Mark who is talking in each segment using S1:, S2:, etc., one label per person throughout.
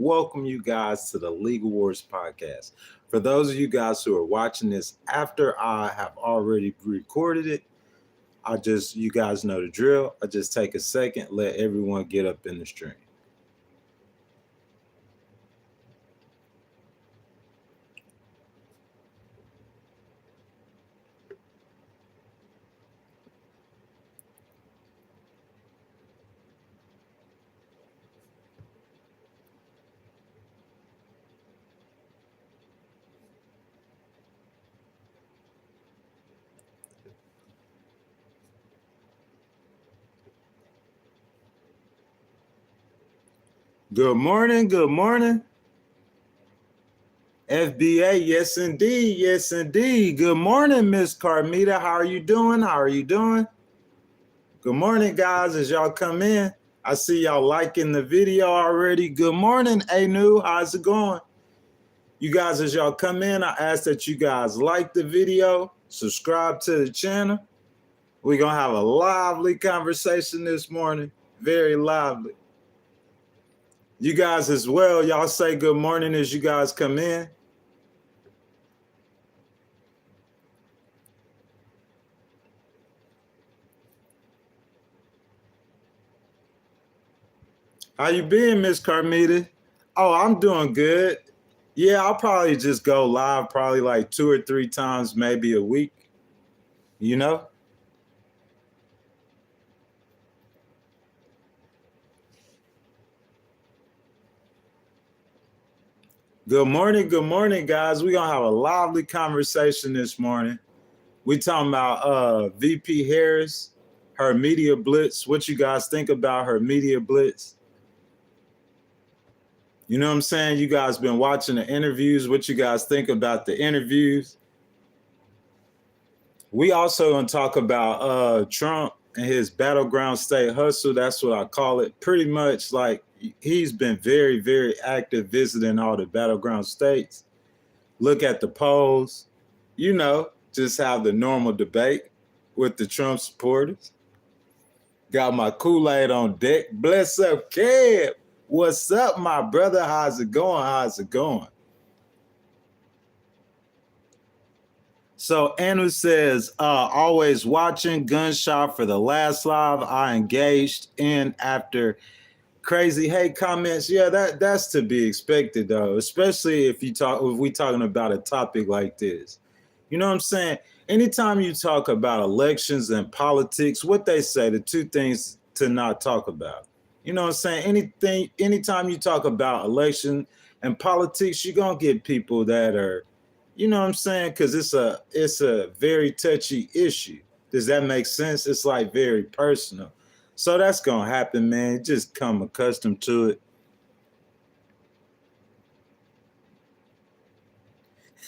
S1: welcome you guys to the Legal Wars podcast. For those of you guys who are watching this after I have already recorded it, you guys know the drill. I just take a second, let everyone get up in the stream. Good morning, good morning. FBA, yes indeed, yes indeed. Good morning, Miss Carmita. How are you doing? How are you doing? Good morning, guys, as y'all come in. I see y'all liking the video already. Good morning, Anu. How's it going? You guys, as y'all come in, I ask that you guys like the video, subscribe to the channel. We're going to have a lively conversation this morning. Very lively. You guys as well, y'all say good morning as you guys come in. How you been, Miss Carmita? Oh, I'm doing good. Yeah, I'll probably just go live probably like 2 or 3 times, maybe a week, you know? Good morning, guys. We're going to have a lively conversation this morning. We talking about VP Harris, her media blitz. What you guys think about her media blitz? You know what I'm saying? You guys been watching the interviews. What you guys think about the interviews? We also going to talk about Trump and his battleground state hustle. That's what I call it. Pretty much like he's been very, very active visiting all the battleground states. Look at the polls, you know, just have the normal debate with the Trump supporters. Got my Kool-Aid on deck. Bless up, Kev. What's up, my brother? How's it going? How's it going? So Anu says, always watching gunshot for the last live I engaged in after crazy hate comments. Yeah, that's to be expected though, especially if we talking about a topic like this. You know what I'm saying? Anytime you talk about elections and politics, what they say, the 2 things to not talk about. You know what I'm saying? Anytime you talk about election and politics, you're gonna get people that are, you know what I'm saying? Because it's a very touchy issue. Does that make sense? It's like very personal. So that's gonna happen, man. Just come accustomed to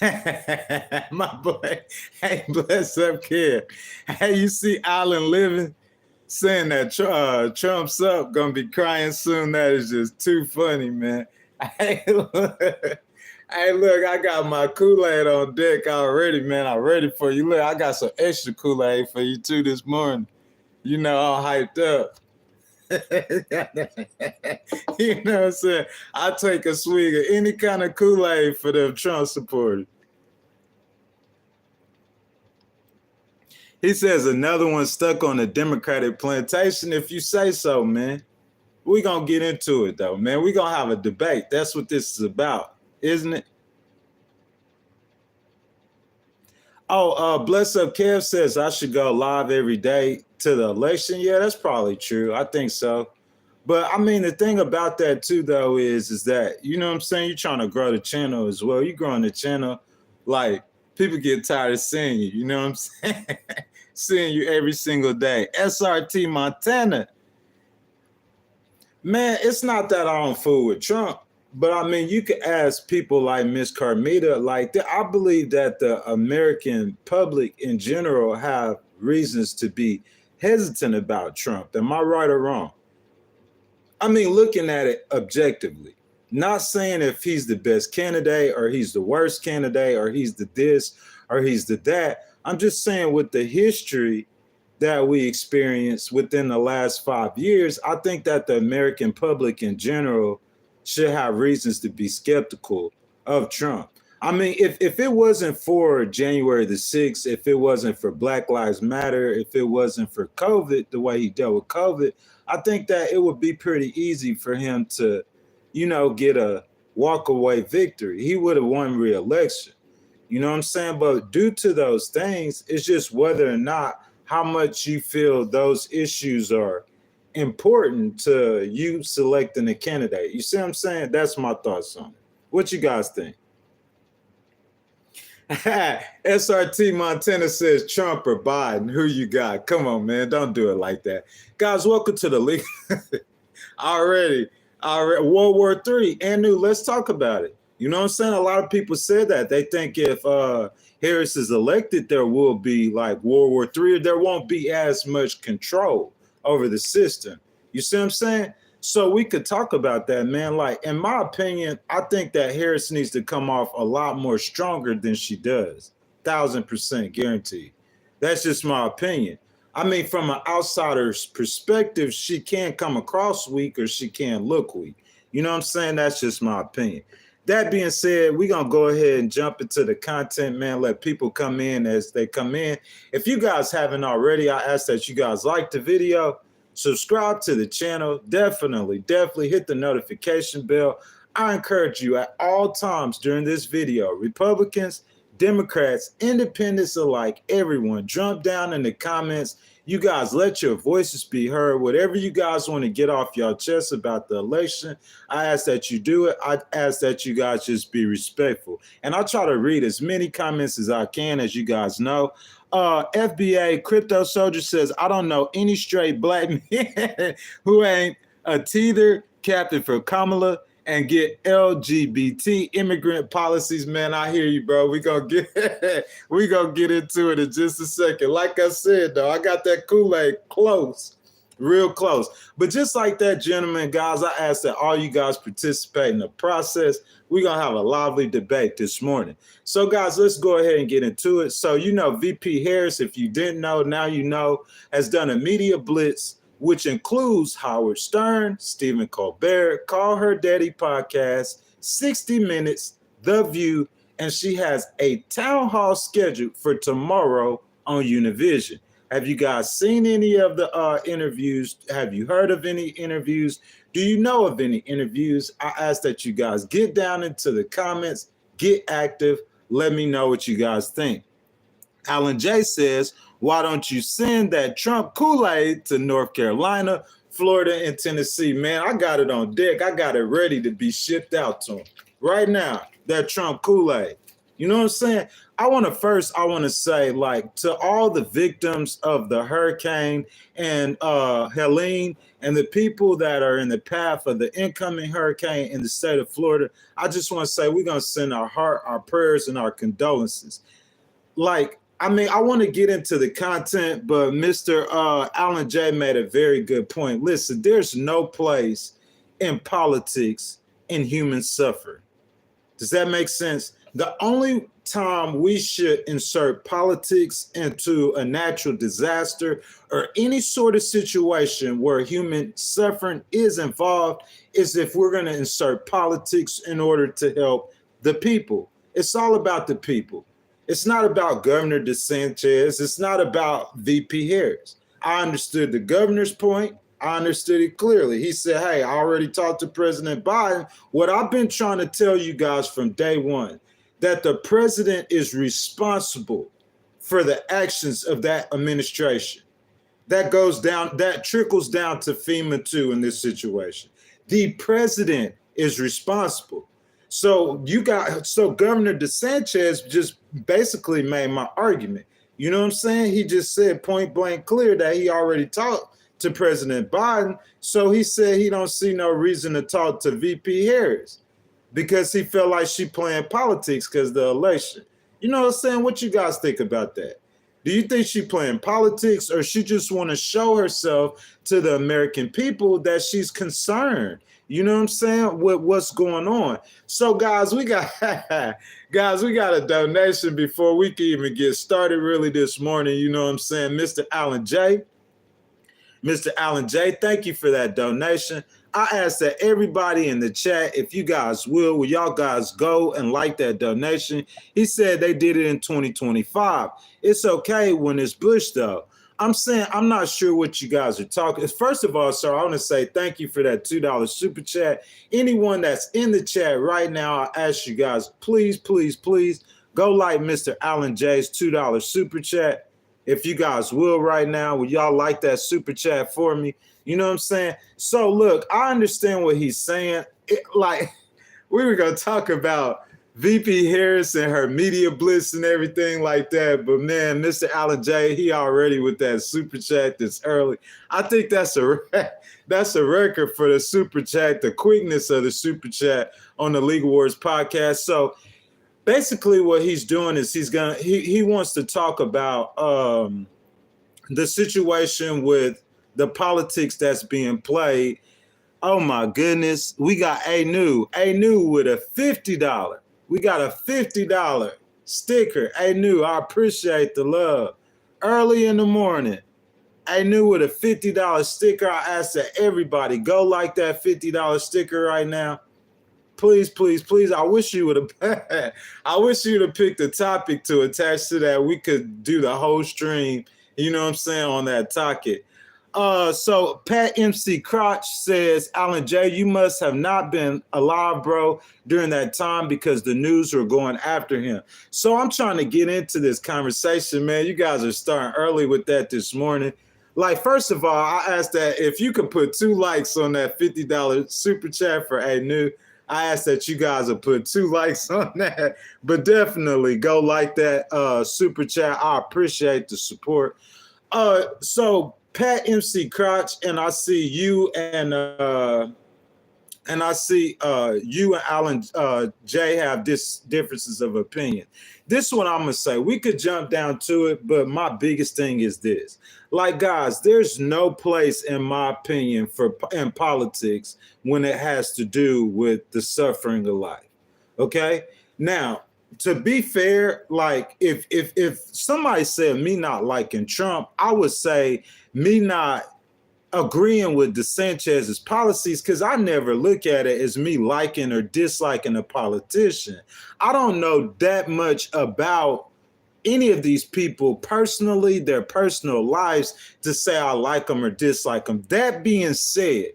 S1: it. My boy, hey, bless up, kid. Hey, you see Alan Living saying that Trump's up, gonna be crying soon. That is just too funny, man. Hey, look, I got my Kool-Aid on deck already, man. I'm ready for you. Look, I got some extra Kool-Aid for you too this morning. You know, all hyped up. You know what I'm saying? I take a swig of any kind of Kool-Aid for the Trump supporters. He says another one stuck on the Democratic plantation. If you say so, man. We're going to get into it, though, man. We're going to have a debate. That's what this is about, isn't it? Oh, Bless Up Kev says I should go live every day to the election. Yeah, that's probably true. I think so. But, I mean, the thing about that, too, though, is that, you know what I'm saying? You're trying to grow the channel as well. You're growing the channel. Like, people get tired of seeing you. You know what I'm saying? Seeing you every single day. SRT Montana. Man, it's not that I don't fool with Trump. But, I mean, you could ask people like Miss Carmita. Like, I believe that the American public in general have reasons to be hesitant about Trump. Am I right or wrong? I mean, looking at it objectively, not saying if he's the best candidate or he's the worst candidate or he's the this or he's the that. I'm just saying with the history that we experienced within the last 5 years, I think that the American public in general should have reasons to be skeptical of Trump. I mean, if it wasn't for January the 6th, if it wasn't for Black Lives Matter, if it wasn't for COVID, the way he dealt with COVID, I think that it would be pretty easy for him to, get a walk away victory. He would have won re-election. You know what I'm saying? But due to those things, it's just whether or not how much you feel those issues are important to you selecting a candidate. You see what I'm saying? That's my thoughts on it. What you guys think? SRT Montana says Trump or Biden. Who you got? Come on, man. Don't do it like that. Guys, welcome to the league. already. World War III. Anu, let's talk about it. You know what I'm saying? A lot of people said that. They think if Harris is elected, there will be like World War III, or there won't be as much control over the system. You see what I'm saying? So we could talk about that, man. Like, in my opinion, I think that Harris needs to come off a lot more stronger than she does. 1,000% guaranteed. That's just my opinion. I mean, from an outsider's perspective, she can come across weak or she can look weak. You know what I'm saying? That's just my opinion. That being said, we're going to go ahead and jump into the content, man. Let people come in as they come in. If you guys haven't already, I ask that you guys like the video. Subscribe to the channel. Definitely hit the notification bell. I encourage you at all times during this video, Republicans, Democrats, independents alike, everyone, jump down in the comments. You guys let your voices be heard. Whatever you guys want to get off your chest about the election, I ask that you do it. I ask that you guys just be respectful. And I try to read as many comments as I can, as you guys know. FBA Crypto Soldier says, I don't know any straight black man who ain't a teeter captain for Kamala and get LGBT immigrant policies. Man, I hear you, bro. We gonna get into it in just a second. Like I said, though, I got that Kool-Aid close, real close. But just like that, gentlemen, guys, I ask that all you guys participate in the process. We're going to have a lively debate this morning. So, guys, let's go ahead and get into it. So, VP Harris, if you didn't know, now you know, has done a media blitz, which includes Howard Stern, Stephen Colbert, Call Her Daddy podcast, 60 Minutes, The View, and she has a town hall scheduled for tomorrow on Univision. Have you guys seen any of the interviews? Have you heard of any interviews? Do you know of any interviews? I ask that you guys get down into the comments, get active. Let me know what you guys think. Alan J says, why don't you send that Trump Kool-Aid to North Carolina, Florida, and Tennessee? Man, I got it on deck. I got it ready to be shipped out to them right now, that Trump Kool-Aid. You know what I'm saying? I want to say, like, to all the victims of the hurricane and Helene and the people that are in the path of the incoming hurricane in the state of Florida, I just want to say we're going to send our heart, our prayers, and our condolences. Like, I mean, I want to get into the content, but Mr. Alan J made a very good point. Listen, there's no place in politics in human suffering. Does that make sense? The only time we should insert politics into a natural disaster or any sort of situation where human suffering is involved is if we're going to insert politics in order to help the people. It's all about the people. It's not about Governor DeSantis. It's not about VP Harris. I understood the governor's point. I understood it clearly. He said, hey, I already talked to President Biden. What I've been trying to tell you guys from day one, that the president is responsible for the actions of that administration. That goes down, that trickles down to FEMA too in this situation. The president is responsible. So Governor DeSantis just basically made my argument. You know what I'm saying? He just said point blank clear that he already talked to President Biden. So he said he don't see no reason to talk to VP Harris, because he felt like she playing politics because of the election. You know what I'm saying? What you guys think about that? Do you think she playing politics, or she just want to show herself to the American people that she's concerned? You know what I'm saying? With what's going on. So guys, we got a donation before we can even get started really this morning. You know what I'm saying? Mr. Alan J, thank you for that donation. I ask that everybody in the chat, if you guys will y'all guys go and like that donation? He said they did it in 2025. It's okay when it's Bush, though. I'm saying I'm not sure what you guys are talking. First of all, sir, I want to say thank you for that $2 super chat. Anyone that's in the chat right now, I ask you guys, please, please, please go like Mr. Alan J's $2 super chat. If you guys will right now, would y'all like that super chat for me? You know what I'm saying? So look, I understand what he's saying. We were going to talk about VP Harris and her media blitz and everything like that. But man, Mr. Alan J, he already with that super chat this early. I think that's a record for the super chat, the quickness of the super chat on the League Wars podcast. So basically what he's doing is he wants to talk about the situation with the politics that's being played. Oh my goodness. We got A New with a $50. We got a $50 sticker. A New, I appreciate the love. Early in the morning, A New with a $50 sticker. I ask that everybody go like that $50 sticker right now. Please, please, please. I wish you would have picked a topic to attach to that. We could do the whole stream, you know what I'm saying, on that topic. So Pat MC Crotch says, Alan J, you must have not been alive, bro, during that time because the news were going after him. So I'm trying to get into this conversation, man. You guys are starting early with that this morning. Like, first of all, I asked that if you could put 2 likes on that $50 super chat for A New, I ask that you guys will put 2 likes on that, but definitely go like that super chat. I appreciate the support. So Pat MC Crotch, and I see you and you and Alan J have differences of opinion. This one I'm gonna say we could jump down to it, but my biggest thing is this: like, guys, there's no place, in my opinion, in politics when it has to do with the suffering of life. Okay, now, to be fair, like if somebody said me not liking Trump, I would say me not agreeing with DeSantis's policies, because I never look at it as me liking or disliking a politician. I don't know that much about any of these people personally, their personal lives, to say I like them or dislike them. That being said,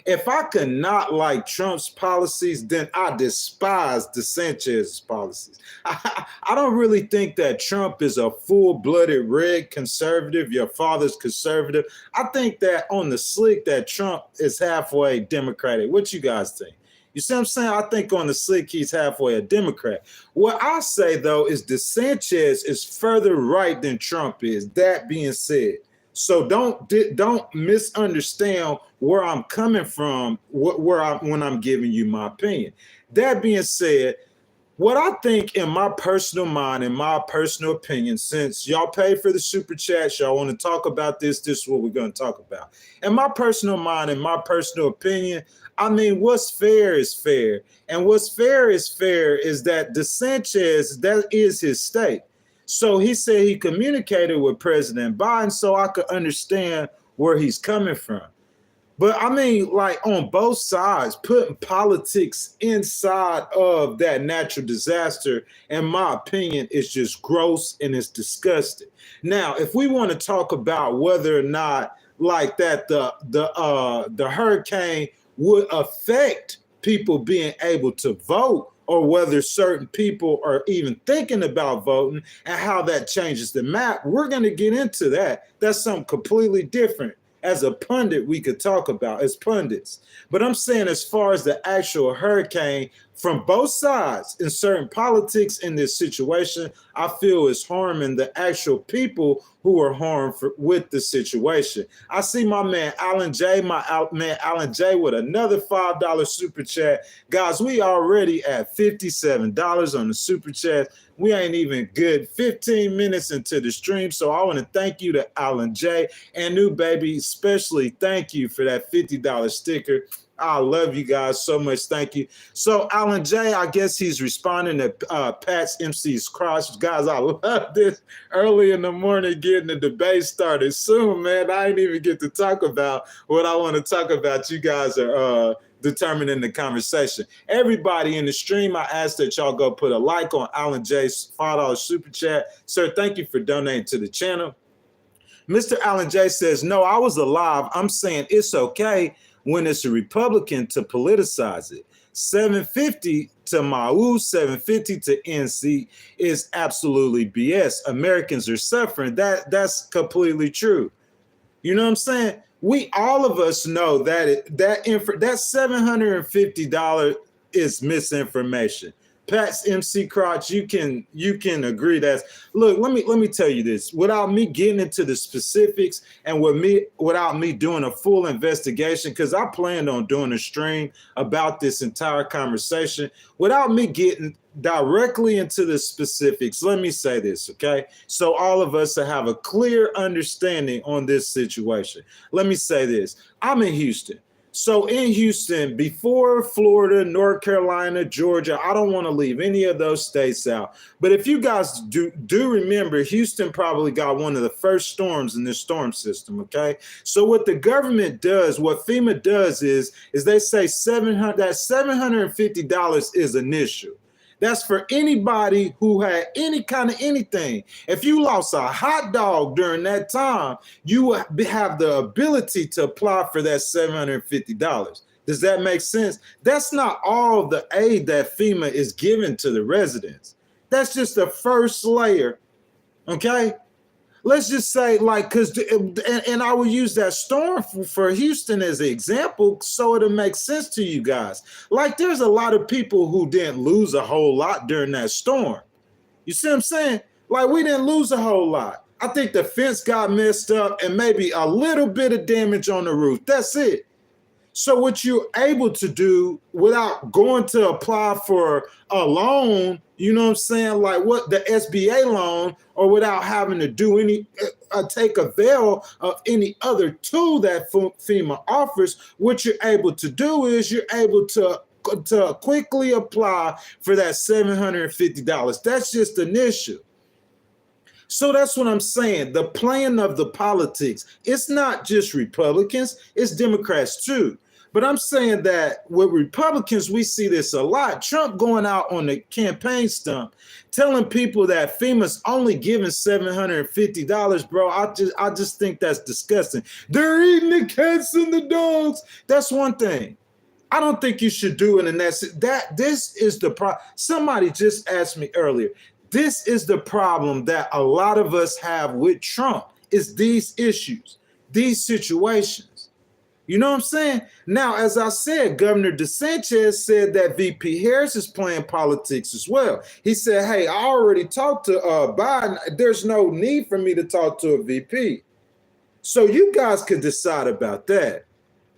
S1: if I could not like Trump's policies, then I despise DeSantis's policies. I don't really think that Trump is a full-blooded red conservative, your father's conservative. I think that on the slick that Trump is halfway Democratic. What you guys think? You see what I'm saying? I think on the slick, he's halfway a Democrat. What I say, though, is DeSantis is further right than Trump is. That being said, so don't misunderstand where I'm coming from when I'm giving you my opinion. That being said, what I think in my personal mind, in my personal opinion, since y'all paid for the super chat, y'all want to talk about this is what we're going to talk about. In my personal mind, in my personal opinion, I mean, what's fair is fair. And what's fair is that DeSantis, that is his state. So he said he communicated with President Biden so I could understand where he's coming from. But I mean, like, on both sides, putting politics inside of that natural disaster, in my opinion, is just gross and it's disgusting. Now, if we want to talk about whether or not, like, that the hurricane would affect people being able to vote, or whether certain people are even thinking about voting and how that changes the map, we're going to get into that. That's something completely different. As a pundit, we could talk about as pundits. But I'm saying, as far as the actual hurricane, from both sides in certain politics in this situation, I feel is harming the actual people who are harmed with the situation. I see my man Alan J, with another $5 super chat. Guys, we already at $57 on the super chat. We ain't even good 15 minutes into the stream. So I want to thank you to Alan J and New Baby, especially thank you for that $50 sticker. I love you guys so much. Thank you. So Alan J, I guess he's responding to Pat's MC's cross. Guys, I love this. Early in the morning, getting the debate started soon, man. I didn't even get to talk about what I want to talk about. You guys are determining the conversation. Everybody in the stream, I ask that y'all go put a like on Alan J's $5 super chat. Sir, thank you for donating to the channel. Mr. Alan J says, no, I was alive. I'm saying it's okay when it's a Republican to politicize it. 750 to Mau, 750 to NC is absolutely BS. Americans are suffering. That's completely true. You know what I'm saying? We, all of us know that that $750 is misinformation. Pat's MC Crotch, you can agree that. Look, let me tell you this. Without me getting into the specifics and without me doing a full investigation, because I planned on doing a stream about this entire conversation, without me getting directly into the specifics, let me say this, okay? So all of us have a clear understanding on this situation. Let me say this. I'm in Houston. So in Houston, before Florida, North Carolina, Georgia, I don't want to leave any of those states out. But if you guys do remember, Houston probably got one of the first storms in this storm system, okay? So what the government does, what FEMA does is they say $750 is initial. That's for anybody who had any kind of anything. If you lost a hot dog during that time, you have the ability to apply for that $750. Does that make sense? That's not all the aid that FEMA is giving to the residents. That's just the first layer, okay? Let's just say, like, and I will use that storm for Houston as an example so it'll make sense to you guys. Like, there's a lot of people who didn't lose a whole lot during that storm. You see what I'm saying? Like, we didn't lose a whole lot. I think the fence got messed up and maybe a little bit of damage on the roof. That's it. So what you're able to do without going to apply for a loan, you know what I'm saying, like what the SBA loan, or without having to do any, take avail of any other tool that FEMA offers, what you're able to do is you're able to quickly apply for that $750. That's just initial. So that's what I'm saying. The playing of the politics, it's not just Republicans, it's Democrats too. But I'm saying that with Republicans, we see this a lot. Trump going out on the campaign stump, telling people that FEMA's only giving $750, bro. I just think that's disgusting. They're eating the cats and the dogs. That's one thing. I don't think you should do it. And this is the problem. Somebody just asked me earlier. This is the problem that a lot of us have with Trump, is these issues, these situations. You know what I'm saying? Now, as I said, Governor DeSantis said that VP Harris is playing politics as well. He said, hey, I already talked to Biden. There's no need for me to talk to a VP. So you guys could decide about that.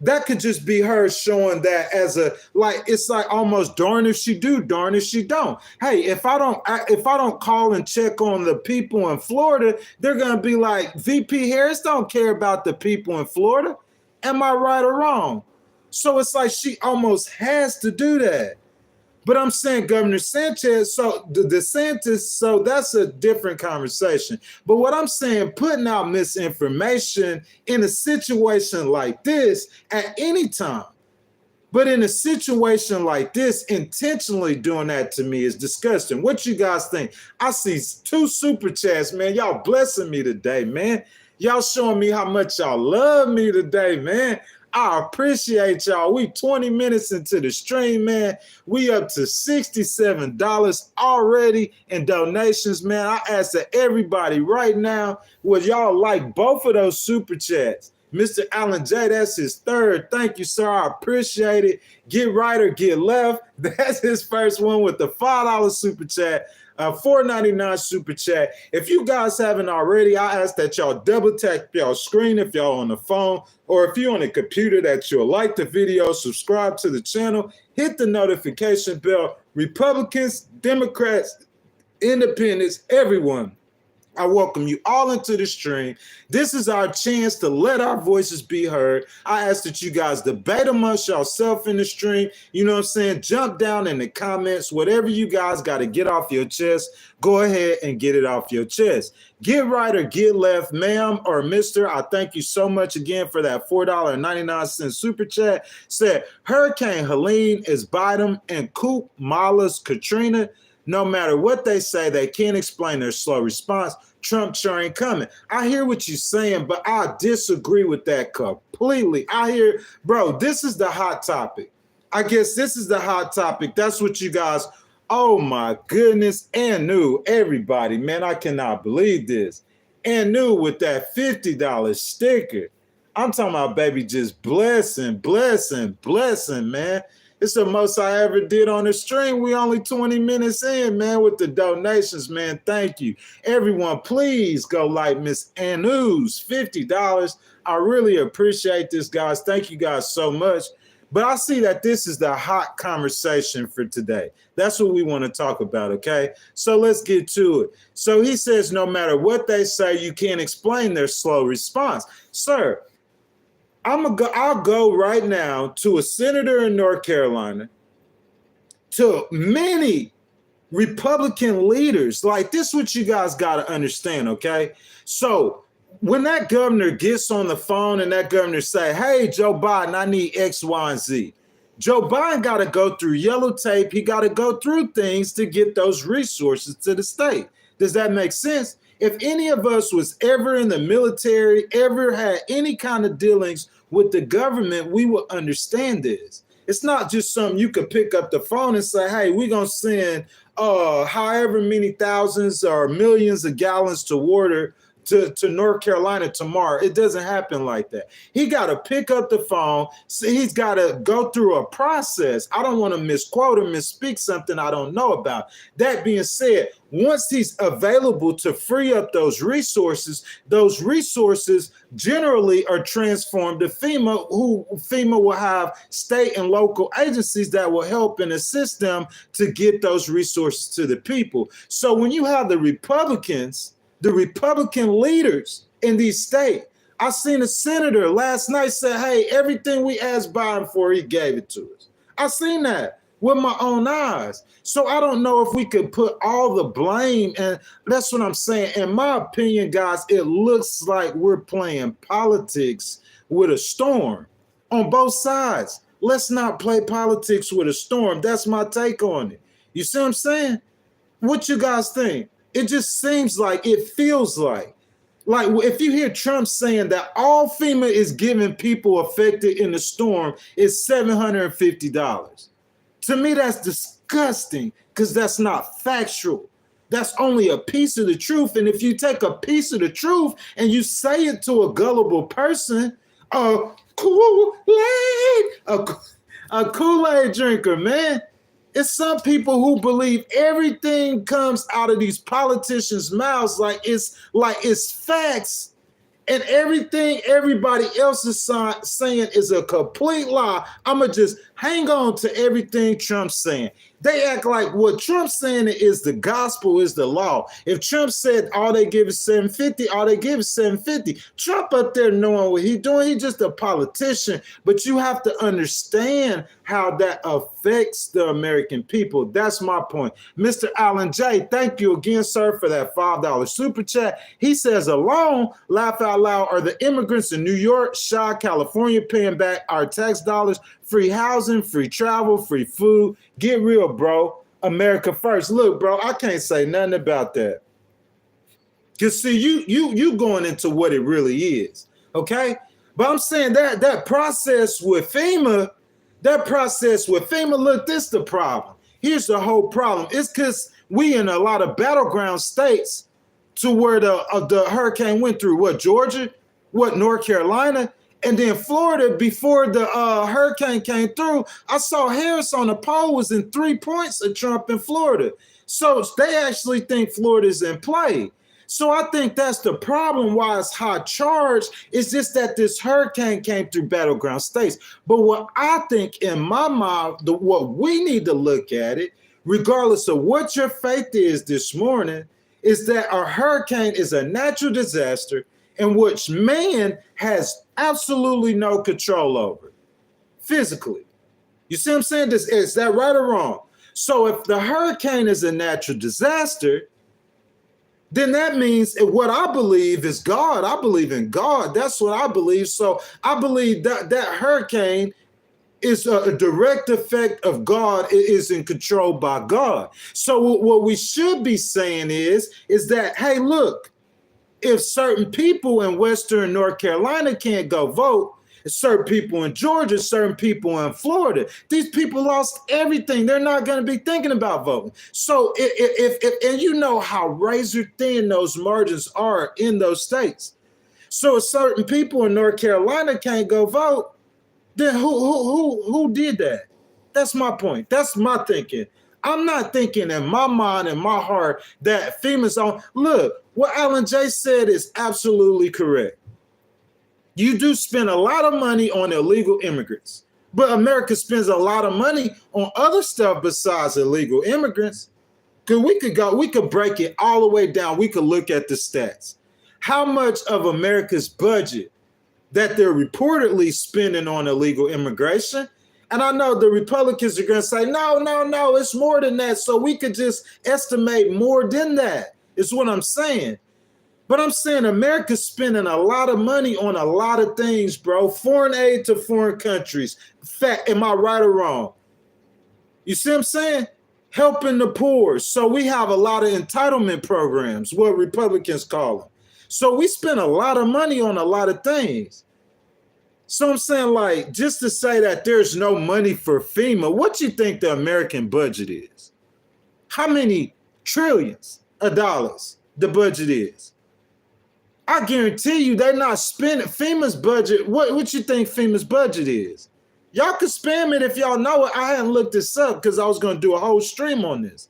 S1: That could just be her showing that as a, like, it's like almost darn if she do, darn if she don't. Hey, if I don't call and check on the people in Florida, they're going to be like, VP Harris don't care about the people in Florida. Am I right or wrong? So it's like she almost has to do that. But I'm saying Governor Sanchez, so DeSantis, so that's a different conversation. But what I'm saying, putting out misinformation in a situation like this at any time, but in a situation like this, intentionally doing that to me is disgusting. What you guys think? I see 2 super chats, man. Y'all blessing me today, man. Y'all showing me how much y'all love me today, man. I appreciate y'all. We 20 minutes into the stream, man. We up to $67 already in donations, man. I ask that everybody right now, would y'all like both of those super chats? Mr. Alan J, that's his 3rd. Thank you, sir. I appreciate it. Get right or get left. That's his first one with the $5 super chat. $4.99 super chat. If you guys haven't already, I ask that y'all double tap y'all screen if y'all on the phone, or if you're on a computer, that you'll like the video, subscribe to the channel, hit the notification bell. Republicans, Democrats, independents, everyone, I welcome you all into the stream. This is our chance to let our voices be heard. I ask that you guys debate amongst yourself in the stream. You know what I'm saying? Jump down in the comments. Whatever you guys got to get off your chest, go ahead and get it off your chest. Get right or get left, ma'am or mister. I thank you so much again for that $4.99 super chat. Said Hurricane Helene is Biden and Kamala's Katrina. No matter what they say, they can't explain their slow response. Trump sure ain't coming. I hear what you're saying, but I disagree with that completely. I hear, bro, this is the hot topic. I guess this is the hot topic. That's what you guys, oh my goodness, and new everybody, man, I cannot believe this. And new with that $50 sticker. I'm talking about, baby, just blessing, man. It's the most I ever did on the stream. We only 20 minutes in, man, with the donations, man. Thank you. Everyone, please go like Miss Anu's $50. I really appreciate this, guys. Thank you guys so much. But I see that this is the hot conversation for today. That's what we want to talk about, okay? So let's get to it. So he says, no matter what they say, you can't explain their slow response. Sir, I'll go right now to a senator in North Carolina, to many Republican leaders. Like, this is what you guys got to understand, okay? So when that governor gets on the phone and that governor say, hey, Joe Biden, I need X, Y, and Z. Joe Biden got to go through yellow tape. He got to go through things to get those resources to the state. Does that make sense? If any of us was ever in the military, ever had any kind of dealings with the government, we will understand this. It's not just something you could pick up the phone and say, hey, we're going to send however many thousands or millions of gallons to water to North Carolina tomorrow. It doesn't happen like that. He got to pick up the phone. So he's got to go through a process. I don't want to misquote or misspeak something I don't know about. That being said, once he's available to free up those resources generally are transformed to FEMA, who FEMA will have state and local agencies that will help and assist them to get those resources to the people. So when you have the Republican leaders in these states, I seen a senator last night say, hey, everything we asked Biden for, he gave it to us. I seen that with my own eyes. So I don't know if we could put all the blame, and that's what I'm saying. In my opinion, guys, it looks like we're playing politics with a storm on both sides. Let's not play politics with a storm. That's my take on it. You see what I'm saying? What you guys think? It just seems like, it feels like if you hear Trump saying that all FEMA is giving people affected in the storm is $750. To me, that's disgusting because that's not factual. That's only a piece of the truth. And if you take a piece of the truth and you say it to a gullible person, a Kool-Aid drinker, man. It's some people who believe everything comes out of these politicians' mouths like it's facts, and everything everybody else is saying is a complete lie. I'ma just hang on to everything Trump's saying. They act like what Trump's saying is the gospel, is the law. If Trump said all they give is $750, all they give is $750. Trump up there knowing what he's doing, he's just a politician. But you have to understand how that affects the American people. That's my point. Mr. Allen J., thank you again, sir, for that $5 super chat. He says, alone, laugh out loud, are the immigrants in New York, Shaw, California paying back our tax dollars? Free housing, free travel, free food. Get real, bro. America first. Look, bro, I can't say nothing about that. Because see, you going into what it really is, okay? But I'm saying that process with FEMA, look, this is the problem. Here's the whole problem. It's because we in a lot of battleground states to where the hurricane went through, what, Georgia? What, North Carolina? And then Florida, before the hurricane came through, I saw Harris on the poll was in 3 points of Trump in Florida. So they actually think Florida's in play. So I think that's the problem why it's high charge. It's just that this hurricane came through battleground states. But what I think in my mind, what we need to look at it, regardless of what your faith is this morning, is that a hurricane is a natural disaster in which man has absolutely no control over physically. You see what I'm saying? Is that right or wrong? So if the hurricane is a natural disaster, then that means what I believe is God. I believe in God. That's what I believe. So I believe that that hurricane is a direct effect of God. It is in control by God. So what we should be saying is that, hey, look, if certain people in Western North Carolina can't go vote, certain people in Georgia, certain people in Florida, these people lost everything. They're not going to be thinking about voting. So if and you know how razor thin those margins are in those states. So if certain people in North Carolina can't go vote, then who did that? That's my point. That's my thinking. I'm not thinking in my mind and my heart that FEMA's on. Look, what Alan J said is absolutely correct. You do spend a lot of money on illegal immigrants, but America spends a lot of money on other stuff besides illegal immigrants. Because we could break it all the way down. We could look at the stats. How much of America's budget that they're reportedly spending on illegal immigration? And I know the Republicans are going to say, no, it's more than that. So we could just estimate more than that, is what I'm saying. But I'm saying America's spending a lot of money on a lot of things, bro. Foreign aid to foreign countries. Fact, am I right or wrong? You see what I'm saying? Helping the poor. So we have a lot of entitlement programs, what Republicans call them. So we spend a lot of money on a lot of things. So I'm saying, like, just to say that there's no money for FEMA, what you think the American budget is? How many trillions of dollars the budget is? I guarantee you they're not spending FEMA's budget. What you think FEMA's budget is? Y'all can spam it if y'all know it. I hadn't looked this up because I was going to do a whole stream on this.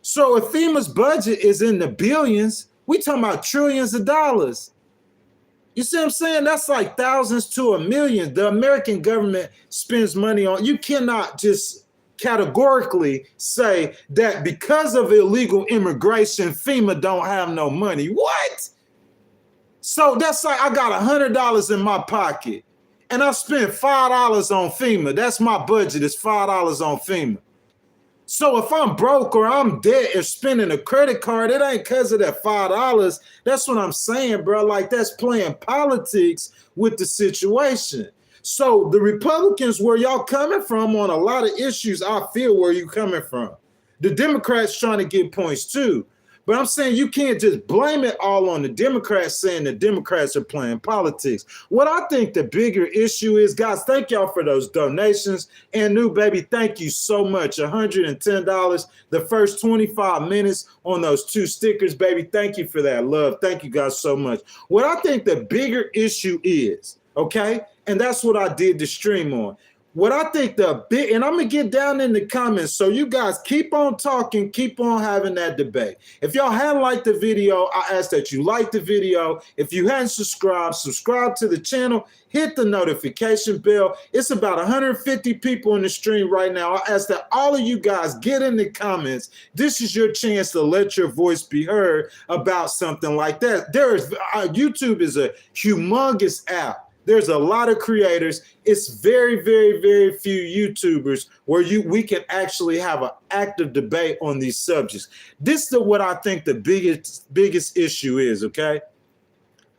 S1: So if FEMA's budget is in the billions, we talking about trillions of dollars. You see what I'm saying? That's like thousands to a million. The American government spends money on. You cannot just categorically say that because of illegal immigration, FEMA don't have no money. What? So that's like I got $100 in my pocket and I spent $5 on FEMA. That's my budget. It's $5 on FEMA. So if I'm broke or I'm dead or spending a credit card, it ain't because of that $5. That's what I'm saying, bro. Like, that's playing politics with the situation. So the Republicans, where y'all coming from on a lot of issues, I feel where you coming from. The Democrats trying to get points too. But I'm saying you can't just blame it all on the Democrats, saying the Democrats are playing politics. What I think the bigger issue is, guys, thank y'all for those donations. And new baby, thank you so much. $110, the first 25 minutes on those 2 stickers, baby. Thank you for that love. Thank you guys so much. What I think the bigger issue is, okay, and that's what I did the stream on. What I think and I'm going to get down in the comments, so you guys keep on talking, keep on having that debate. If y'all hadn't liked the video, I ask that you like the video. If you hadn't subscribed, subscribe to the channel, hit the notification bell. It's about 150 people in the stream right now. I ask that all of you guys get in the comments. This is your chance to let your voice be heard about something like that. YouTube is a humongous app. There's a lot of creators. It's very, very, very few YouTubers where we can actually have an active debate on these subjects. This is what I think the biggest issue is, okay?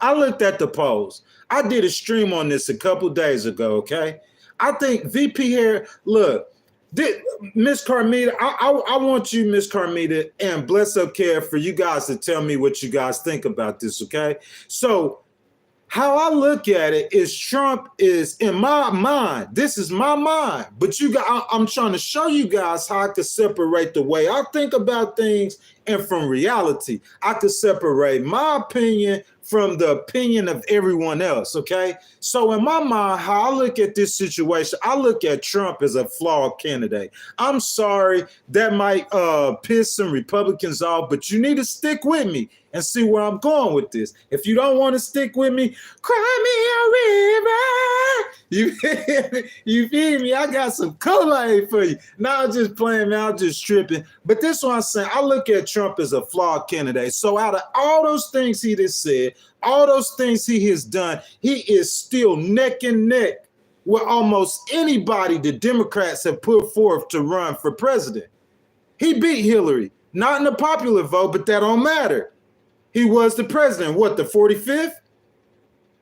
S1: I looked at the polls. I did a stream on this a couple days ago, okay? I think VP here, look, Miss Carmita, I want you, Miss Carmita, and Bless Up Care for you guys to tell me what you guys think about this, okay? So, how I look at it is Trump is, in my mind, this is my mind, but I'm trying to show you guys how I could separate the way I think about things and from reality. I could separate my opinion from the opinion of everyone else, okay? So in my mind, how I look at this situation, I look at Trump as a flawed candidate. I'm sorry, that might piss some Republicans off, but you need to stick with me and see where I'm going with this. If you don't want to stick with me, cry me a river. You feel me? I got some Kool-Aid for you. Now I'm just playing, man. I'm just tripping. But this one I'm saying, I look at Trump is a flawed candidate. So out of all those things he just said, all those things he has done, he is still neck and neck with almost anybody the Democrats have put forth to run for president. He beat Hillary, not in the popular vote, but that don't matter. He was the president. What, the 45th?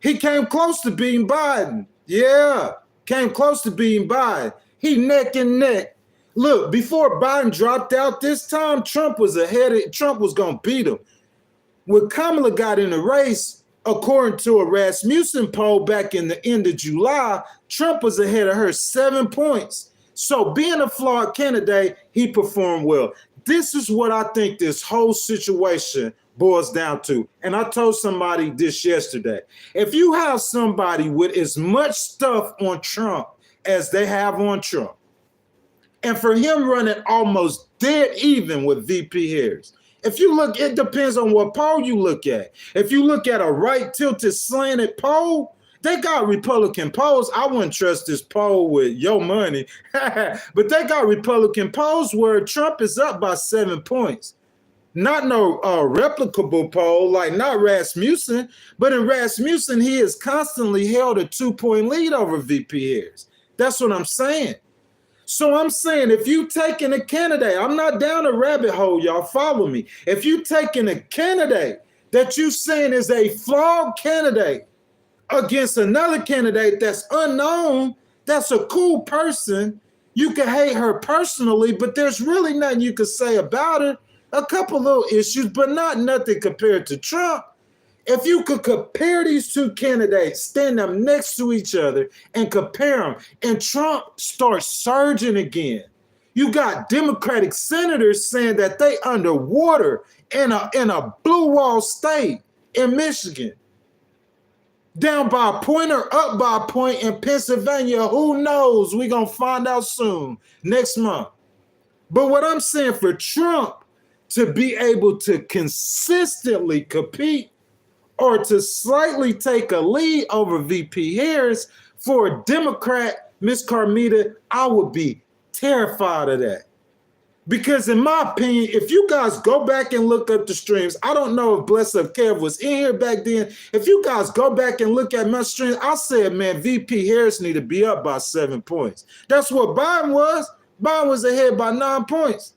S1: He came close to beating Biden. Yeah, came close to beating Biden. He neck and neck. Look, before Biden dropped out this time, Trump was ahead. Trump was going to beat him. When Kamala got in the race, according to a Rasmussen poll back in the end of July, Trump was ahead of her 7 points. So being a flawed candidate, he performed well. This is what I think this whole situation boils down to. And I told somebody this yesterday. If you have somebody with as much stuff on Trump as they have on Trump, and for him running almost dead even with VP Harris, if you look, it depends on what poll you look at. If you look at a right tilted slanted poll, they got Republican polls. I wouldn't trust this poll with your money, but they got Republican polls where Trump is up by 7 points. Not no replicable poll, like not Rasmussen, but in Rasmussen, he has constantly held a 2-point lead over VP Harris. That's what I'm saying. So I'm saying if you taking a candidate, I'm not down a rabbit hole, y'all follow me. If you taking a candidate that you saying is a flawed candidate against another candidate that's unknown, that's a cool person, you can hate her personally, but there's really nothing you can say about her. A couple little issues, but not nothing compared to Trump. If you could compare these two candidates, stand them next to each other and compare them, and Trump starts surging again. You got Democratic senators saying that they underwater in a blue wall state in Michigan. Down by a point or up by a point in Pennsylvania. Who knows? We're going to find out soon, next month. But what I'm saying for Trump to be able to consistently compete or to slightly take a lead over VP Harris for a Democrat, Miss Carmita, I would be terrified of that. Because in my opinion, if you guys go back and look up the streams, I don't know if Bless Up Kev was in here back then. If you guys go back and look at my streams, I said, man, VP Harris need to be up by 7 points. That's what Biden was. Biden was ahead by 9 points.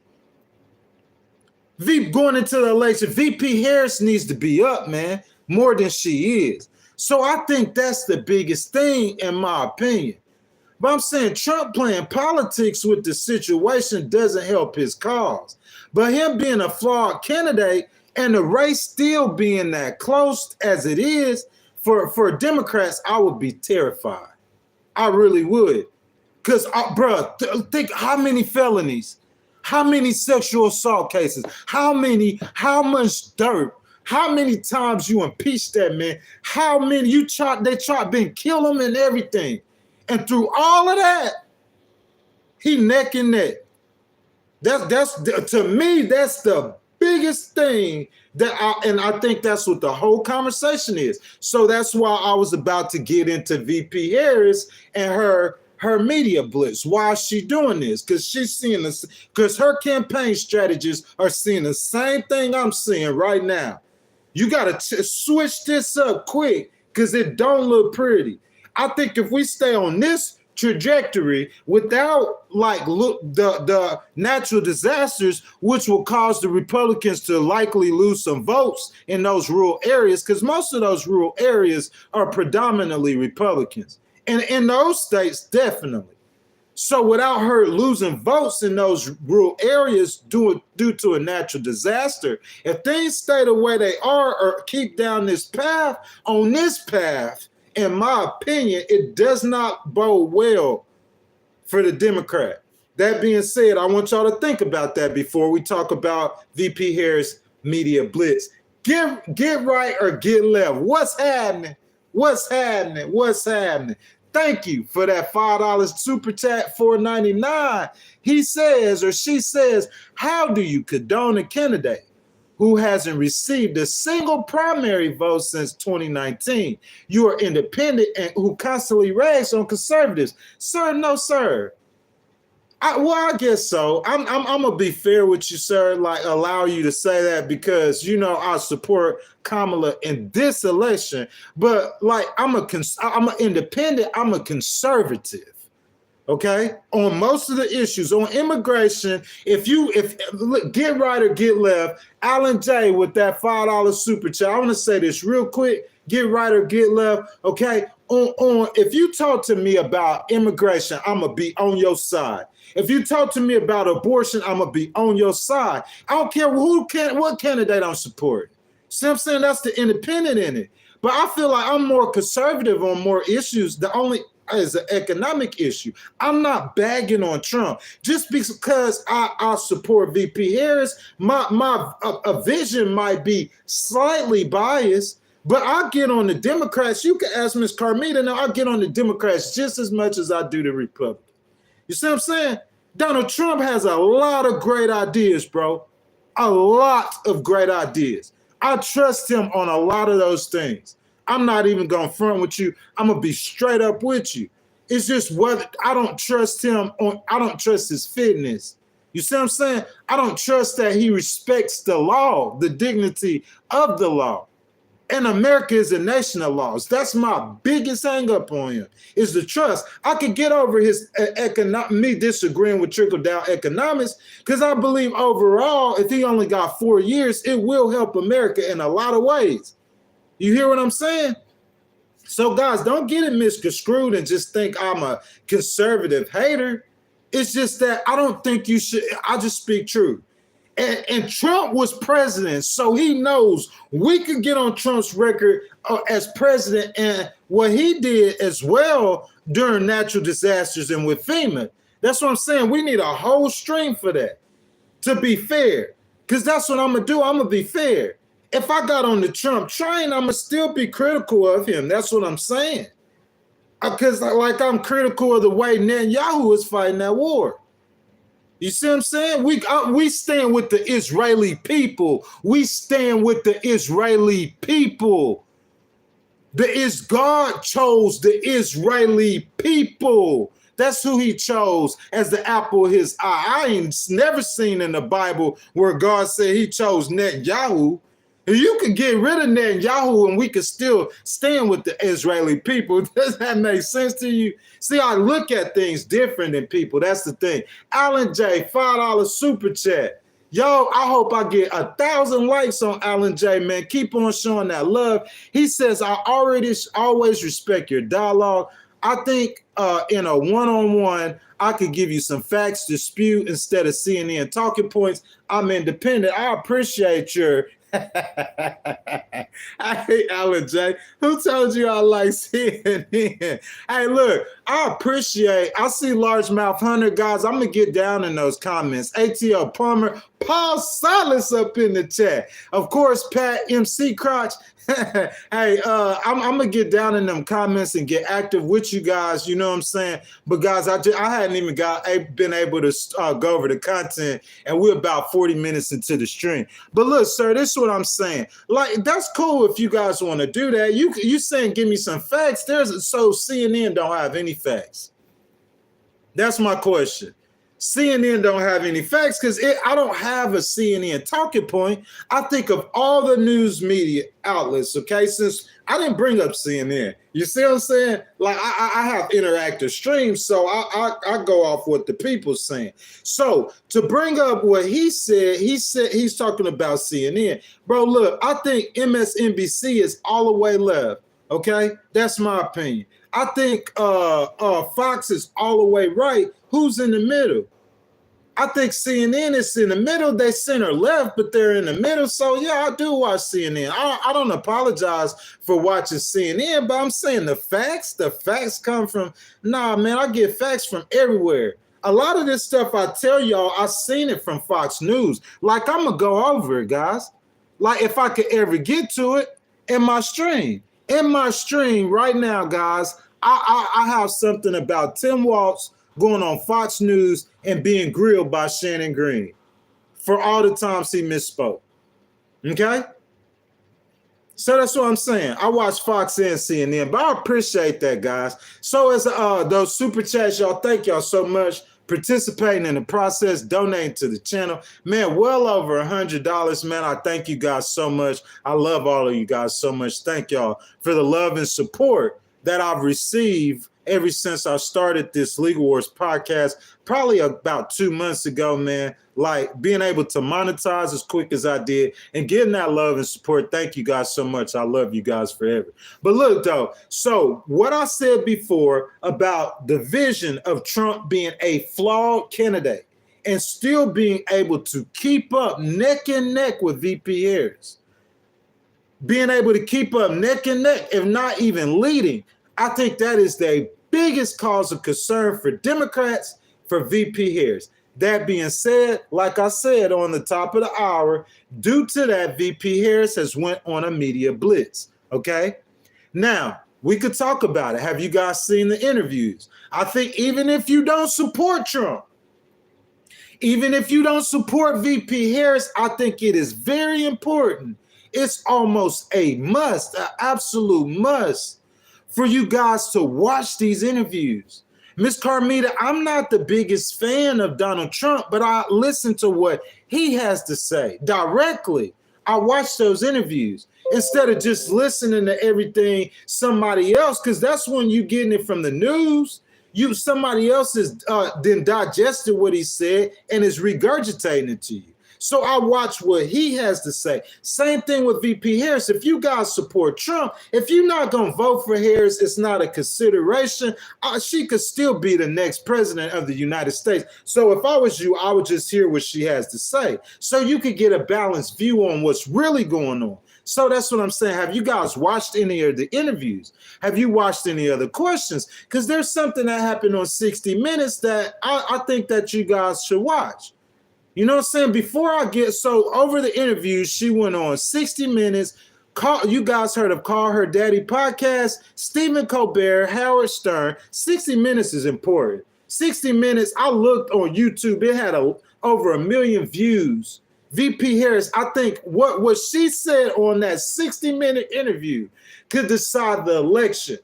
S1: Going into the election, VP Harris needs to be up, man, more than she is. So I think that's the biggest thing in my opinion. But I'm saying Trump playing politics with the situation doesn't help his cause. But him being a flawed candidate and the race still being that close as it is, for Democrats, I would be terrified. I really would. Because, think how many felonies, how many sexual assault cases, how much dirt, how many times you impeached that man, how many they tried to kill him and everything. And through all of that, he neck and neck. That's to me, that's the biggest thing I think that's what the whole conversation is. So that's why I was about to get into VP Harris and her media blitz. Why is she doing this? Because she's seeing this, because her campaign strategists are seeing the same thing I'm seeing right now. You got to switch this up quick because it don't look pretty. I think if we stay on this trajectory without the natural disasters, which will cause the Republicans to likely lose some votes in those rural areas, because most of those rural areas are predominantly Republicans. And in those states, definitely. So without her losing votes in those rural areas due to a natural disaster, if things stay the way they are or keep down this path, in my opinion, it does not bode well for the Democrat. That being said, I want y'all to think about that before we talk about VP Harris media blitz. Get right or get left. What's happening? What's happening? What's happening? Thank you for that $5 super chat, $4.99. He says, or she says, how do you condone a candidate who hasn't received a single primary vote since 2019? You are independent and who constantly rags on conservatives. Sir, no, sir. I guess so. I'm gonna be fair with you, sir. Like, allow you to say that because you know I support Kamala in this election, but like I'm I'm an independent. I'm a conservative. Okay, on most of the issues on immigration, if look, get right or get left, Alan J with that $5 super chat. I want to say this real quick. Get right or get left. Okay, on if you talk to me about immigration, I'm gonna be on your side. If you talk to me about abortion, I'm gonna be on your side. I don't care what candidate I'm supporting. See what I'm saying? That's the independent in it. But I feel like I'm more conservative on more issues. The only is an economic issue. I'm not bagging on Trump just because I support VP Harris. My vision might be slightly biased, but I get on the Democrats. You can ask Ms. Carmita now. I get on the Democrats just as much as I do the Republicans. You see what I'm saying? Donald Trump has a lot of great ideas, bro. A lot of great ideas. I trust him on a lot of those things. I'm not even going to front with you. I'm going to be straight up with you. It's just whether I don't trust him on, I don't trust his fitness. You see what I'm saying? I don't trust that he respects the law, the dignity of the law. And America is a nation of laws. That's my biggest hang up on him, is the trust. I could get over his me disagreeing with trickle-down economics because I believe overall, if he only got 4 years, it will help America in a lot of ways. You hear what I'm saying? So, guys, don't get it misconstrued and just think I'm a conservative hater. It's just that I don't think you should. I just speak truth. And Trump was president, so he knows we could get on Trump's record as president and what he did as well during natural disasters and with FEMA. That's what I'm saying. We need a whole stream for that, to be fair, because that's what I'm going to do. I'm going to be fair. If I got on the Trump train, I'm going to still be critical of him. That's what I'm saying. Because like I'm critical of the way Netanyahu is fighting that war. You see what I'm saying? We stand with the Israeli people. We stand with the Israeli people. God chose the Israeli people. That's who he chose as the apple of his eye. I ain't never seen in the Bible where God said he chose Netanyahu. You can get rid of Netanyahu and we can still stand with the Israeli people. Does that make sense to you? See, I look at things different than people. That's the thing. Alan J, $5 super chat. Yo, I hope I get 1,000 likes on Alan J, man. Keep on showing that love. He says, I always respect your dialogue. I think in a one-on-one, I could give you some facts to spew instead of CNN talking points. I'm independent. I appreciate your... I hate Alan J. Who told you I like CNN? Hey, look, I see Largemouth Hunter, guys. I'm going to get down in those comments. ATL Palmer, Paul Silas up in the chat. Of course, Pat MC Crotch. Hey, I'm gonna get down in them comments and get active with you guys. You know what I'm saying? But guys, I hadn't even been able to go over the content, and we're about 40 minutes into the stream. But look, sir, this is what I'm saying. Like, that's cool if you guys want to do that. You saying give me some facts? So CNN don't have any facts. That's my question. CNN don't have any facts because I don't have a CNN talking point. I think of all the news media outlets, okay, since I didn't bring up CNN. You see what I'm saying? Like, I have interactive streams, so I go off what the people's saying. So to bring up what he said he's talking about CNN. Bro, look, I think MSNBC is all the way left, okay? That's my opinion. I think Fox is all the way right. Who's in the middle? I think CNN is in the middle. They center left, but they're in the middle. So, yeah, I do watch CNN. I don't apologize for watching CNN, but I'm saying the facts come from, nah, man, I get facts from everywhere. A lot of this stuff I tell y'all, I seen it from Fox News. Like, I'm going to go over it, guys. Like, if I could ever get to it in my stream. In my stream right now, guys, I have something about Tim Walz going on Fox News and being grilled by Shannon Green for all the times he misspoke. Okay? So that's what I'm saying. I watch Fox and CNN, but I appreciate that, guys. So as those super chats, y'all, thank y'all so much. participating in the process, donating to the channel. Man, well over $100, man. I thank you guys so much. I love all of you guys so much. Thank y'all for the love and support that I've received ever since I started this Legal Wars podcast, probably about 2 months ago, man. Like being able to monetize as quick as I did and getting that love and support. Thank you guys so much. I love you guys forever. But look, though, so what I said before about the vision of Trump being a flawed candidate and still being able to keep up neck and neck with VP Harris, being able to keep up neck and neck, if not even leading, I think that is the biggest cause of concern for Democrats, for VP Harris. That being said, like I said on the top of the hour, due to that, VP Harris has went on a media blitz, okay? Now, we could talk about it. Have you guys seen the interviews? I think even if you don't support Trump, even if you don't support VP Harris, I think it is very important. It's almost a must, an absolute must for you guys to watch these interviews. Miss Carmita, I'm not the biggest fan of Donald Trump, but I listen to what he has to say directly. I watch those interviews instead of just listening to everything somebody else, because that's when you're getting it from the news. Somebody else has then digested what he said and is regurgitating it to you. So I watch what he has to say. Same thing with VP Harris. If you guys support Trump, if you're not going to vote for Harris, it's not a consideration. She could still be the next president of the United States. So if I was you, I would just hear what she has to say so you could get a balanced view on what's really going on. So that's what I'm saying. Have you guys watched any of the interviews? Have you watched any other questions? Because there's something that happened on 60 Minutes that I think that you guys should watch. You know what I'm saying? Before I get, so over the interview, she went on 60 Minutes. You guys heard of Call Her Daddy podcast, Stephen Colbert, Howard Stern. 60 Minutes is important. 60 Minutes, I looked on YouTube. It had over 1 million views. VP Harris, I think what she said on that 60-minute interview could decide the election.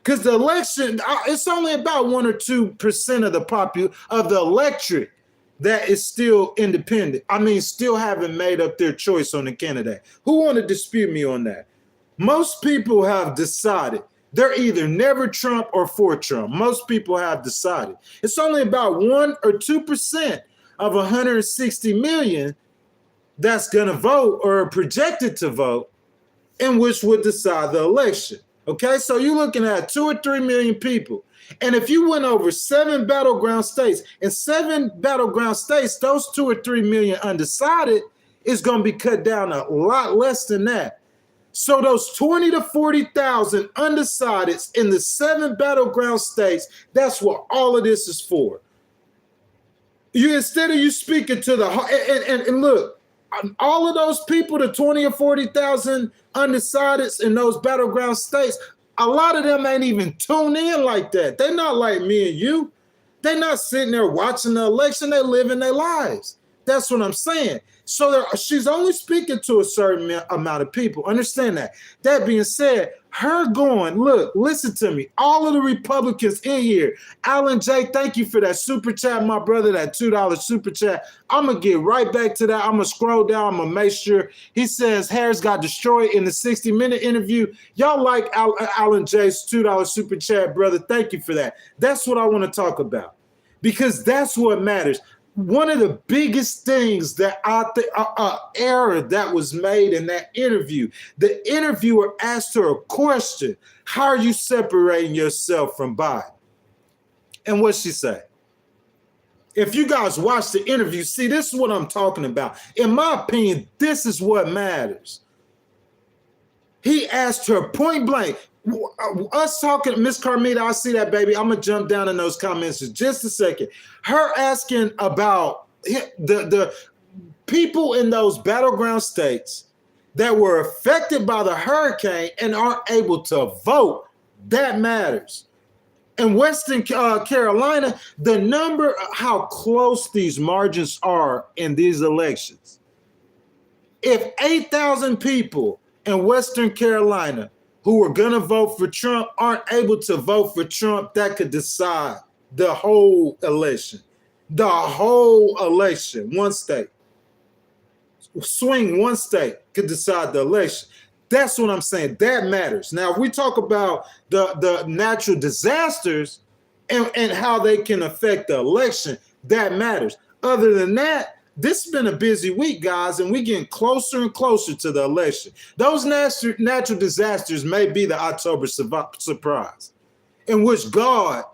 S1: Because the election, it's only about 1 or 2% of the electorate that is still independent. I mean, still haven't made up their choice on the candidate. Who want to dispute me on that? Most people have decided they're either never Trump or for Trump. Most people have decided. It's only about 1 or 2% of 160 million that's going to vote or projected to vote, and which would decide the election. Okay, so you're looking at 2 or 3 million people. And if you went over 7 battleground states, in 7 battleground states, those 2 or 3 million undecided is going to be cut down a lot less than that. So those 20 to 40,000 undecideds in the 7 battleground states, that's what all of this is for. Instead of you speaking to the and look, all of those people, the 20 or 40,000 undecideds in those battleground states, a lot of them ain't even tuned in like that. They're not like me and you. They're not sitting there watching the election. They're living their lives. That's what I'm saying. So she's only speaking to a certain amount of people. Understand that. That being said, her going, look, listen to me. All of the Republicans in here. Alan J., thank you for that super chat, my brother, that $2 super chat. I'm going to get right back to that. I'm going to scroll down. I'm going to make sure. He says Harris got destroyed in the 60-minute interview. Y'all like Alan J.'s $2 super chat, brother. Thank you for that. That's what I want to talk about because that's what matters. One of the biggest things that error that was made in that interview, the interviewer asked her a question: how are you separating yourself from Biden? And what'd she say? If you guys watch the interview, see, this is what I'm talking about. In my opinion, this is what matters. He asked her point blank, us talking, Miss Carmita, I see that, baby. I'm going to jump down in those comments in just a second. Her asking about the people in those battleground states that were affected by the hurricane and aren't able to vote, that matters. In Western Carolina, the number, how close these margins are in these elections. If 8,000 people in Western Carolina who are going to vote for Trump aren't able to vote for Trump, that could decide the whole election. The whole election, one state. Swing one state could decide the election. That's what I'm saying. That matters. Now, if we talk about the natural disasters and how they can affect the election, that matters. Other than that, this has been a busy week, guys, and we're getting closer and closer to the election. Those natural disasters may be the October surprise, in which God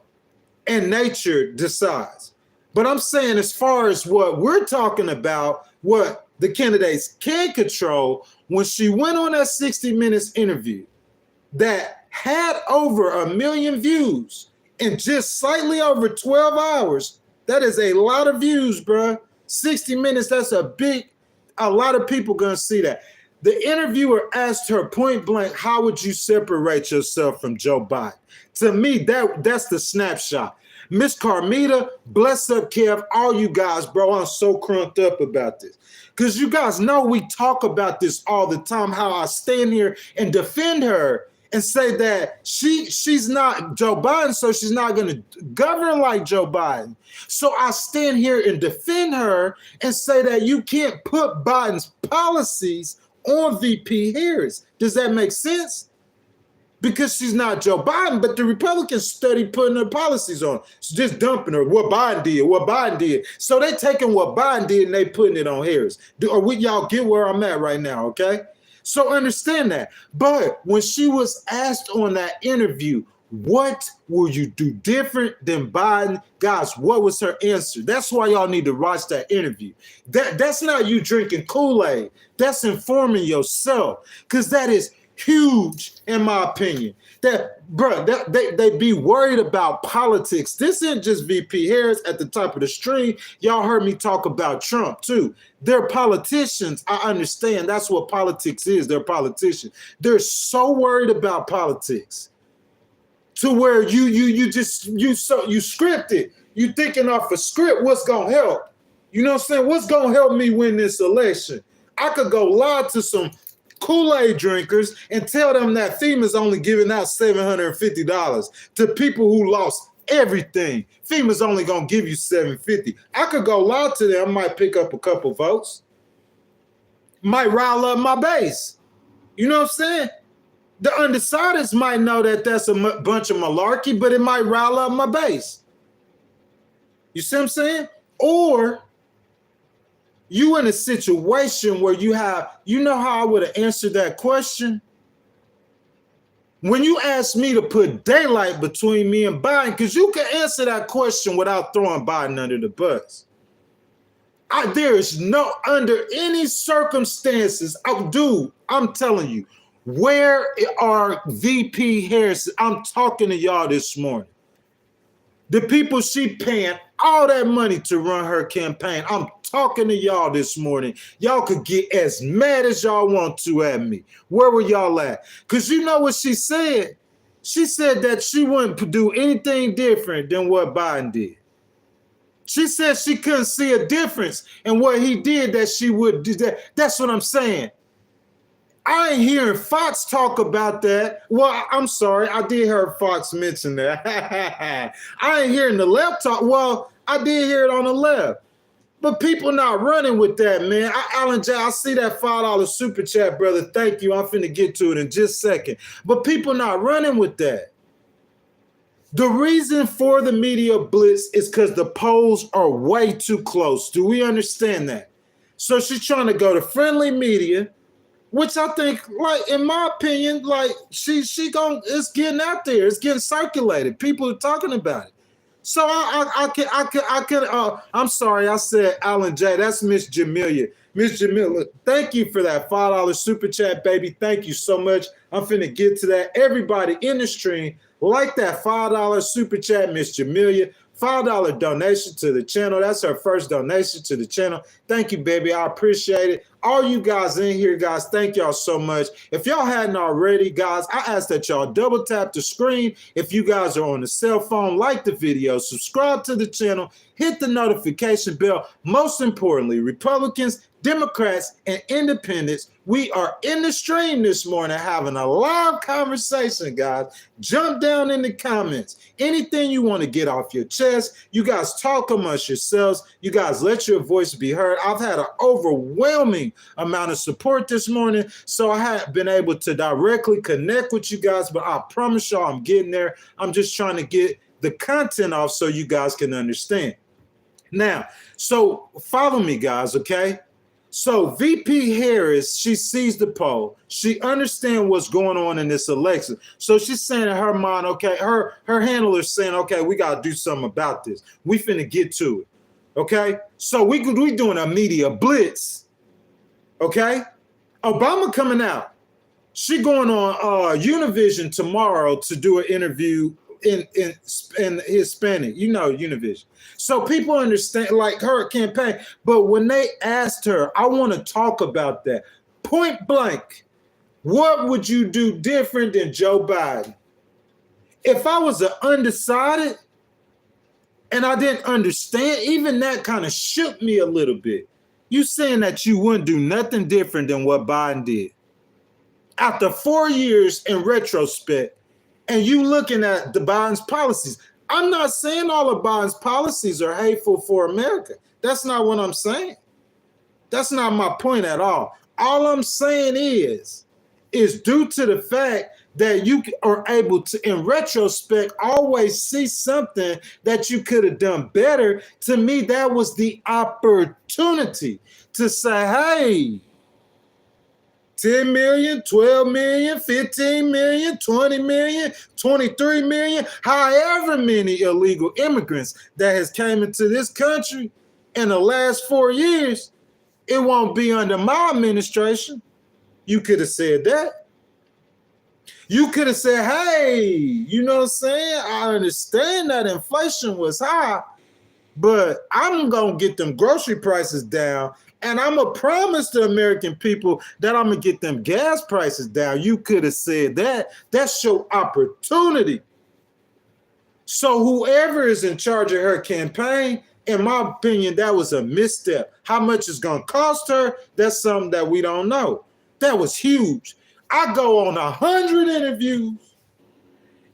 S1: and nature decides. But I'm saying, as far as what we're talking about, what the candidates can control, when she went on that 60 Minutes interview that had over 1 million views in just slightly over 12 hours, that is a lot of views, bruh. 60 Minutes, that's a lot of people gonna see that. The interviewer asked her point blank, how would you separate yourself from Joe Biden? To me, that's the snapshot. Miss Carmita, bless up, Kev, all you guys, bro. I'm so crunked up about this. Because you guys know we talk about this all the time, how I stand here and defend her and say that she's not Joe Biden, so she's not going to govern like Joe Biden. So I stand here and defend her and say that you can't put Biden's policies on VP Harris. Does that make sense? Because she's not Joe Biden, but the Republicans study putting their policies on. It's just dumping her. What Biden did. So they taking what Biden did and they putting it on Harris. Y'all get where I'm at right now, okay? So understand that. But when she was asked on that interview, what will you do different than Biden? Guys, what was her answer? That's why y'all need to watch that interview. That's not you drinking Kool-Aid. That's informing yourself, because that is huge, in my opinion. They be worried about politics. This isn't just VP Harris at the top of the stream. Y'all heard me talk about Trump too. They're politicians. I understand that's what politics is. They're politicians. They're so worried about politics to where you script it. You thinking off a script. What's gonna help? You know what I'm saying? What's gonna help me win this election? I could go lie to some Kool-Aid drinkers and tell them that FEMA's only giving out $750 to people who lost everything. FEMA's only gonna give you $750. I could go lie to them, might pick up a couple votes, might rile up my base. You know what I'm saying? The undecideds might know that that's a bunch of malarkey, but it might rile up my base. You see what I'm saying? Or you in a situation where you know how I would have answered that question? When you asked me to put daylight between me and Biden, because you can answer that question without throwing Biden under the bus. There is no, under any circumstances, I'm telling you, where are VP Harris? I'm talking to y'all this morning. The people she paying all that money to run her campaign. I'm talking to y'all this morning. Y'all could get as mad as y'all want to at me. Where were y'all at? Because you know what she said? She said that she wouldn't do anything different than what Biden did. She said she couldn't see a difference in what he did that she would do that. That's what I'm saying. I ain't hearing Fox talk about that. Well, I'm sorry. I did hear Fox mention that. I ain't hearing the left talk. Well, I did hear it on the left. But people not running with that, man. Alan J., I see that $5 super chat, brother. Thank you. I'm finna get to it in just a second. But people not running with that. The reason for the media blitz is because the polls are way too close. Do we understand that? So she's trying to go to friendly media, which I think, like, in my opinion, like, it's getting out there. It's getting circulated. People are talking about it. So I'm sorry, I said Alan J. That's Miss Jamelia. Miss Jamelia, thank you for that $5 super chat, baby. Thank you so much. I'm finna get to that. Everybody in the stream, like that $5 super chat, Miss Jamelia. $5 donation to the channel. That's her first donation to the channel. Thank you, baby. I appreciate it. All you guys in here, guys, thank y'all so much. If y'all hadn't already, guys, I ask that y'all double tap the screen. If you guys are on the cell phone, like the video, subscribe to the channel, hit the notification bell. Most importantly, Republicans, Democrats, and independents, we are in the stream this morning having a live conversation, guys. Jump down in the comments. Anything you want to get off your chest, you guys talk amongst yourselves. You guys let your voice be heard. I've had an overwhelming amount of support this morning, so I haven't been able to directly connect with you guys, but I promise y'all I'm getting there. I'm just trying to get the content off so you guys can understand. Now, so follow me, guys, okay? So VP Harris, she sees the poll. She understands what's going on in this election. So she's saying in her mind, okay, her handler's saying, okay, we got to do something about this. We finna get to it, okay? So we doing a media blitz, okay? Obama coming out. She going on Univision tomorrow to do an interview in Hispanic, Univision. So people understand, like, her campaign. But when they asked her, I want to talk about that. Point blank, what would you do different than Joe Biden? If I was an undecided and I didn't understand, even that kind of shook me a little bit. You saying that you wouldn't do nothing different than what Biden did. After 4 years in retrospect, and you looking at the Biden's policies. I'm not saying all of Biden's policies are hateful for America. That's not what I'm saying. That's not my point at all. All I'm saying is due to the fact that you are able to, in retrospect, always see something that you could have done better. To me, that was the opportunity to say, hey, 10 million, 12 million, 15 million, 20 million, 23 million, however many illegal immigrants that has came into this country in the last 4 years, it won't be under my administration. You could have said that. You could have said, hey, you know what I'm saying? I understand that inflation was high, but I'm going to get them grocery prices down. And I'm going to promise the American people that I'm going to get them gas prices down. You could have said that. That's your opportunity. So whoever is in charge of her campaign, in my opinion, that was a misstep. How much it's going to cost her, that's something that we don't know. That was huge. I go on 100 interviews,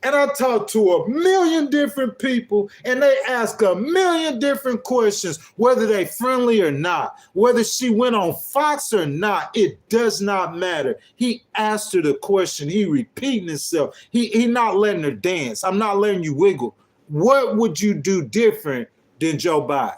S1: and I talk to 1 million different people, and they ask 1 million different questions, whether they friendly or not, whether she went on Fox or not, it does not matter. He asked her the question. He repeating himself. He not letting her dance. I'm not letting you wiggle. What would you do different than Joe Biden?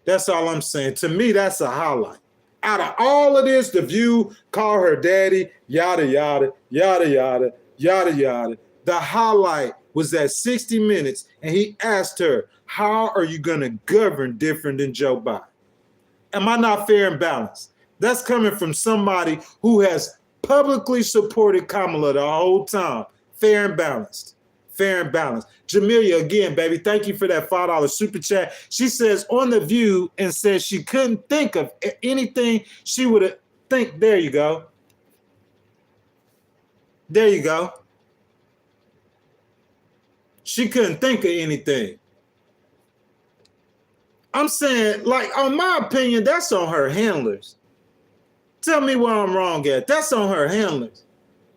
S1: That's all I'm saying. To me, that's a highlight. Out of all of this, The View, call her daddy, yada, yada, yada, yada, yada, yada. The highlight was at 60 Minutes, and he asked her, how are you going to govern different than Joe Biden? Am I not fair and balanced? That's coming from somebody who has publicly supported Kamala the whole time. Fair and balanced. Fair and balanced. Jamelia, again, baby, thank you for that $5 super chat. She says on The View and says she couldn't think of anything she would have think. There you go. There you go. She couldn't think of anything. I'm saying, like, on my opinion, that's on her handlers. Tell me where I'm wrong at. That's on her handlers.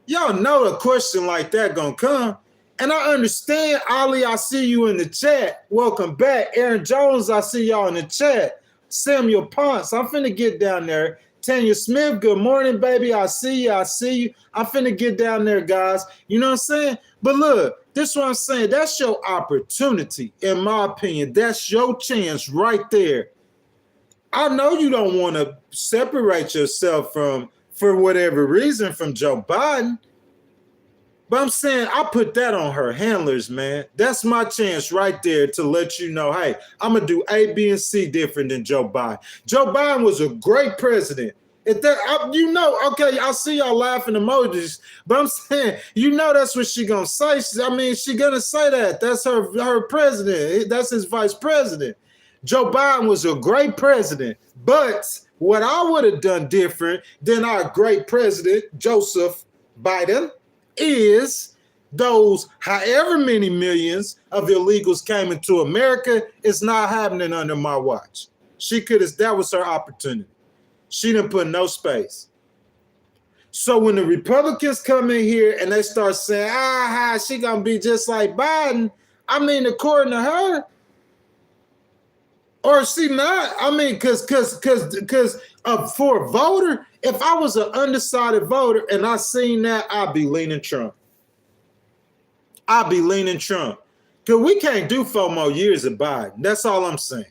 S1: Y'all know a question like that gonna come. And I understand, Ali, I see you in the chat. Welcome back. Aaron Jones, I see y'all in the chat. Samuel Ponce, I'm finna get down there. Tanya Smith, good morning, baby. I see you. I see you. I'm finna get down there, guys. You know what I'm saying? But look, this is what I'm saying. That's your opportunity, in my opinion. That's your chance right there. I know you don't want to separate yourself from, for whatever reason, from Joe Biden. But I'm saying I put that on her handlers, man. That's my chance right there to let you know, hey, I'm going to do A, B, and C different than Joe Biden. Joe Biden was a great president. If that, you know, okay, I see y'all laughing emojis, but I'm saying, you know that's what she going to say. She going to say that. That's her president. That's his vice president. Joe Biden was a great president, but what I would have done different than our great president, Joseph Biden, is those however many millions of illegals came into America, it's not happening under my watch. She could have, that was her opportunity. She didn't put no space. So when the Republicans come in here and they start saying, she gonna be just like Biden, I mean, according to her, or she not, I mean, because for a voter, if I was an undecided voter and I seen that, I'd be leaning Trump. I'd be leaning Trump. Because we can't do 4 more years of Biden. That's all I'm saying.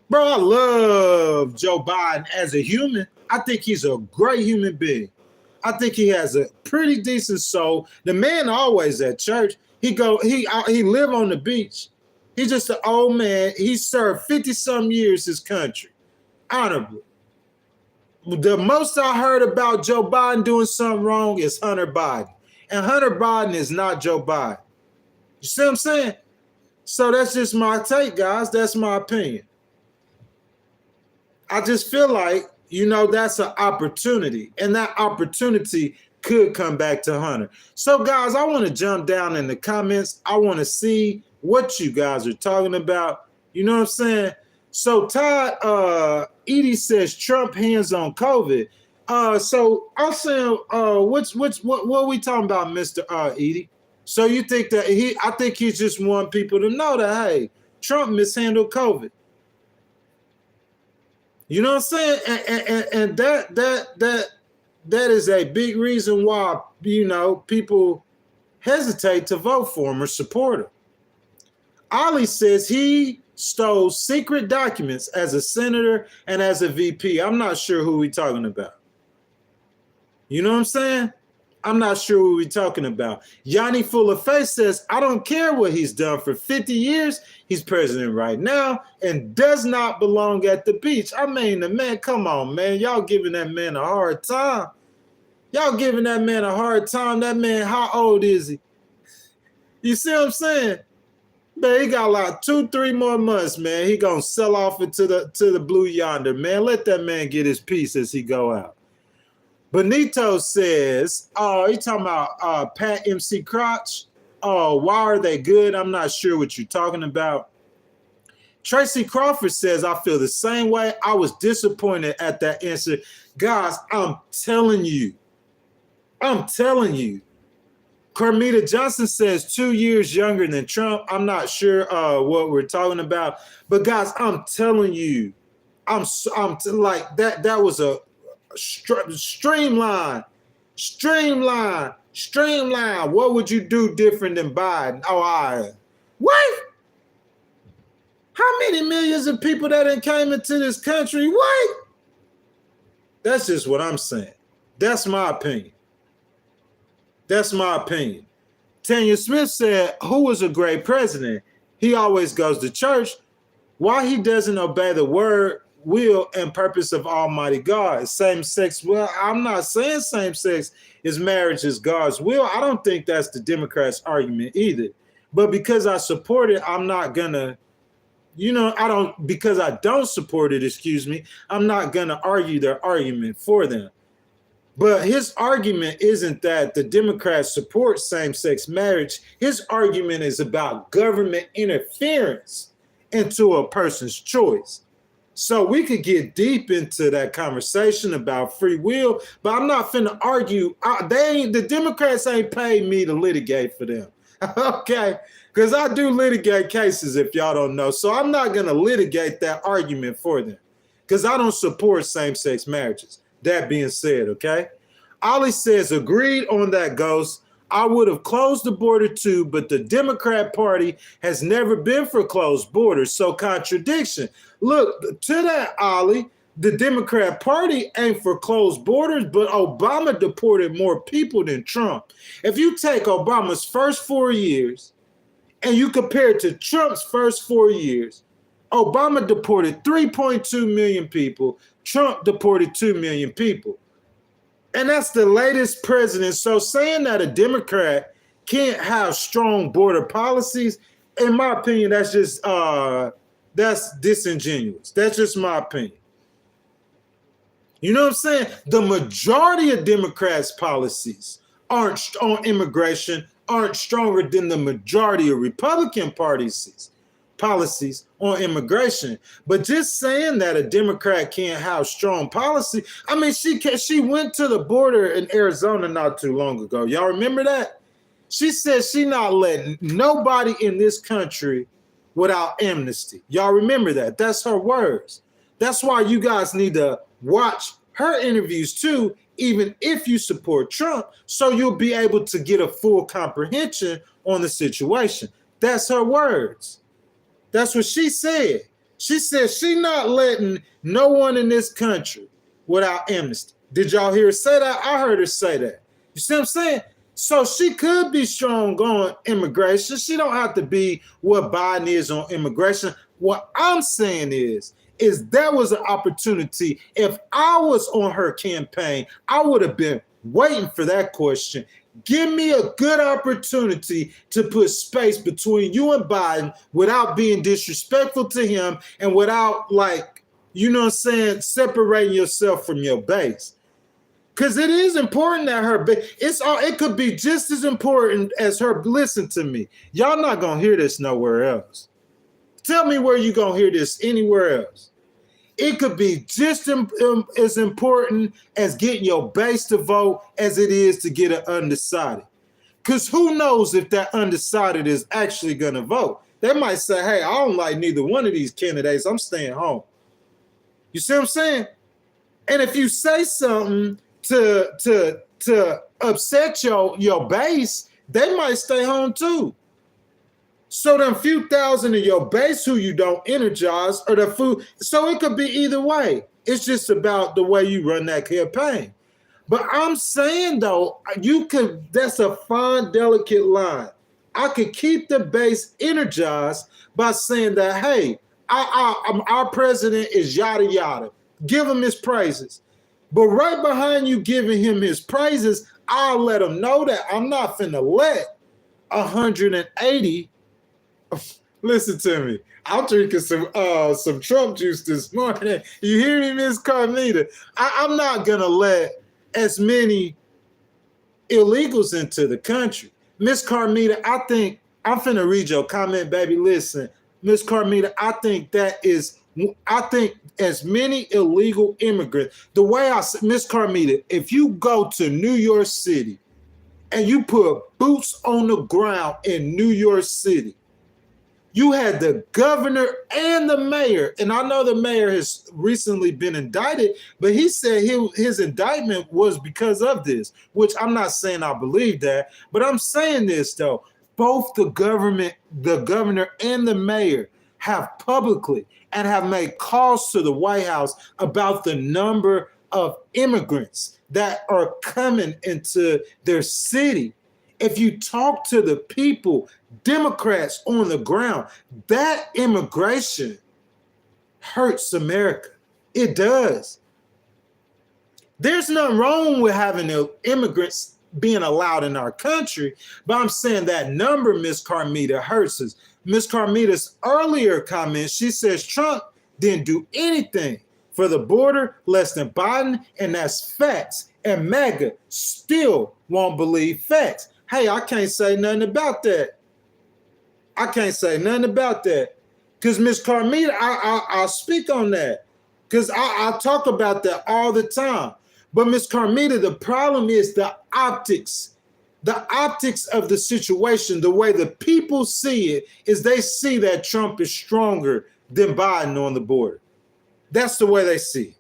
S1: Bro, I love Joe Biden as a human. I think he's a great human being. I think he has a pretty decent soul. The man always at church. He live on the beach. He's just an old man. He served 50-some years his country. Honorably. The most I heard about Joe Biden doing something wrong is Hunter Biden. And Hunter Biden is not Joe Biden. You see what I'm saying? So that's just my take, guys. That's my opinion. I just feel like, that's an opportunity. And that opportunity could come back to Hunter. So, guys, I want to jump down in the comments. I want to see what you guys are talking about. You know what I'm saying? So Todd Edie says Trump hands on COVID. So I'm saying, what are we talking about, Mr. Edie? So you think that I think he's just want people to know that, hey, Trump mishandled COVID. You know what I'm saying? And that is a big reason why, people hesitate to vote for him or support him. Ali says he stole secret documents as a senator and as a VP. I'm not sure who we're talking about. You know what I'm saying? I'm not sure who we're talking about. Yanni Full of Face says, I don't care what he's done for 50 years. He's president right now and does not belong at the beach. I mean, the man, come on, man. Y'all giving that man a hard time. Y'all giving that man a hard time. That man, how old is he? You see what I'm saying? Man, he got like 2-3 more months, man. He gonna sell off into the blue yonder, man. Let that man get his piece as he go out. Benito says, he talking about Pat MC Crotch. Why are they good? I'm not sure what you're talking about. Tracy Crawford says, I feel the same way. I was disappointed at that answer. Guys, I'm telling you. Carmita Johnson says 2 years younger than Trump. I'm not sure what we're talking about. But guys, I'm telling you, like that was a streamline. What would you do different than Biden? What? How many millions of people that came into this country? What? That's just what I'm saying. That's my opinion. Tanya Smith said, who was a great president? He always goes to church. Why he doesn't obey the word, will, and purpose of Almighty God? Same sex. Well, I'm not saying same sex is marriage is God's will. I don't think that's the Democrats' argument either. But because I support it, I'm not gonna, because I don't support it, I'm not gonna argue their argument for them. But his argument isn't that the Democrats support same-sex marriage. His argument is about government interference into a person's choice. So we could get deep into that conversation about free will, but I'm not finna argue. The Democrats ain't paid me to litigate for them, okay? Because I do litigate cases, if y'all don't know. So I'm not gonna litigate that argument for them because I don't support same-sex marriages. That being said, okay? Ali says, agreed on that, Ghost. I would have closed the border too, but the Democrat Party has never been for closed borders. So contradiction. Look, to that, Ali, the Democrat Party ain't for closed borders, but Obama deported more people than Trump. If you take Obama's first 4 years and you compare it to Trump's first 4 years, Obama deported 3.2 million people. Trump deported 2 million people. And that's the latest president. So saying that a Democrat can't have strong border policies, in my opinion, that's just that's disingenuous. That's just my opinion. You know what I'm saying? The majority of Democrats' policies on immigration aren't stronger than the majority of Republican policies on immigration. But just saying that a Democrat can't have strong policy, I mean, she went to the border in Arizona not too long ago. Y'all remember that? She said she not letting nobody in this country without amnesty. Y'all remember that? That's her words. That's why you guys need to watch her interviews too, even if you support Trump, so you'll be able to get a full comprehension on the situation. That's her words. That's what she said. She said she not letting no one in this country without amnesty. Did y'all hear her say that? I heard her say that. You see what I'm saying? So she could be strong on immigration. She don't have to be what Biden is on immigration. What I'm saying is that was an opportunity. If I was on her campaign, I would have been waiting for that question. Give me a good opportunity to put space between you and Biden without being disrespectful to him and without, like, you know what I'm saying, separating yourself from your base. Because it is important that her base, it could be just as important as her. Listen to me. Y'all not going to hear this nowhere else. Tell me where you going to hear this anywhere else. It could be just as important as getting your base to vote as it is to get an undecided. Because who knows if that undecided is actually going to vote. They might say, hey, I don't like neither one of these candidates. I'm staying home. You see what I'm saying? And if you say something to upset your base, they might stay home too. So them few thousand of your base who you don't energize or the food. So it could be either way. It's just about the way you run that campaign. But I'm saying though, that's a fine, delicate line. I could keep the base energized by saying that, hey, our president is yada yada. Give him his praises. But right behind you giving him his praises, I'll let him know that I'm not finna let 180. Listen to me. I'm drinking some Trump juice this morning. You hear me, Miss Carmita? I'm not gonna let as many illegals into the country. Miss Carmita, I think I'm finna read your comment, baby. Listen, Miss Carmita, I think as many illegal immigrants, the way Miss Carmita, if you go to New York City and you put boots on the ground in New York City, you had the governor and the mayor, and I know the mayor has recently been indicted, but he said his indictment was because of this, which I'm not saying I believe that, but I'm saying this though. Both the governor and the mayor have publicly and have made calls to the White House about the number of immigrants that are coming into their city. If you talk to the people, Democrats on the ground, that immigration hurts America. It does. There's nothing wrong with having immigrants being allowed in our country, but I'm saying that number, Miss Carmita, hurts us. Miss Carmita's earlier comment, she says Trump didn't do anything for the border less than Biden, and that's facts. And MAGA still won't believe facts. Hey, I can't say nothing about that. I can't say nothing about that. Because Miss Carmita, I'll speak on that. Because I talk about that all the time. But Miss Carmita, the problem is the optics. The optics of the situation, the way the people see it, is they see that Trump is stronger than Biden on the border. That's the way they see it.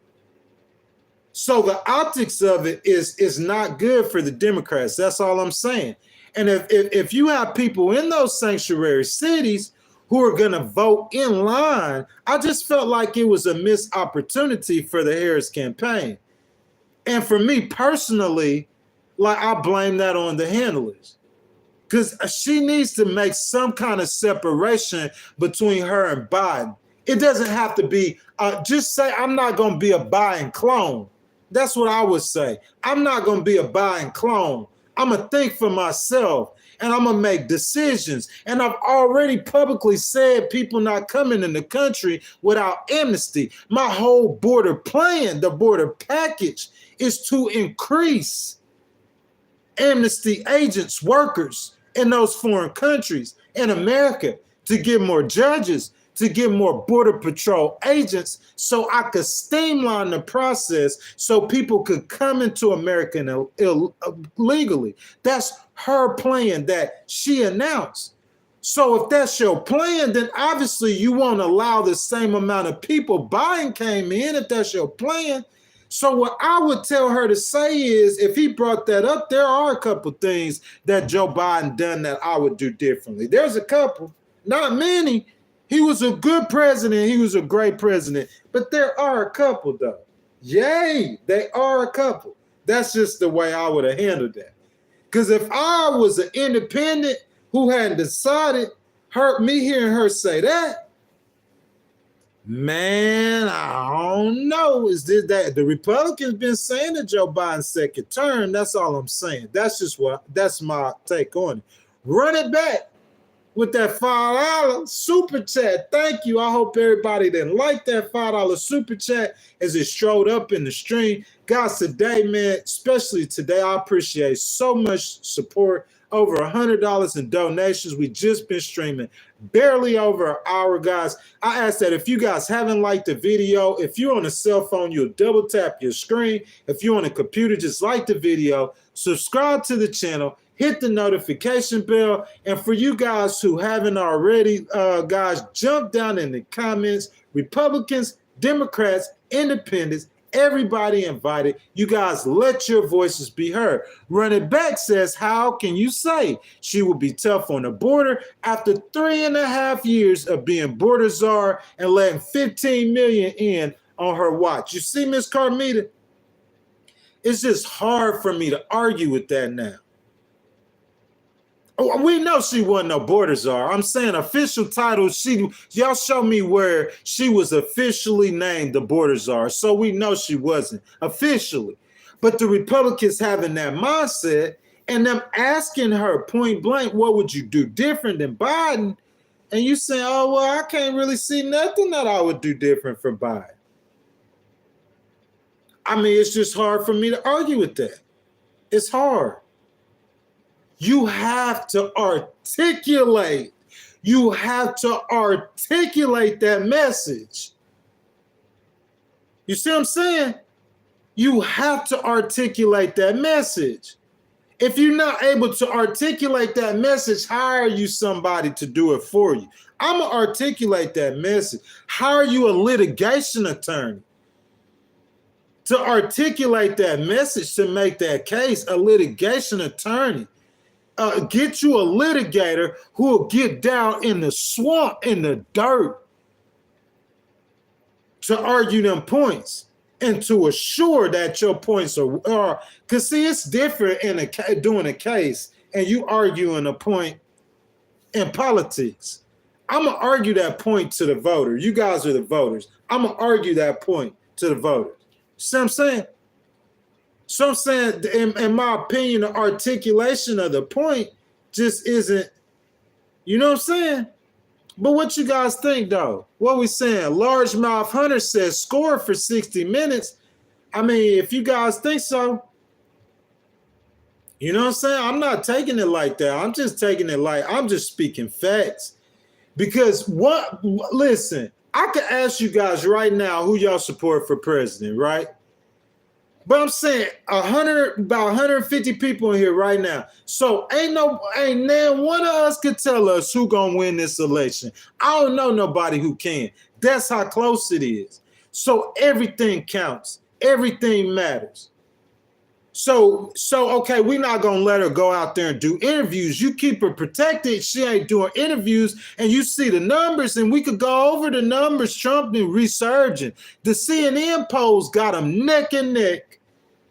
S1: So the optics of it is not good for the Democrats. That's all I'm saying. And if you have people in those sanctuary cities who are going to vote in line, I just felt like it was a missed opportunity for the Harris campaign. And for me personally, like, I blame that on the handlers. Because she needs to make some kind of separation between her and Biden. It doesn't have to be, just say, I'm not going to be a Biden clone. That's what I would say. I'm not going to be a Biden clone. I'm going to think for myself, and I'm going to make decisions. And I've already publicly said people not coming in the country without amnesty. My whole border plan, the border package, is to increase amnesty agents, workers, in those foreign countries in America to get more judges, to get more Border Patrol agents so I could streamline the process so people could come into America illegally. That's her plan that she announced. So if that's your plan, then obviously you won't allow the same amount of people Biden came in if that's your plan. So what I would tell her to say is, if he brought that up, there are a couple things that Joe Biden done that I would do differently. There's a couple, not many. He was a good president. He was a great president. But there are a couple, though. Yay, they are a couple. That's just the way I would have handled that. Because if I was an independent who hadn't decided, me hearing her say that, man, I don't know. Is this that the Republicans been saying that Joe Biden's second term? That's all I'm saying. That's my take on it. Run it back with that $5 super chat. Thank you. I hope everybody didn't like that $5 super chat as it strode up in the stream. Guys, today, man, especially today, I appreciate so much support. Over $100 in donations. We just been streaming barely over an hour, guys. I ask that if you guys haven't liked the video, if you're on a cell phone, you'll double tap your screen. If you're on a computer, just like the video, subscribe to the channel, hit the notification bell. And for you guys who haven't already, guys, jump down in the comments. Republicans, Democrats, Independents, everybody invited. You guys let your voices be heard. Run It Back says, how can you say she will be tough on the border after 3.5 years of being border czar and letting 15 million in on her watch? You see, Miss Carmita, it's just hard for me to argue with that now. We know she wasn't no border czar. I'm saying official title. Y'all show me where she was officially named the border czar. So we know she wasn't officially. But the Republicans having that mindset and them asking her point blank, what would you do different than Biden? And you saying, oh, well, I can't really see nothing that I would do different from Biden. I mean, it's just hard for me to argue with that. It's hard. You have to articulate. You have to articulate that message. You see what I'm saying? You have to articulate that message. If you're not able to articulate that message, hire you somebody to do it for you. I'm going to articulate that message. Hire you a litigation attorney to articulate that message, to make that case, a litigation attorney. Get you a litigator who will get down in the swamp, in the dirt, to argue them points and to assure that your points are. Because see, it's different in doing a case and you arguing a point in politics. I'm going to argue that point to the voter. You guys are the voters. I'm going to argue that point to the voters. See what I'm saying? So I'm saying, in my opinion, the articulation of the point just isn't, you know what I'm saying? But what you guys think, though? What we saying? Largemouth Hunter says score for 60 minutes. I mean, if you guys think so, you know what I'm saying? I'm not taking it like that. I'm just taking it like, I'm just speaking facts. Because listen, I can ask you guys right now who y'all support for president, right? But I'm saying about 150 people in here right now. So ain't nan one of us could tell us who gonna win this election. I don't know nobody who can. That's how close it is. So everything counts. Everything matters. So okay, we're not gonna let her go out there and do interviews. You keep her protected. She ain't doing interviews, and you see the numbers, and we could go over the numbers. Trump been resurging. The CNN polls got him neck and neck.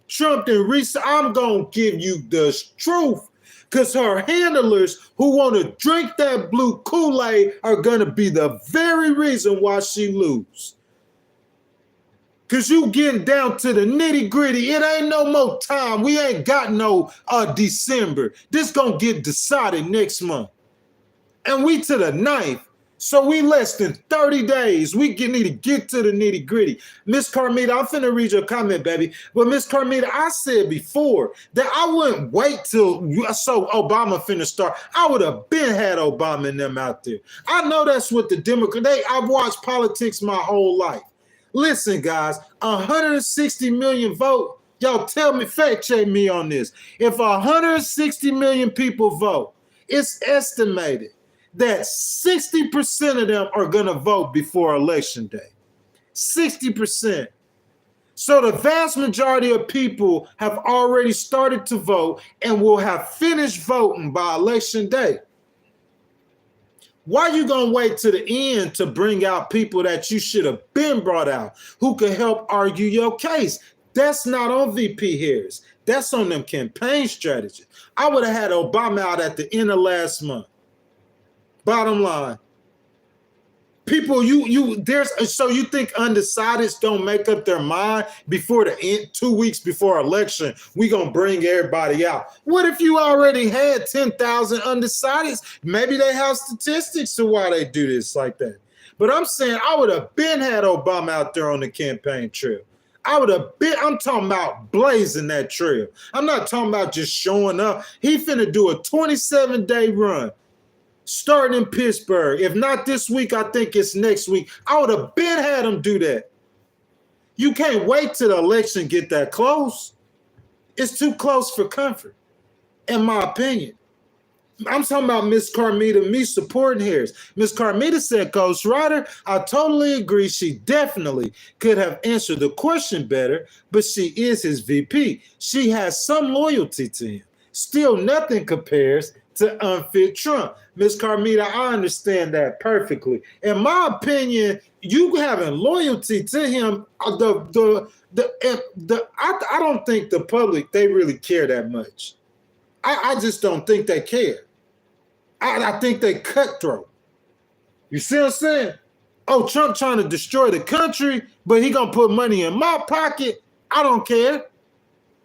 S1: Trump and I'm gonna give you the truth, because her handlers who want to drink that blue Kool-Aid are gonna be the very reason why she lose. Because you getting down to the nitty gritty. It ain't no more time. We ain't got no December. This gonna get decided next month. And we to the 9th. So we less than 30 days. We need to get to the nitty gritty. Miss Carmita, I'm finna read your comment, baby. But Miss Carmita, I said before that I wouldn't wait till so Obama finna start. I would have been had Obama and them out there. I know that's what the Democrats, I've watched politics my whole life. Listen, guys, 160 million vote. Y'all tell me, fact check me on this. If 160 million people vote, it's estimated that 60% of them are going to vote before Election Day. 60%. So the vast majority of people have already started to vote and will have finished voting by Election Day. Why are you going to wait to the end to bring out people that you should have been brought out who could help argue your case? That's not on VP Harris. That's on them campaign strategies. I would have had Obama out at the end of last month. Bottom line, people, so you think undecideds don't make up their mind before the end, 2 weeks before election, we gonna bring everybody out. What if you already had 10,000 undecideds? Maybe they have statistics to why they do this like that. But I'm saying I would have been had Obama out there on the campaign trail. I'm talking about blazing that trail. I'm not talking about just showing up. He finna do a 27-day run. Starting in Pittsburgh. If not this week, I think it's next week. I would have been had him do that. You can't wait till the election get that close. It's too close for comfort, in my opinion. I'm talking about Miss Carmita, me supporting Harris. Miss Carmita said, Ghost Rider, I totally agree. She definitely could have answered the question better, but she is his VP. She has some loyalty to him. Still, nothing compares to unfit Trump. Miss Carmita, I understand that perfectly. In my opinion, you having loyalty to him, I don't think the public, they really care that much. I just don't think they care. I think they cutthroat. You see what I'm saying? Oh, Trump trying to destroy the country, but he gonna put money in my pocket. I don't care.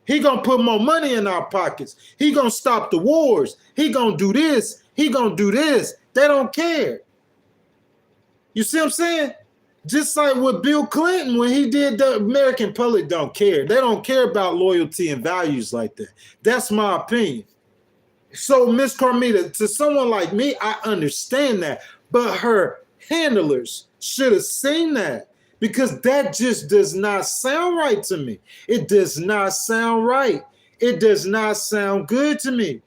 S1: He gonna put more money in our pockets. He gonna stop the wars. He gonna do this. He gonna do this. They don't care. You see what I'm saying? Just like with Bill Clinton, when he did, the American public don't care. They don't care about loyalty and values like that. That's my opinion. So, Miss Carmita, to someone like me, I understand that. But her handlers should have seen that, because that just does not sound right to me. It does not sound right. It does not sound good to me.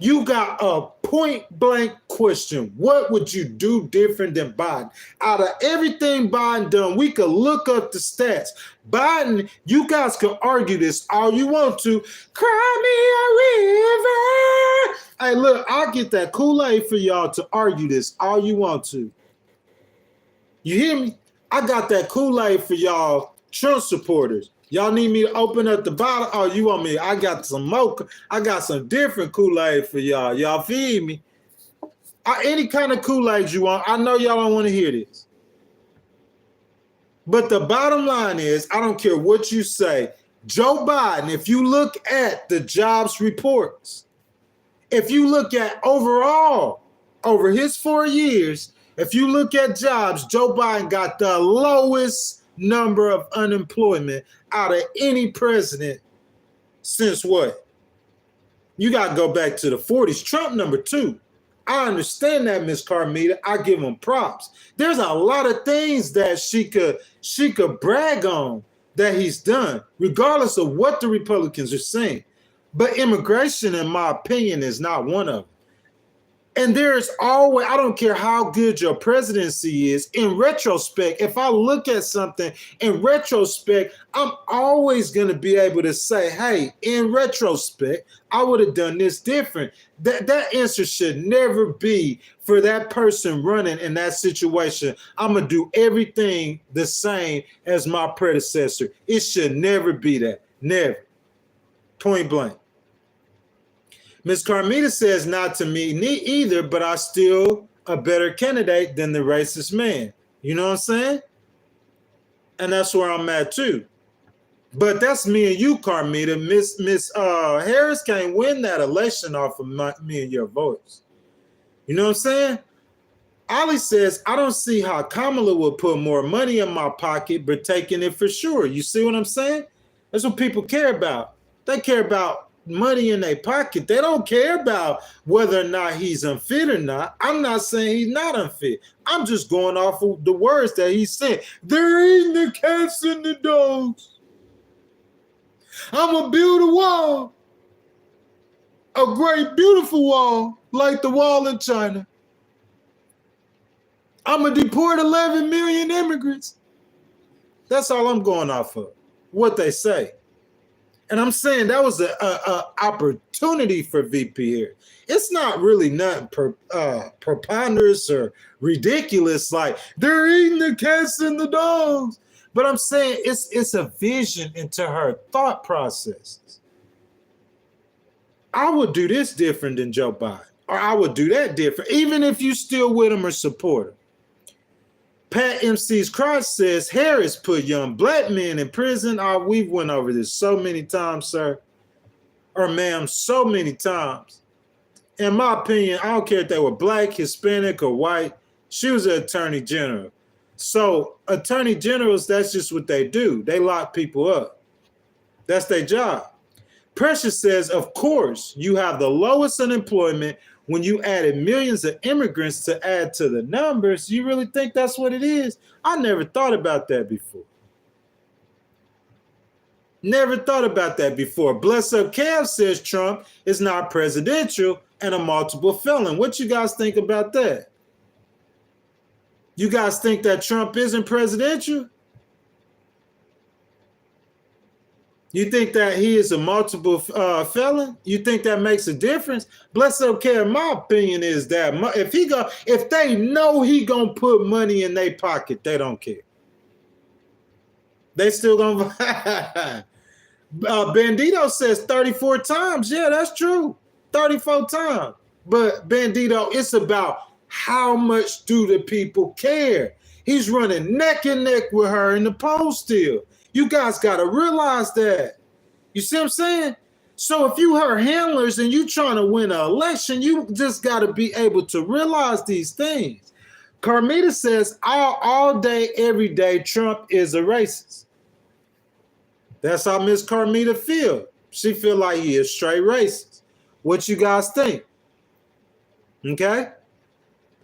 S1: You got a point blank question. What would you do different than Biden? Out of everything Biden done, we could look up the stats. Biden, you guys can argue this all you want to. Cry me a river. Hey, look, I'll get that Kool-Aid for y'all to argue this all you want to. You hear me? I got that Kool-Aid for y'all Trump supporters. Y'all need me to open up the bottle? Oh, you want me? I got some mocha. I got some different Kool-Aid for y'all. Y'all feed me? Any kind of Kool-Aid you want. I know y'all don't want to hear this. But the bottom line is, I don't care what you say. Joe Biden, if you look at the jobs reports, if you look at overall, over his 4 years, if you look at jobs, Joe Biden got the lowest number of unemployment out of any president since what? You got to go back to the 40s. Trump number 2. I understand that, Miss Carmita. I give him props. There's a lot of things that she could brag on that he's done, regardless of what the Republicans are saying. But immigration, in my opinion, is not one of them. And there's always, I don't care how good your presidency is, in retrospect, if I look at something in retrospect, I'm always going to be able to say, hey, in retrospect, I would have done this different. That answer should never be for that person running in that situation. I'm going to do everything the same as my predecessor. It should never be that. Never. Point blank. Ms. Carmita says, not to me either, but I still a better candidate than the racist man. You know what I'm saying? And that's where I'm at too. But that's me and you, Carmita. Miss Harris can't win that election off of me and your votes. You know what I'm saying? Ali says, I don't see how Kamala would put more money in my pocket, but taking it for sure. You see what I'm saying? That's what people care about. They care about money in their pocket. They don't care about whether or not he's unfit or not. I'm not saying he's not unfit. I'm just going off of the words that he said. They're eating the cats and the dogs. I'm going to build a wall. A great, beautiful wall, like the wall in China. I'm going to deport 11 million immigrants. That's all I'm going off of, what they say. And I'm saying that was an opportunity for VP here. It's not really nothing preponderous or ridiculous, like they're eating the cats and the dogs. But I'm saying it's a vision into her thought processes. I would do this different than Joe Biden, or I would do that different, even if you still with him or support him. Pat MC's Crotch says Harris put young black men in prison. We've went over this so many times, sir, or ma'am, so many times. In my opinion, I don't care if they were black, Hispanic, or white. She was an attorney general. So attorney generals, that's just what they do. They lock people up. That's their job. Precious says, of course, you have the lowest unemployment when you added millions of immigrants to add to the numbers. You really think that's what it is? I never thought about that before. Never thought about that before. Bless Up Cav says Trump is not presidential and a multiple felon. What you guys think about that? You guys think that Trump isn't presidential? You think that he is a multiple felon? You think that makes a difference? Bless Up Cav, my opinion is that if they know he gonna put money in their pocket, they don't care. They still gonna. Bandito says 34 times. Yeah, that's true. 34 times. But Bandito, it's about how much do the people care? He's running neck and neck with her in the poll still. You guys got to realize that. You see what I'm saying? So if you her handlers and you trying to win an election, you just got to be able to realize these things. Carmita says all day, every day, Trump is a racist. That's how Miss Carmita feel. She feel like he is straight racist. What you guys think? Okay?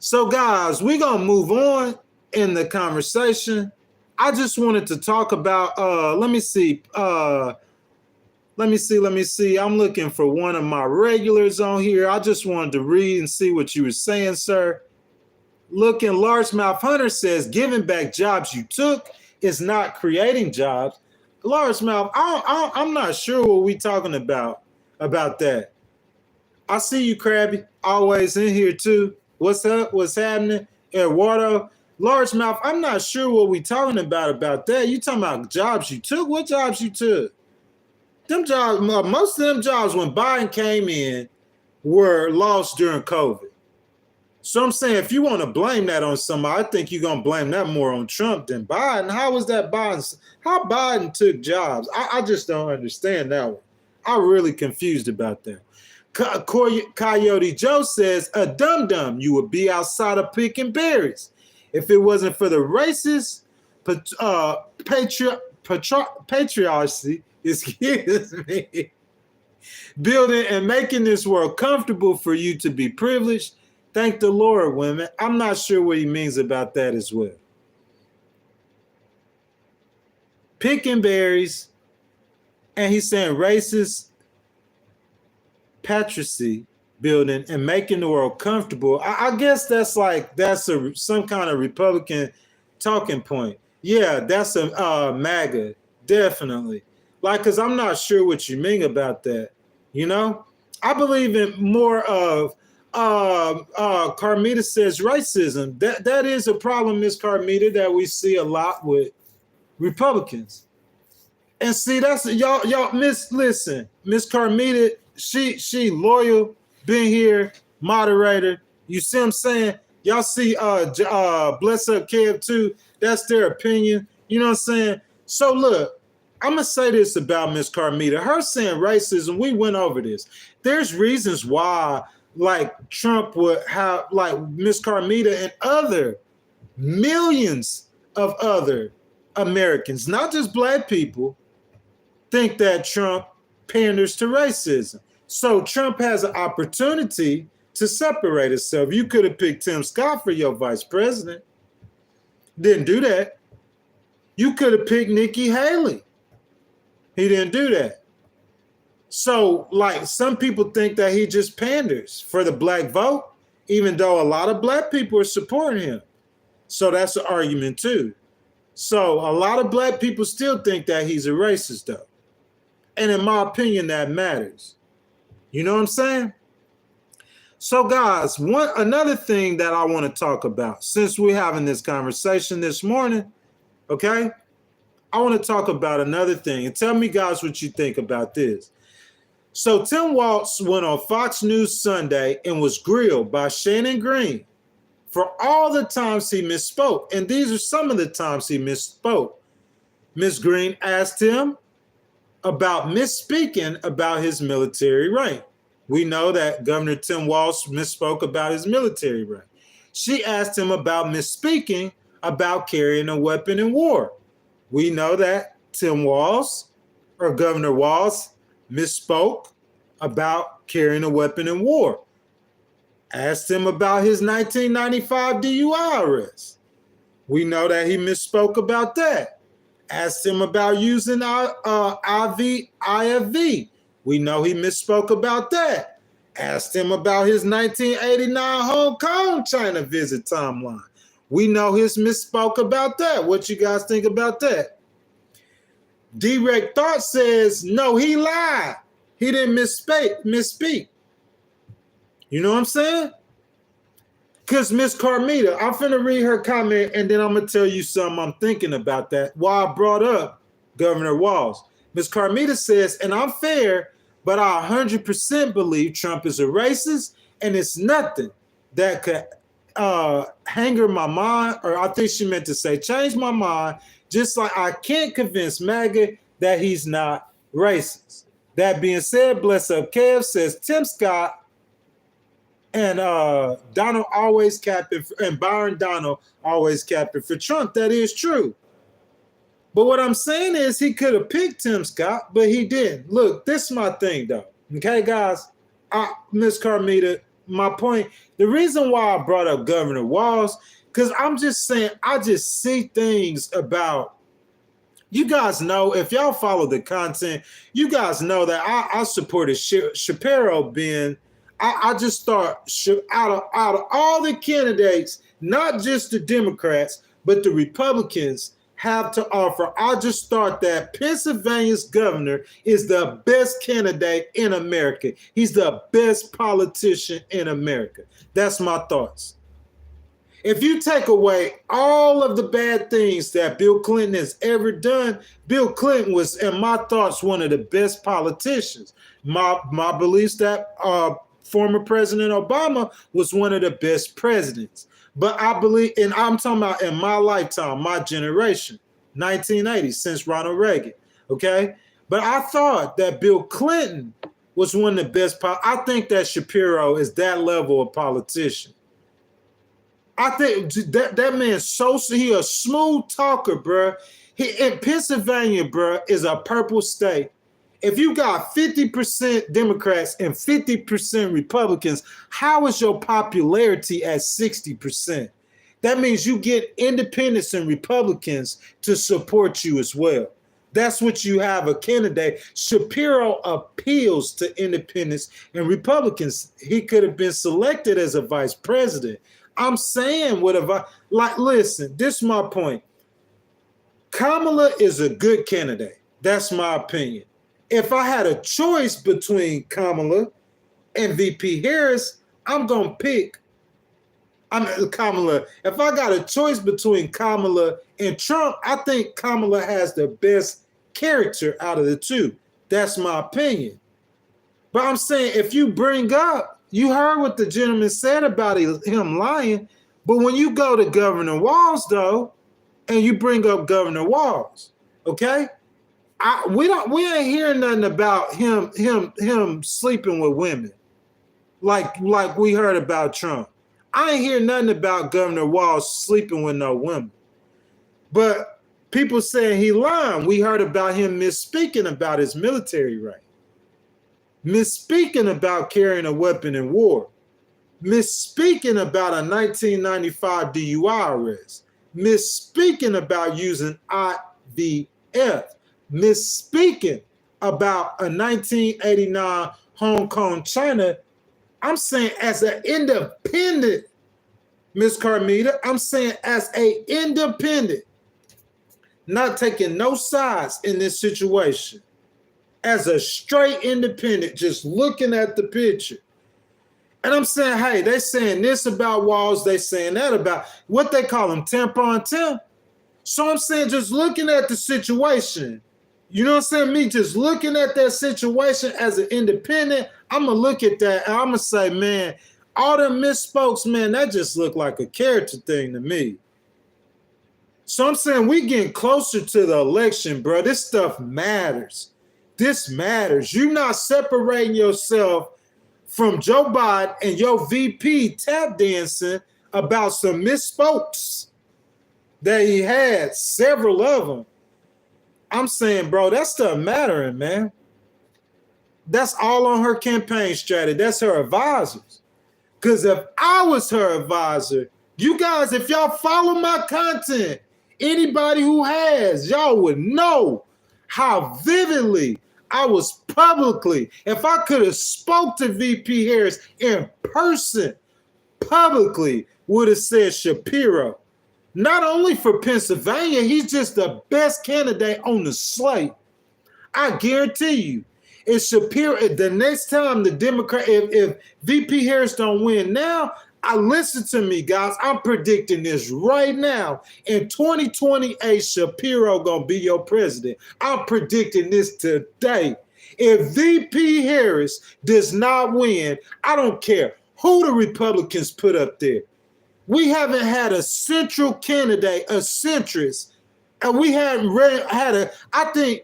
S1: So guys, we're going to move on in the conversation. I just wanted to talk about, let me see. I'm looking for one of my regulars on here. I just wanted to read and see what you were saying, sir. Looking, Largemouth Hunter says, giving back jobs you took is not creating jobs. Largemouth, I'm not sure what we talking about that. I see you, Krabby, always in here too. What's up? What's happening? Eduardo. Largemouth, I'm not sure what we talking about that. You talking about jobs you took? What jobs you took? Them jobs, most of them jobs when Biden came in were lost during COVID. So I'm saying if you want to blame that on somebody, I think you're going to blame that more on Trump than Biden. How was that Biden? How Biden took jobs? I just don't understand that one. I'm really confused about that. Coyote Joe says, a dum-dum, you would be outside of picking berries. If it wasn't for the racist patriarchy, excuse me, building and making this world comfortable for you to be privileged, thank the Lord, women. I'm not sure what he means about that as well. Picking berries, and he's saying racist patriarchy building and making the world comfortable. I guess that's some kind of Republican talking point. Yeah, that's a MAGA, definitely. Because I'm not sure what you mean about that. You know, I believe in more of Carmita says racism. That is a problem, Miss Carmita, that we see a lot with Republicans. And see, that's y'all Miss Carmita, she loyal, been here, moderator. You see what I'm saying? Y'all see Bless Up Kev too. That's their opinion. You know what I'm saying? So look, I'm going to say this about Miss Carmita. Her saying racism, we went over this. There's reasons why like Trump would have, like Miss Carmita and other millions of other Americans, not just black people, think that Trump panders to racism. So Trump has an opportunity to separate himself. You could have picked Tim Scott for your vice president. Didn't do that. You could have picked Nikki Haley. He didn't do that. So, like, some people think that he just panders for the black vote, even though a lot of black people are supporting him. So that's an argument too. So a lot of black people still think that he's a racist though. And in my opinion, that matters. You know what I'm saying? So guys, another thing that I want to talk about, since we're having this conversation this morning, okay? I want to talk about another thing, and tell me guys what you think about this. So Tim Walz went on Fox News Sunday and was grilled by Shannon Green for all the times he misspoke. And these are some of the times he misspoke. Ms. Green asked him about misspeaking about his military rank. We know that Governor Tim Walz misspoke about his military rank. She asked him about misspeaking about carrying a weapon in war. We know that Tim Walz, or Governor Walz, misspoke about carrying a weapon in war. Asked him about his 1995 DUI arrest. We know that he misspoke about that. Asked him about using IFV. We know he misspoke about that. Asked him about his 1989 Hong Kong China visit timeline. We know his misspoke about that. What you guys think about that? Direct Thought says, no, he lied. He didn't misspeak. You know what I'm saying? Because Miss Carmita, I'm finna read her comment and then I'm going to tell you something I'm thinking about that. Why I brought up Governor Walz. Miss Carmita says, and I'm fair, but I 100% believe Trump is a racist and it's nothing that could anger my mind, or I think she meant to say change my mind, just like I can't convince MAGA that he's not racist. That being said, Bless Up Kev says Tim Scott and Donald always capping, and Byron Donald always capping for Trump. That is true. But what I'm saying is he could have picked Tim Scott, but he didn't. Look, this is my thing though. Okay, guys, Miss Carmita, my point, the reason why I brought up Governor Walz, because I'm just saying, I just see things about, you guys know, if y'all follow the content, you guys know that I supported Shapiro being, I just thought out of all the candidates, not just the Democrats, but the Republicans have to offer, I just thought that Pennsylvania's governor is the best candidate in America. He's the best politician in America. That's my thoughts. If you take away all of the bad things that Bill Clinton has ever done, Bill Clinton was, in my thoughts, one of the best politicians. My beliefs that former President Obama was one of the best presidents. But I believe, and I'm talking about in my lifetime, my generation, 1980, since Ronald Reagan, okay? But I thought that Bill Clinton was one of the best. I think that Shapiro is that level of politician. I think that man's he a smooth talker, bro. In Pennsylvania, bro, is a purple state. If you got 50% Democrats and 50% Republicans, how is your popularity at 60%? That means you get independents and Republicans to support you as well. That's what you have a candidate. Shapiro appeals to independents and Republicans. He could have been selected as a vice president. I'm saying listen, this is my point. Kamala is a good candidate. That's my opinion. If I had a choice between Kamala and VP Harris, I'm going to pick Kamala. If I got a choice between Kamala and Trump, I think Kamala has the best character out of the two. That's my opinion. But I'm saying, if you bring up, you heard what the gentleman said about him lying, but when you go to Governor Walz, though, and you bring up Governor Walz, okay? We ain't hearing nothing about him sleeping with women. like we heard about Trump. I ain't hear nothing about Governor Walz sleeping with no women. But people saying he lying. We heard about him misspeaking about his military rank, misspeaking about carrying a weapon in war, misspeaking about a 1995 DUI arrest, misspeaking about using IVF, misspeaking about a 1989 Hong Kong, China. I'm saying as an independent, Miss Carmita, I'm saying as a independent, not taking no sides in this situation, as a straight independent, just looking at the picture. And I'm saying, hey, they saying this about Walz, they saying that about what they call him, tampon Tim. So I'm saying, just looking at the situation, you know what I'm saying? Me just looking at that situation as an independent, I'm going to look at that and I'm going to say, man, all them misspokes, man, that just looked like a character thing to me. So I'm saying we getting closer to the election, bro. This stuff matters. This matters. You're not separating yourself from Joe Biden and your VP tap dancing about some misspokes that he had, several of them. I'm saying, bro, that stuff mattering, man. That's all on her campaign strategy. That's her advisors. Because if I was her advisor, you guys, if y'all follow my content, anybody who has, y'all would know how vividly I was publicly. If I could have spoke to VP Harris in person, publicly, would have said Shapiro. Not only for Pennsylvania, he's just the best candidate on the slate. I guarantee you, if Shapiro, the next time the Democrat, if VP Harris don't win now, listen to me, guys. I'm predicting this right now. In 2028, Shapiro gonna be your president. I'm predicting this today. If VP Harris does not win, I don't care who the Republicans put up there. We haven't had a central candidate, a centrist, and we haven't I think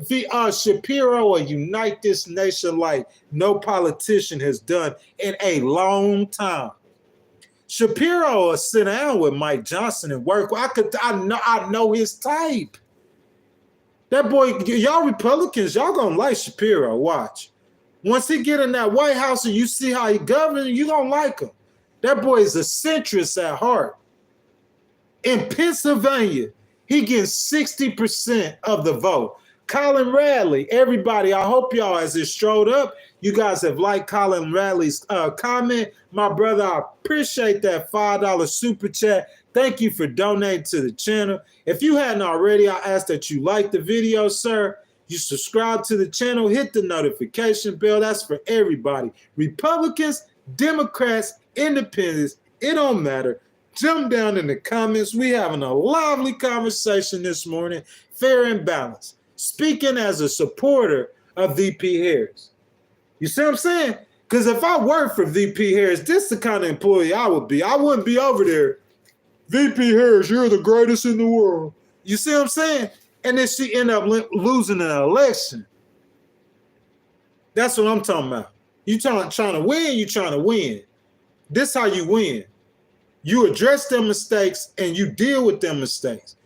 S1: Shapiro will unite this nation like no politician has done in a long time. Shapiro will sit down with Mike Johnson and work. I know his type. That boy, y'all Republicans, y'all gonna like Shapiro. Watch. Once he get in that White House and you see how he governs, you gonna like him. That boy is a centrist at heart. In Pennsylvania, he gets 60% of the vote. Colin Radley, everybody, I hope y'all, as it strode up, you guys have liked Colin Radley's comment. My brother, I appreciate that $5 super chat. Thank you for donating to the channel. If you hadn't already, I ask that you like the video, sir. You subscribe to the channel, hit the notification bell. That's for everybody. Republicans, Democrats, Independents, it don't matter. Jump down in the comments. We having a lively conversation this morning, fair and balanced. Speaking as a supporter of VP Harris. You see what I'm saying? Because if I worked for VP Harris, this is the kind of employee I would be. I wouldn't be over there. VP Harris, you're the greatest in the world. You see what I'm saying? And then she end up losing an election. That's what I'm talking about. You trying to win, you trying to win. This how you win. You address them mistakes and you deal with them mistakes.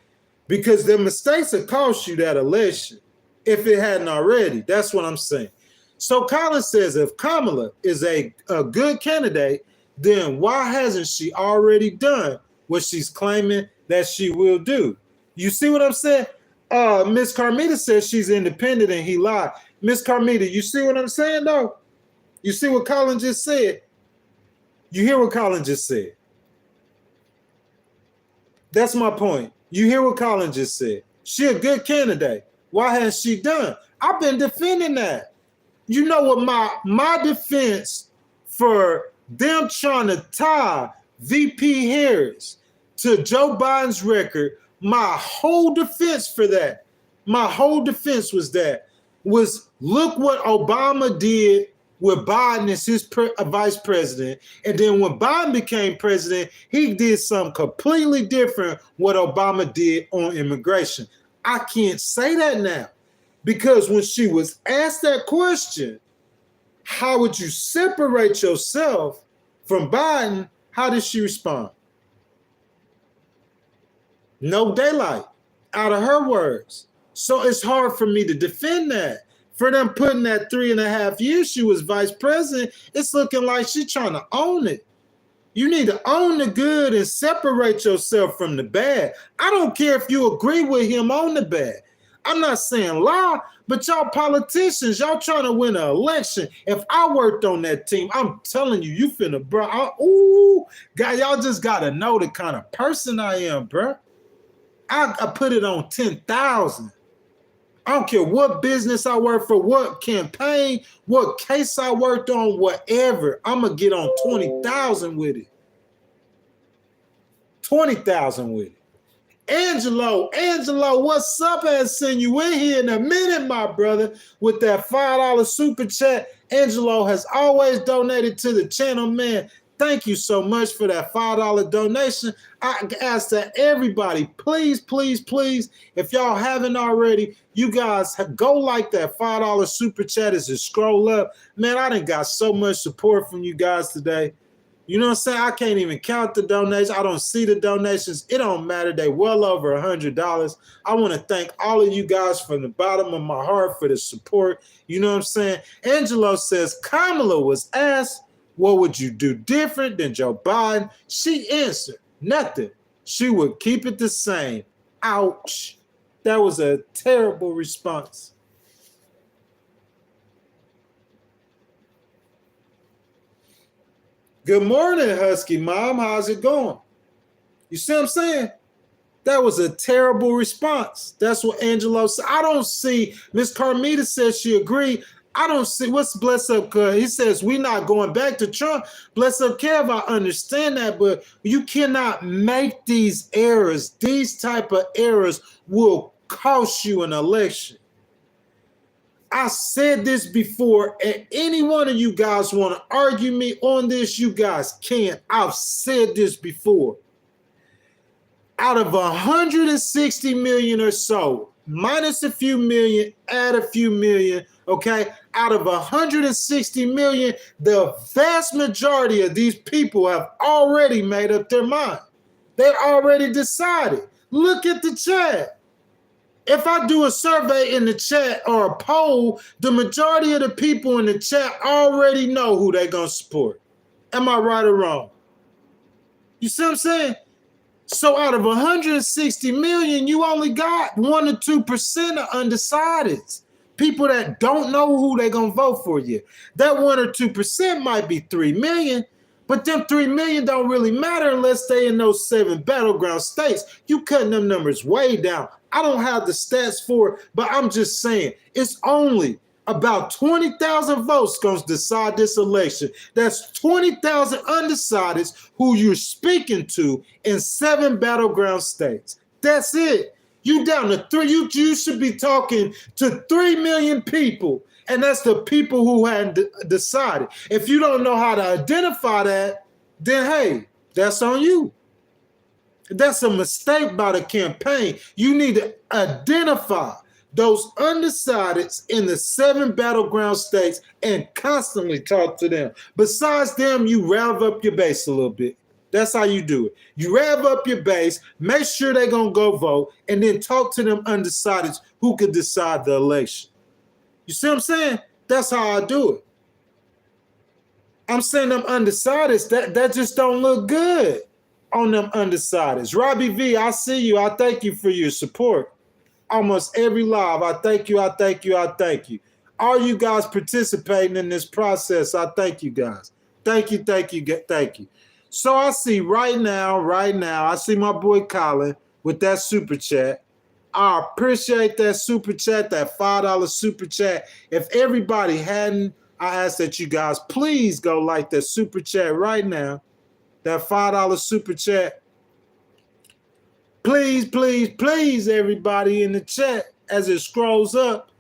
S1: Because the mistakes will cost you that election if it hadn't already. That's what I'm saying. So Colin says if Kamala is a good candidate, then why hasn't she already done what she's claiming that she will do? You see what I'm saying? Miss Carmita says she's independent and he lied. Miss Carmita, you see what I'm saying though? You see what Colin just said? You hear what Colin just said? That's my point. You hear what Colin just said? She a good candidate. Why hasn't she done? I've been defending that. You know what my defense for them trying to tie VP Harris to Joe Biden's record, my whole defense for that, my whole defense was look what Obama did with Biden as his vice president. And then when Biden became president, he did something completely different what Obama did on immigration. I can't say that now because when she was asked that question, how would you separate yourself from Biden, how did she respond? No daylight, out of her words. So it's hard for me to defend that. For them putting that 3.5 years she was vice president, it's looking like she's trying to own it. You need to own the good and separate yourself from the bad. I don't care if you agree with him on the bad. I'm not saying lie, but y'all politicians, y'all trying to win an election. If I worked on that team, I'm telling you, you finna, bro. God, y'all just gotta know the kind of person I am, bro. I put it on 10,000. I don't care what business I work for, what campaign, what case I worked on, whatever. I'm going to get on 20,000 with it. 20,000 with it. Angelo, what's up? I haven't seen you in here in a minute, my brother, with that $5 super chat. Angelo has always donated to the channel, man. Thank you so much for that $5 donation. I ask that everybody, please, if y'all haven't already, you guys go like that $5 super chat as it scroll up. Man, I done got so much support from you guys today. You know what I'm saying? I can't even count the donations. I don't see the donations. It don't matter. They well over $100. I want to thank all of you guys from the bottom of my heart for the support. You know what I'm saying? Angelo says, Kamala was asked, what would you do different than Joe Biden? She answered, nothing. She would keep it the same. Ouch. That was a terrible response. Good morning, Husky Mom. How's it going? You see what I'm saying? That was a terrible response. That's what Angelo said. I don't see, Miss Carmita says she agreed. I don't see, what's Bless Up, he says, we're not going back to Trump. Bless Up, Kev, I understand that, but you cannot make these errors. These type of errors will cost you an election. I said this before, and any one of you guys want to argue me on this, you guys can. I've said this before. Out of 160 million or so, minus a few million, add a few million, okay? Out of 160 million, the vast majority of these people have already made up their mind. They already decided. Look at the chat. If I do a survey in the chat or a poll, the majority of the people in the chat already know who they're going to support. Am I right or wrong? You see what I'm saying? So out of 160 million, you only got 1 or 2% of undecideds. People that don't know who they're going to vote for yet. That 1 or 2% might be 3 million, but them 3 million don't really matter unless they in those 7 battleground states. You cutting them numbers way down. I don't have the stats for it, but I'm just saying it's only about 20,000 votes going to decide this election. That's 20,000 undecideds who you're speaking to in 7 battleground states. That's it. You down to 3. You should be talking to 3 million people, and that's the people who hadn't decided. If you don't know how to identify that, then hey, that's on you. That's a mistake by the campaign. You need to identify those undecideds in the 7 battleground states and constantly talk to them. Besides them, you rev up your base a little bit. That's how you do it. You rev up your base, make sure they're going to go vote, and then talk to them undecideds who could decide the election. You see what I'm saying? That's how I do it. I'm saying them undecideds, that just don't look good on them undecideds. Robbie V, I see you. I thank you for your support. Almost every live, I thank you, I thank you, I thank you. All you guys participating in this process, I thank you guys. Thank you, thank you, thank you. So I see right now, I see my boy Colin with that super chat. I appreciate that super chat, that $5 super chat. If everybody hadn't, I ask that you guys please go like that super chat right now. That $5 super chat. Please, everybody in the chat, as it scrolls up,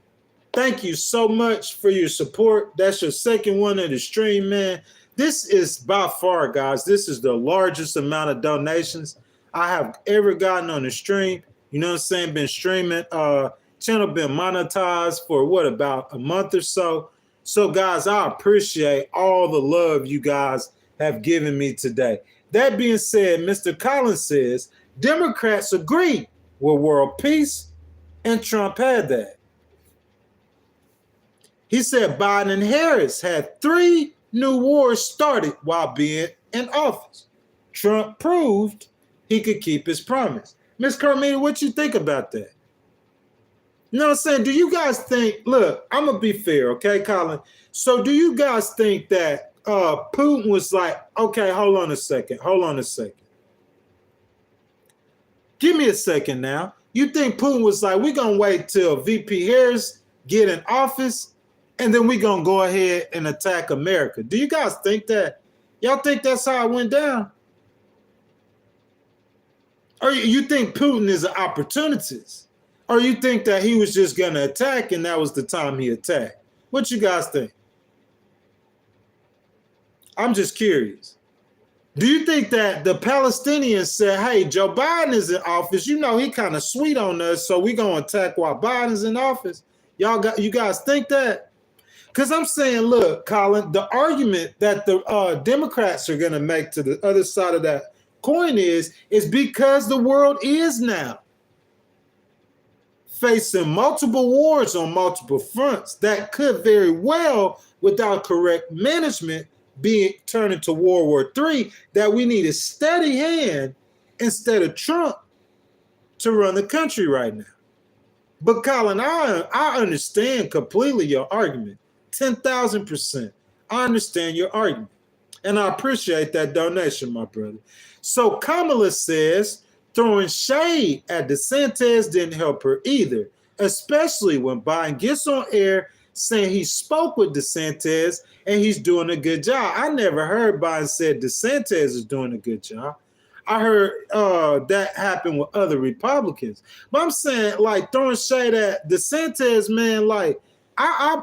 S1: thank you so much for your support. That's your second one of the stream, man. This is by far, guys, this is the largest amount of donations I have ever gotten on the stream. You know what I'm saying? Been streaming, channel been monetized for about a month or so. So, guys, I appreciate all the love you guys have given me today. That being said, Mr. Collins says Democrats agree with world peace, and Trump had that. He said Biden and Harris had 3 new wars started while being in office. Trump proved he could keep his promise. Ms. Carmina, what you think about that? You know what I'm saying? Do you guys think, look, I'm going to be fair, okay, Colin? So do you guys think that Putin was like, okay, hold on a second. Give me a second now. You think Putin was like, we're going to wait till VP Harris get in office, and then we're going to go ahead and attack America? Do you guys think that? Y'all think that's how it went down? Or you think Putin is an opportunist? Or you think that he was just going to attack and that was the time he attacked? What you guys think? I'm just curious. Do you think that the Palestinians said, hey, Joe Biden is in office, you know, he kind of sweet on us, so we're going to attack while Biden's in office? You guys think that? Because I'm saying, look, Colin, the argument that the Democrats are going to make to the other side of that coin is because the world is now facing multiple wars on multiple fronts that could very well, without correct management, be turned into World War III, that we need a steady hand instead of Trump to run the country right now. But Colin, I understand completely your argument, 10,000%. I understand your argument, and I appreciate that donation, my brother. So Kamala says throwing shade at DeSantis didn't help her either, especially when Biden gets on air saying he spoke with DeSantis and he's doing a good job. I never heard Biden said DeSantis is doing a good job. I heard that happen with other Republicans. But I'm saying, like, throwing shade at DeSantis, man, like,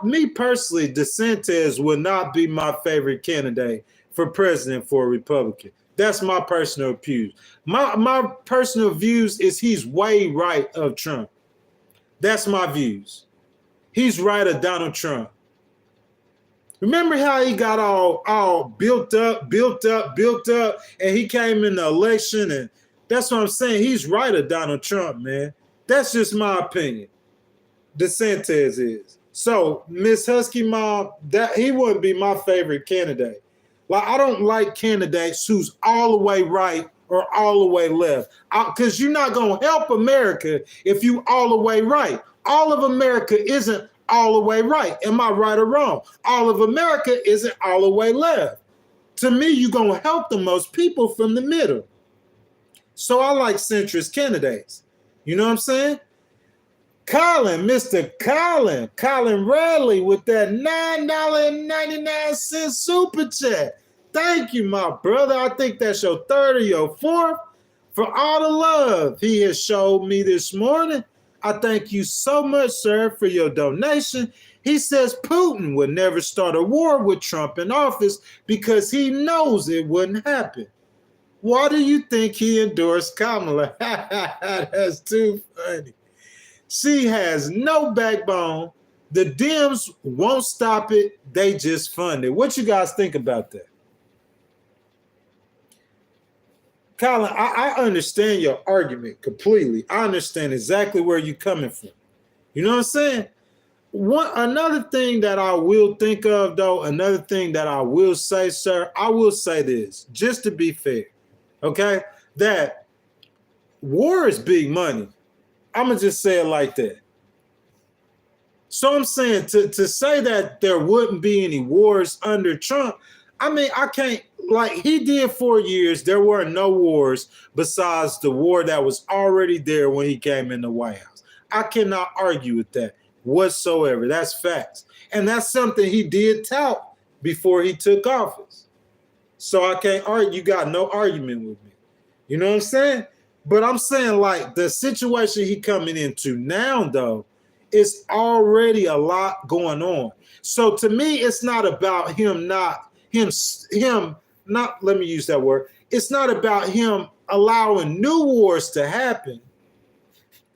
S1: me personally, DeSantis would not be my favorite candidate for president for a Republican. That's my personal views. My personal views is he's way right of Trump. That's my views. He's right of Donald Trump. Remember how he got all built up, and he came in the election, and that's what I'm saying. He's right of Donald Trump, man. That's just my opinion. DeSantis is. So, Miss Husky Mom, that he wouldn't be my favorite candidate. Like, I don't like candidates who's all the way right or all the way left. Because you're not going to help America if you all the way right. All of America isn't all the way right. Am I right or wrong? All of America isn't all the way left. To me, you're going to help the most people from the middle. So I like centrist candidates. You know what I'm saying? Mr. Colin Radley with that $9.99 super chat. Thank you, my brother. I think that's your third or your fourth for all the love he has showed me this morning. I thank you so much, sir, for your donation. He says Putin would never start a war with Trump in office because he knows it wouldn't happen. Why do you think he endorsed Kamala? That's too funny. She has no backbone. The Dems won't stop it. They just fund it. What you guys think about that? Colin, I understand your argument completely. I understand exactly where you're coming from. You know what I'm saying? Another thing that I will think of, though, another thing that I will say, sir, I will say this, just to be fair, okay, that war is big money. I'm going to just say it like that. So I'm saying to say that there wouldn't be any wars under Trump, I mean, I can't, like he did 4 years, there were no wars besides the war that was already there when he came in the White House. I cannot argue with that whatsoever. That's facts. And that's something he did tout before he took office. So I can't argue. You got no argument with me. You know what I'm saying? But I'm saying, like, the situation he coming into now, though, is already a lot going on. So to me, it's not about let me use that word. It's not about him allowing new wars to happen.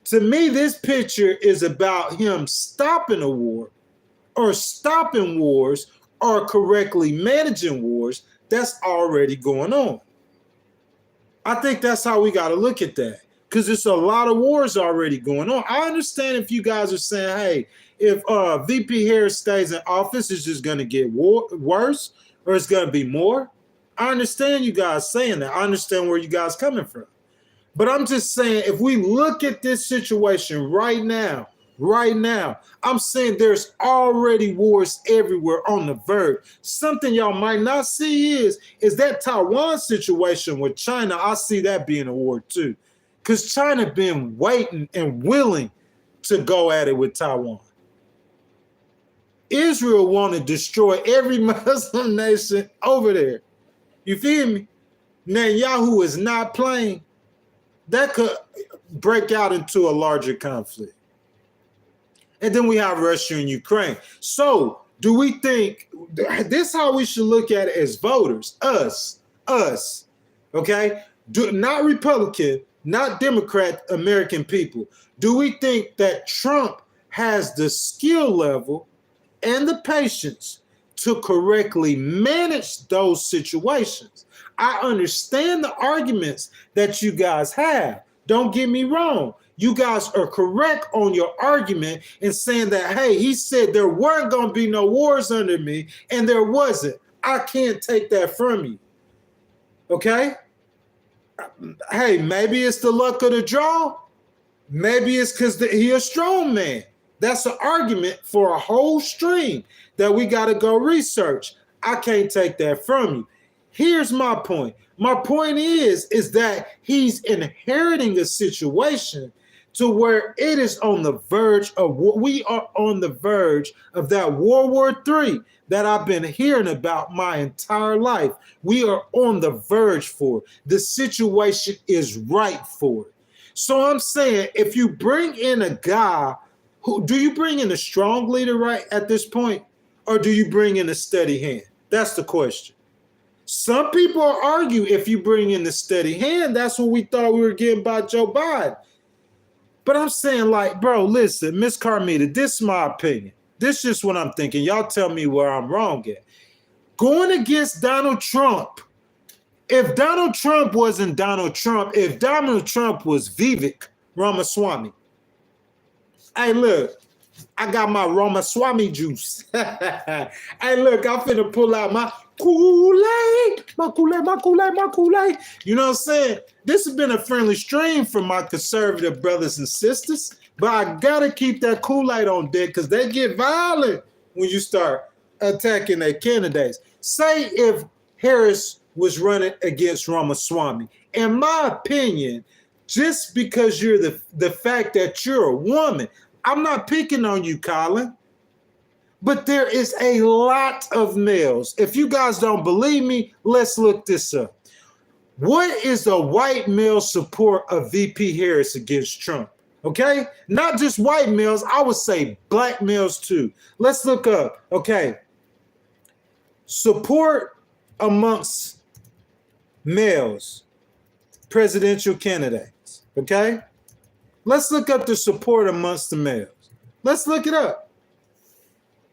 S1: To me, this picture is about him stopping a war or stopping wars or correctly managing wars that's already going on. I think that's how we got to look at that, because it's a lot of wars already going on. I understand if you guys are saying, hey, if VP Harris stays in office, it's just going to get worse or it's going to be more. I understand you guys saying that. I understand where you guys coming from. But I'm just saying, if we look at this situation right now, I'm saying there's already wars everywhere on the verge. Something y'all might not see is that Taiwan situation with China. I see that being a war too, because China been waiting and willing to go at it with Taiwan. Israel want to destroy every Muslim nation over there. You feel me? Netanyahu is not playing. That could break out into a larger conflict. And then we have Russia and Ukraine. So do we think this is how we should look at it as voters? Us, okay? Not Republican, not Democrat, American people. Do we think that Trump has the skill level and the patience to correctly manage those situations? I understand the arguments that you guys have. Don't get me wrong. You guys are correct on your argument in saying that, hey, he said there weren't going to be no wars under me, and there wasn't. I can't take that from you. Okay? Hey, maybe it's the luck of the draw. Maybe it's because he a strong man. That's an argument for a whole stream that we got to go research. I can't take that from you. Here's my point. My point is that he's inheriting a situation to where it is on the verge of what we are on the verge of that World War III that I've been hearing about my entire life. We are on the verge for it. The situation is right for it. So I'm saying, if you bring in a guy do you bring in a strong leader right at this point, or do you bring in a steady hand? That's the question. Some people argue if you bring in the steady hand, that's what we thought we were getting by Joe Biden. But I'm saying, like, bro, listen, Miss Carmita, this is my opinion. This is just what I'm thinking. Y'all tell me where I'm wrong at. Going against Donald Trump, if Donald Trump wasn't Donald Trump, if Donald Trump was Vivek Ramaswamy, hey, look, I got my Ramaswamy juice. Hey, look, I'm finna pull out my Kool-Aid, my Kool-Aid. You know what I'm saying? This has been a friendly stream for my conservative brothers and sisters, but I gotta keep that Kool-Aid on deck because they get violent when you start attacking their candidates. Say if Harris was running against Ramaswamy. In my opinion, just because you're the fact that you're a woman, I'm not picking on you, Colin, but there is a lot of males. If you guys don't believe me, let's look this up. What is the white male support of VP Harris against Trump? Okay? Not just white males, I would say black males too. Let's look up, okay. Support amongst males, presidential candidates, okay? Let's look up the support amongst the males. Let's look it up.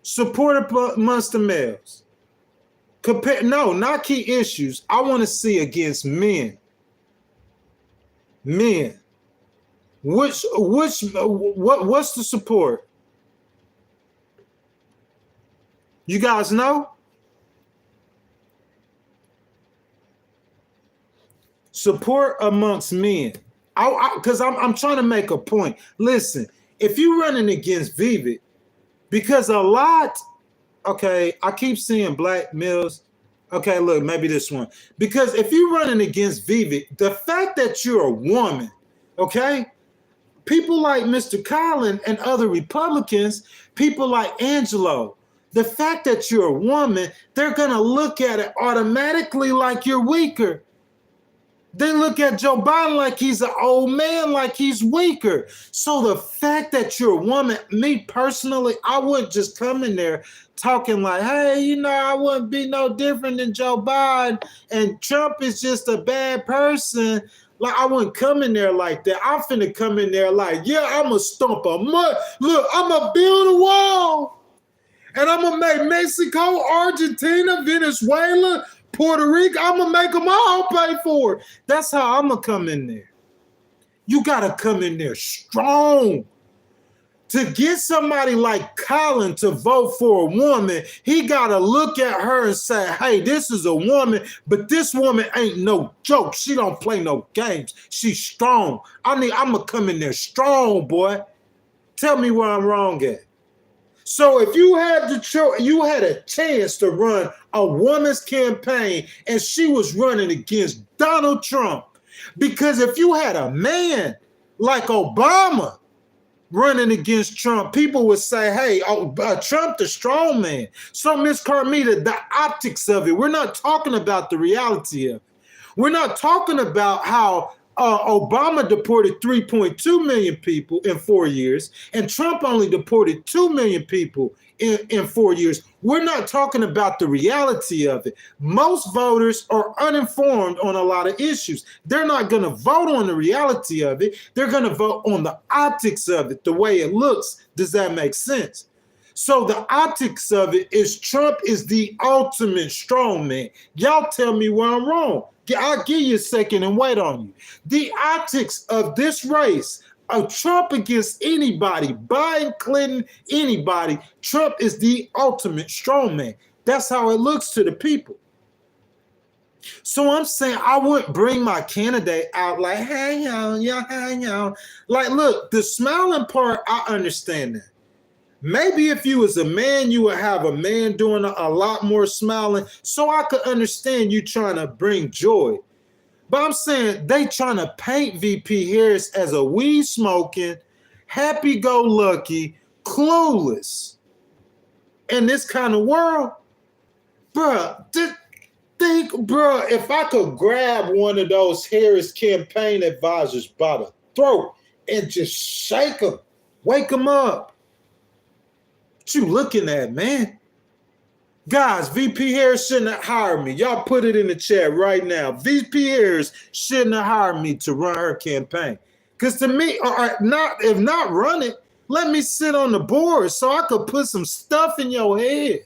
S1: Support amongst the males. No, not key issues. I want to see against men. Men. What's the support? You guys know? Support amongst men. Because I'm trying to make a point. Listen, if you're running against Vivek, because a lot, okay, I keep seeing black males. Okay, look, maybe this one. Because if you're running against Vivek, the fact that you're a woman, okay, people like Mr. Collin and other Republicans, people like Angelo, the fact that you're a woman, they're going to look at it automatically like you're weaker. They look at Joe Biden like he's an old man, like he's weaker. So the fact that you're a woman, me personally, I wouldn't just come in there talking like, hey, you know, I wouldn't be no different than Joe Biden, and Trump is just a bad person. Like, I wouldn't come in there like that. I'm finna come in there like, yeah, I'm going to stomp a mud. Look, I'm going to build a wall. And I'm going to make Mexico, Argentina, Venezuela, Puerto Rico, I'm going to make them all pay for it. That's how I'm going to come in there. You got to come in there strong. To get somebody like Colin to vote for a woman, he got to look at her and say, hey, this is a woman, but this woman ain't no joke. She don't play no games. She's strong. I'm going to come in there strong, boy. Tell me where I'm wrong at. So if you had a chance to run a woman's campaign and she was running against Donald Trump, because if you had a man like Obama running against Trump, people would say, hey, Trump the strong man. So, Miss Carmita, the optics of it, we're not talking about the reality of it. We're not talking about how Obama deported 3.2 million people in 4 years, and Trump only deported 2 million people in 4 years. We're not talking about the reality of it. Most voters are uninformed on a lot of issues. They're not going to vote on the reality of it. They're going to vote on the optics of it, the way it looks. Does that make sense? So the optics of it is Trump is the ultimate strongman. Y'all tell me where I'm wrong. I'll give you a second and wait on you. The optics of this race of Trump against anybody, Biden, Clinton, anybody, Trump is the ultimate strongman. That's how it looks to the people. So I'm saying I wouldn't bring my candidate out like, hey, y'all. Like, look, the smiling part, I understand that. Maybe if you was a man, you would have a man doing a lot more smiling. So I could understand you trying to bring joy. But I'm saying they trying to paint VP Harris as a weed smoking, happy-go-lucky, clueless. In this kind of world, bruh, if I could grab one of those Harris campaign advisors by the throat and just shake them, wake them up. What you looking at, man? Guys, VP Harris shouldn't have hired me. Y'all put it in the chat right now. VP Harris shouldn't have hired me to run her campaign. Because to me, if not run it, let me sit on the board so I could put some stuff in your head.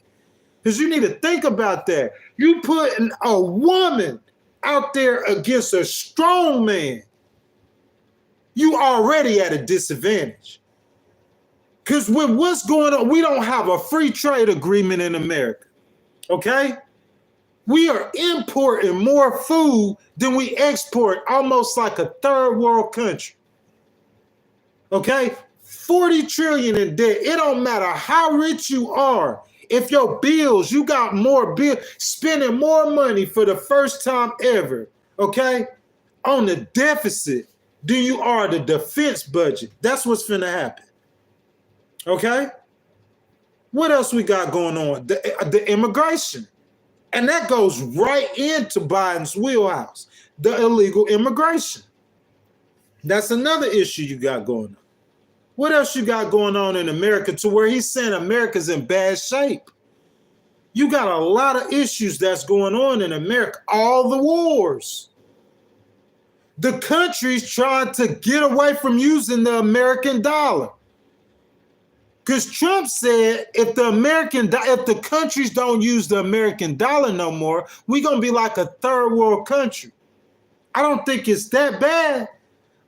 S1: Because you need to think about that. You putting a woman out there against a strong man. You already at a disadvantage. Because with what's going on, we don't have a free trade agreement in America, okay? We are importing more food than we export, almost like a third world country, okay? 40 trillion in debt. It don't matter how rich you are. If your bills, you got more bills, spending more money for the first time ever, okay, on the deficit than you are the defense budget. That's what's finna happen. Okay, what else we got going on? The immigration. And that goes right into Biden's wheelhouse, the illegal immigration. That's another issue you got going on. What else you got going on in America to where he's saying America's in bad shape? You got a lot of issues that's going on in America. All the wars. The country's trying to get away from using the American dollar. Because Trump said if the countries don't use the American dollar no more, we're going to be like a third world country. I don't think it's that bad.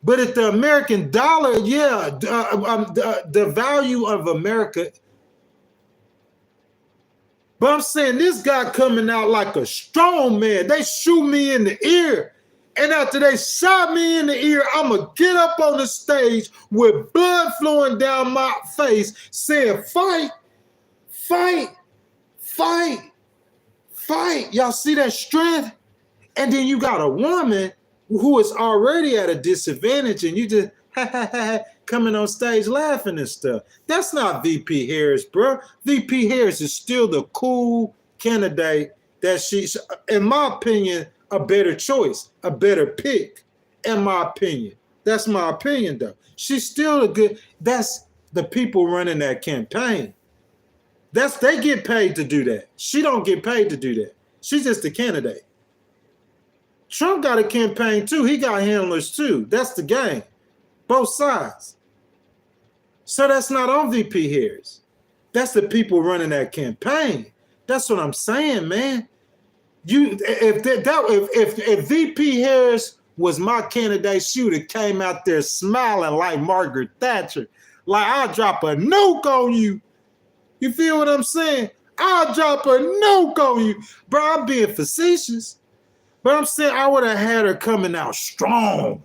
S1: But if the American dollar, the value of America. But I'm saying this guy coming out like a strong man. They shoot me in the ear. And after they shot me in the ear, I'm going to get up on the stage with blood flowing down my face saying, fight, fight, fight, fight. Y'all see that strength? And then you got a woman who is already at a disadvantage and you just coming on stage laughing and stuff. That's not VP Harris, bro. VP Harris is still the cool candidate that she's, in my opinion, a better choice, a better pick, in my opinion. That's my opinion, though. She's still that's the people running that campaign. They get paid to do that. She don't get paid to do that. She's just a candidate. Trump got a campaign, too. He got handlers, too. That's the game. Both sides. So that's not on VP Harris. That's the people running that campaign. That's what I'm saying, man. If VP Harris was my candidate, she would have came out there smiling like Margaret Thatcher. Like, I'll drop a nuke on you. You feel what I'm saying? I'll drop a nuke on you. Bro, I'm being facetious. But I'm saying I would have had her coming out strong.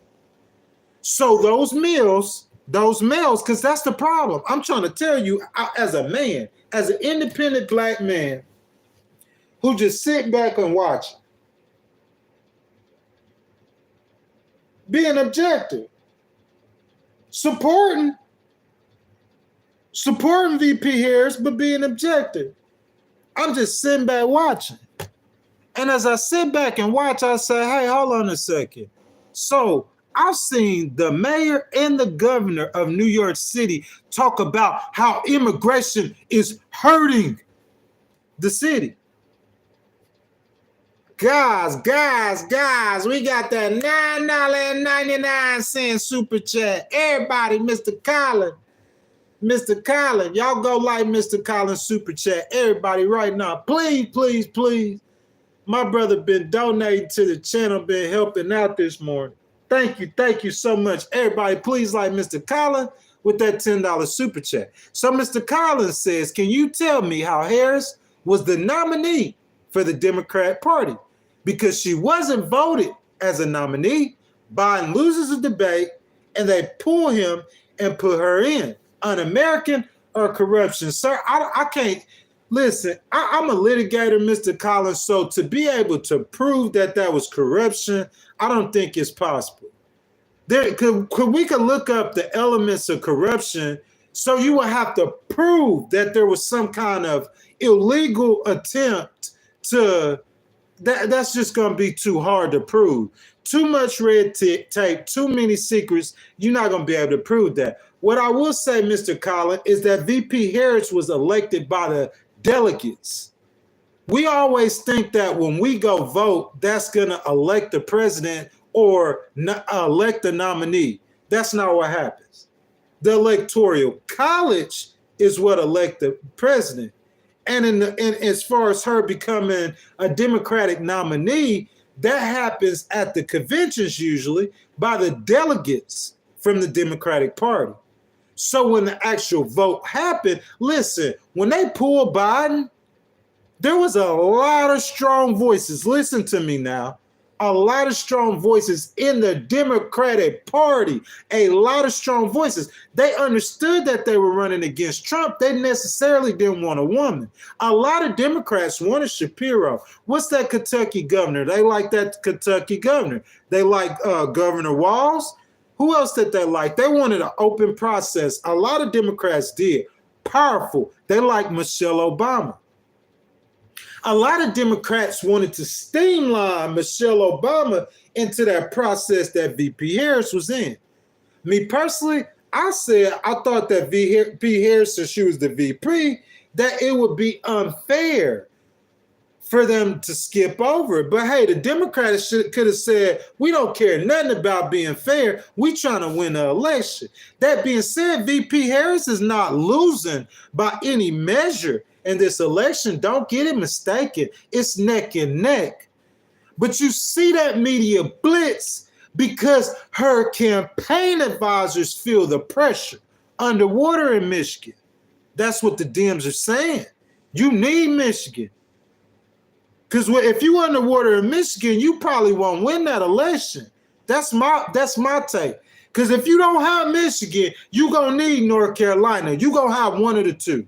S1: So those males, because that's the problem. I'm trying to tell you, as a man, as an independent black man, who just sit back and watch, being objective, supporting VP Harris, but being objective. I'm just sitting back watching. And as I sit back and watch, I say, hey, hold on a second. So I've seen the mayor and the governor of New York City talk about how immigration is hurting the city. Guys, we got that $9.99 super chat. Everybody, Mr. Collin, y'all go like Mr. Collin super chat. Everybody right now, please. My brother been donating to the channel, been helping out this morning. Thank you so much. Everybody, please like Mr. Collin with that $10 super chat. So Mr. Collin says, can you tell me how Harris was the nominee for the Democrat Party? Because she wasn't voted as a nominee. Biden loses a debate and they pull him and put her in. Un-American or corruption? Sir, I can't. Listen, I'm a litigator, Mr. Collins, so to be able to prove that was corruption, I don't think it's possible. We could look up the elements of corruption, so you would have to prove that there was some kind of illegal attempt to, that's just going to be too hard to prove. Too much red tape, too many secrets, you're not going to be able to prove that. What I will say, Mr. Collins, is that VP Harris was elected by the delegates. We always think that when we go vote, that's going to elect the president or elect the nominee. That's not what happens. The Electoral College is what elect the president. And as far as her becoming a Democratic nominee, that happens at the conventions usually by the delegates from the Democratic Party. So when the actual vote happened, listen, when they pulled Biden, there was a lot of strong voices. Listen to me now. A lot of strong voices in the Democratic Party. A lot of strong voices. They understood that they were running against Trump. They necessarily didn't want a woman. A lot of Democrats wanted Shapiro. What's that Kentucky governor? They like that Kentucky governor. They like Governor Walz. Who else did they like? They wanted an open process. A lot of Democrats did. Powerful. They like Michelle Obama. A lot of Democrats wanted to streamline Michelle Obama into that process that VP Harris was in. Me personally, I thought that VP Harris, since she was the VP, that it would be unfair for them to skip over it. But hey, the Democrats could have said, we don't care nothing about being fair. We trying to win the election. That being said, VP Harris is not losing by any measure in this election. Don't get it mistaken. It's neck and neck. But you see that media blitz because her campaign advisors feel the pressure underwater in Michigan. That's what the Dems are saying. You need Michigan. Because if you underwater in Michigan, you probably won't win that election. That's my take. Because if you don't have Michigan, you're going to need North Carolina. You're going to have one of the two.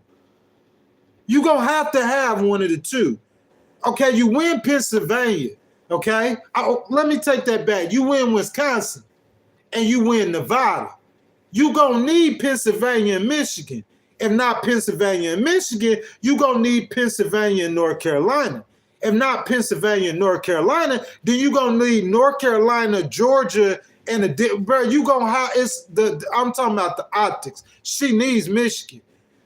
S1: You're going to have one of the two. Okay, you win Pennsylvania. Okay? Let me take that back. You win Wisconsin and you win Nevada. You're going to need Pennsylvania and Michigan. If not Pennsylvania and Michigan, you're going to need Pennsylvania and North Carolina. If not Pennsylvania and North Carolina, then you're going to need North Carolina, Georgia, and you're going to have, I'm talking about the optics. She needs Michigan.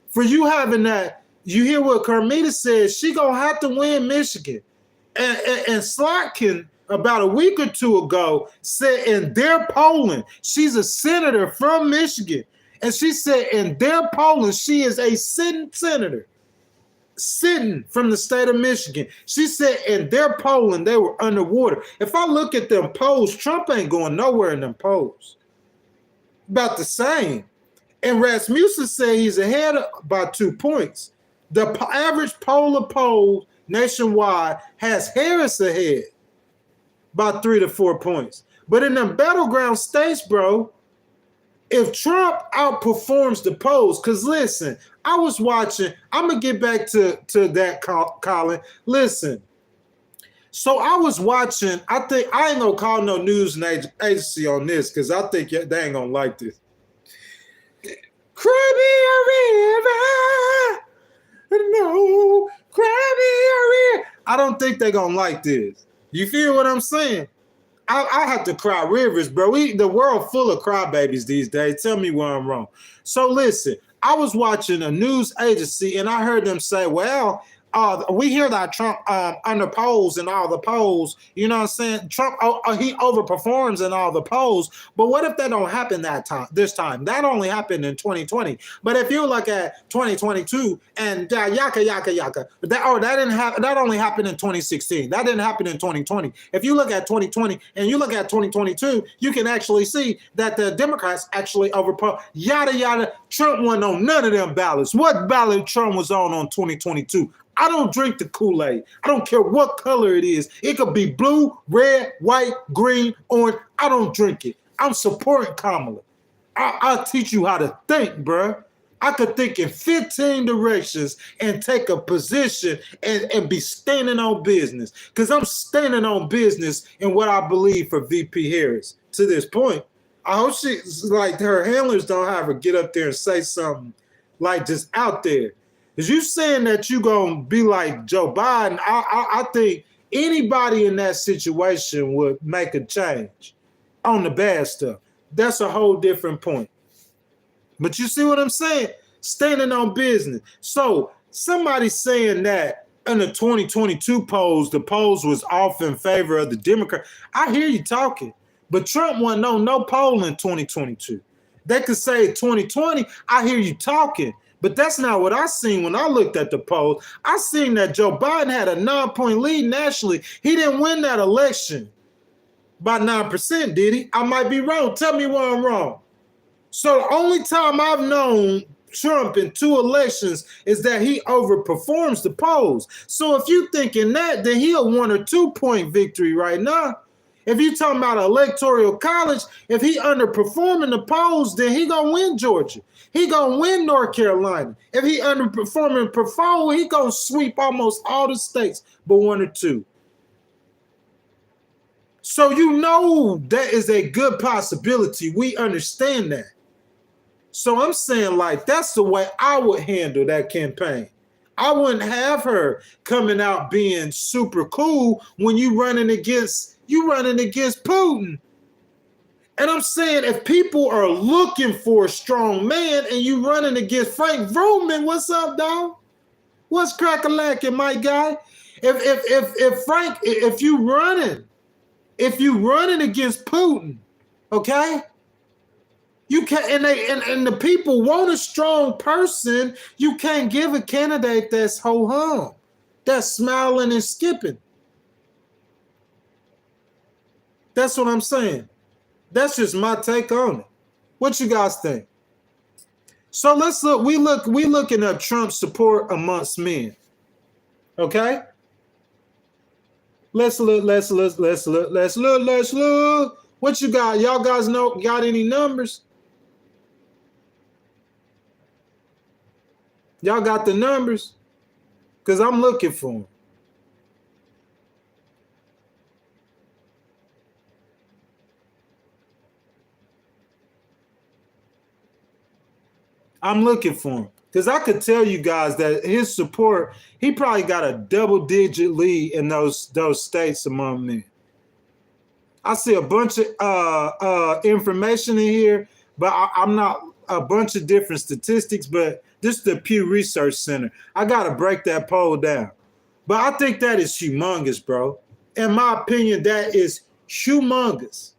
S1: For you having that, you hear what Carmita says, she going to have to win Michigan. And Slotkin, about a week or two ago, said in their polling, she's a senator from Michigan. And she said in their polling, she is a sitting senator. sitting from the state of Michigan. She said in their polling, they were underwater. If I look at them polls, Trump ain't going nowhere in them polls. About the same. And Rasmussen said he's ahead by 2 points. The average poll of polls nationwide has Harris ahead by 3 to 4 points. But in them battleground states, bro, if Trump outperforms the polls, because listen, I was watching, I'm going to get back to that, Colin. Listen, so I was watching, I think, I ain't going to call no news and agency on this because I think they ain't going to like this. Cry me a river, no, cry me a river. I don't think they're going to like this. You feel what I'm saying? I have to cry rivers, bro. The world full of crybabies these days. Tell me where I'm wrong. So listen, I was watching a news agency and I heard them say, well, we hear that Trump under polls and all the polls, you know what I'm saying? Trump, he overperforms in all the polls. But what if that don't happen this time? That only happened in 2020. But if you look at 2022 and yaka, that didn't happen. That only happened in 2016. That didn't happen in 2020. If you look at 2020 and you look at 2022, you can actually see that the Democrats actually overperformed. Yada, yada. Trump wasn't on none of them ballots. What ballot Trump was on 2022? I don't drink the Kool-Aid. I don't care what color it is. It could be blue, red, white, green, orange. I don't drink it. I'm supporting Kamala. I'll teach you how to think, bruh. I could think in 15 directions and take a position and be standing on business. Because I'm standing on business in what I believe for VP Harris to this point. I hope her handlers don't have her get up there and say something like just out there. Is you saying that you gonna be like Joe Biden? I think anybody in that situation would make a change on the bad stuff. That's a whole different point. But you see what I'm saying? Standing on business. So somebody saying that in the 2022 polls, the polls was off in favor of the Democrat. I hear you talking, but Trump wasn't on no poll in 2022. They could say 2020. I hear you talking. But that's not what I seen when I looked at the poll. I seen that Joe Biden had a 9-point lead nationally. He didn't win that election by 9%, did he? I might be wrong. Tell me where I'm wrong. So the only time I've known Trump in 2 elections is that he overperforms the polls. So if you thinking that, then he a 1 or 2 point victory right now. If you talking about electoral college, if he underperforming the polls, then he gonna win Georgia. He gonna win North Carolina. If he underperforming per poll, he gonna sweep almost all the states but 1 or 2. So you know that is a good possibility. We understand that. So I'm saying like that's the way I would handle that campaign. I wouldn't have her coming out being super cool when you running against Putin. And I'm saying if people are looking for a strong man and you running against Frank Vroman, what's up, dog? What's crack-a-lackin', my guy? If you running against Putin, okay? You can't, and the people want a strong person. You can't give a candidate that's ho-hum, that's smiling and skipping. That's what I'm saying. That's just my take on it. What you guys think? So let's look. We looking at Trump's support amongst men. Okay. Let's look. What you got? Y'all guys know? Got any numbers? Y'all got the numbers? Because I'm looking for them. I'm looking for him because I could tell you guys that his support, he probably got a double-digit lead in those states among men. I see a bunch of information in here, but I'm not a bunch of different statistics, but this is the Pew Research Center. I got to break that poll down. But I think that is humongous, bro. In my opinion, that is humongous.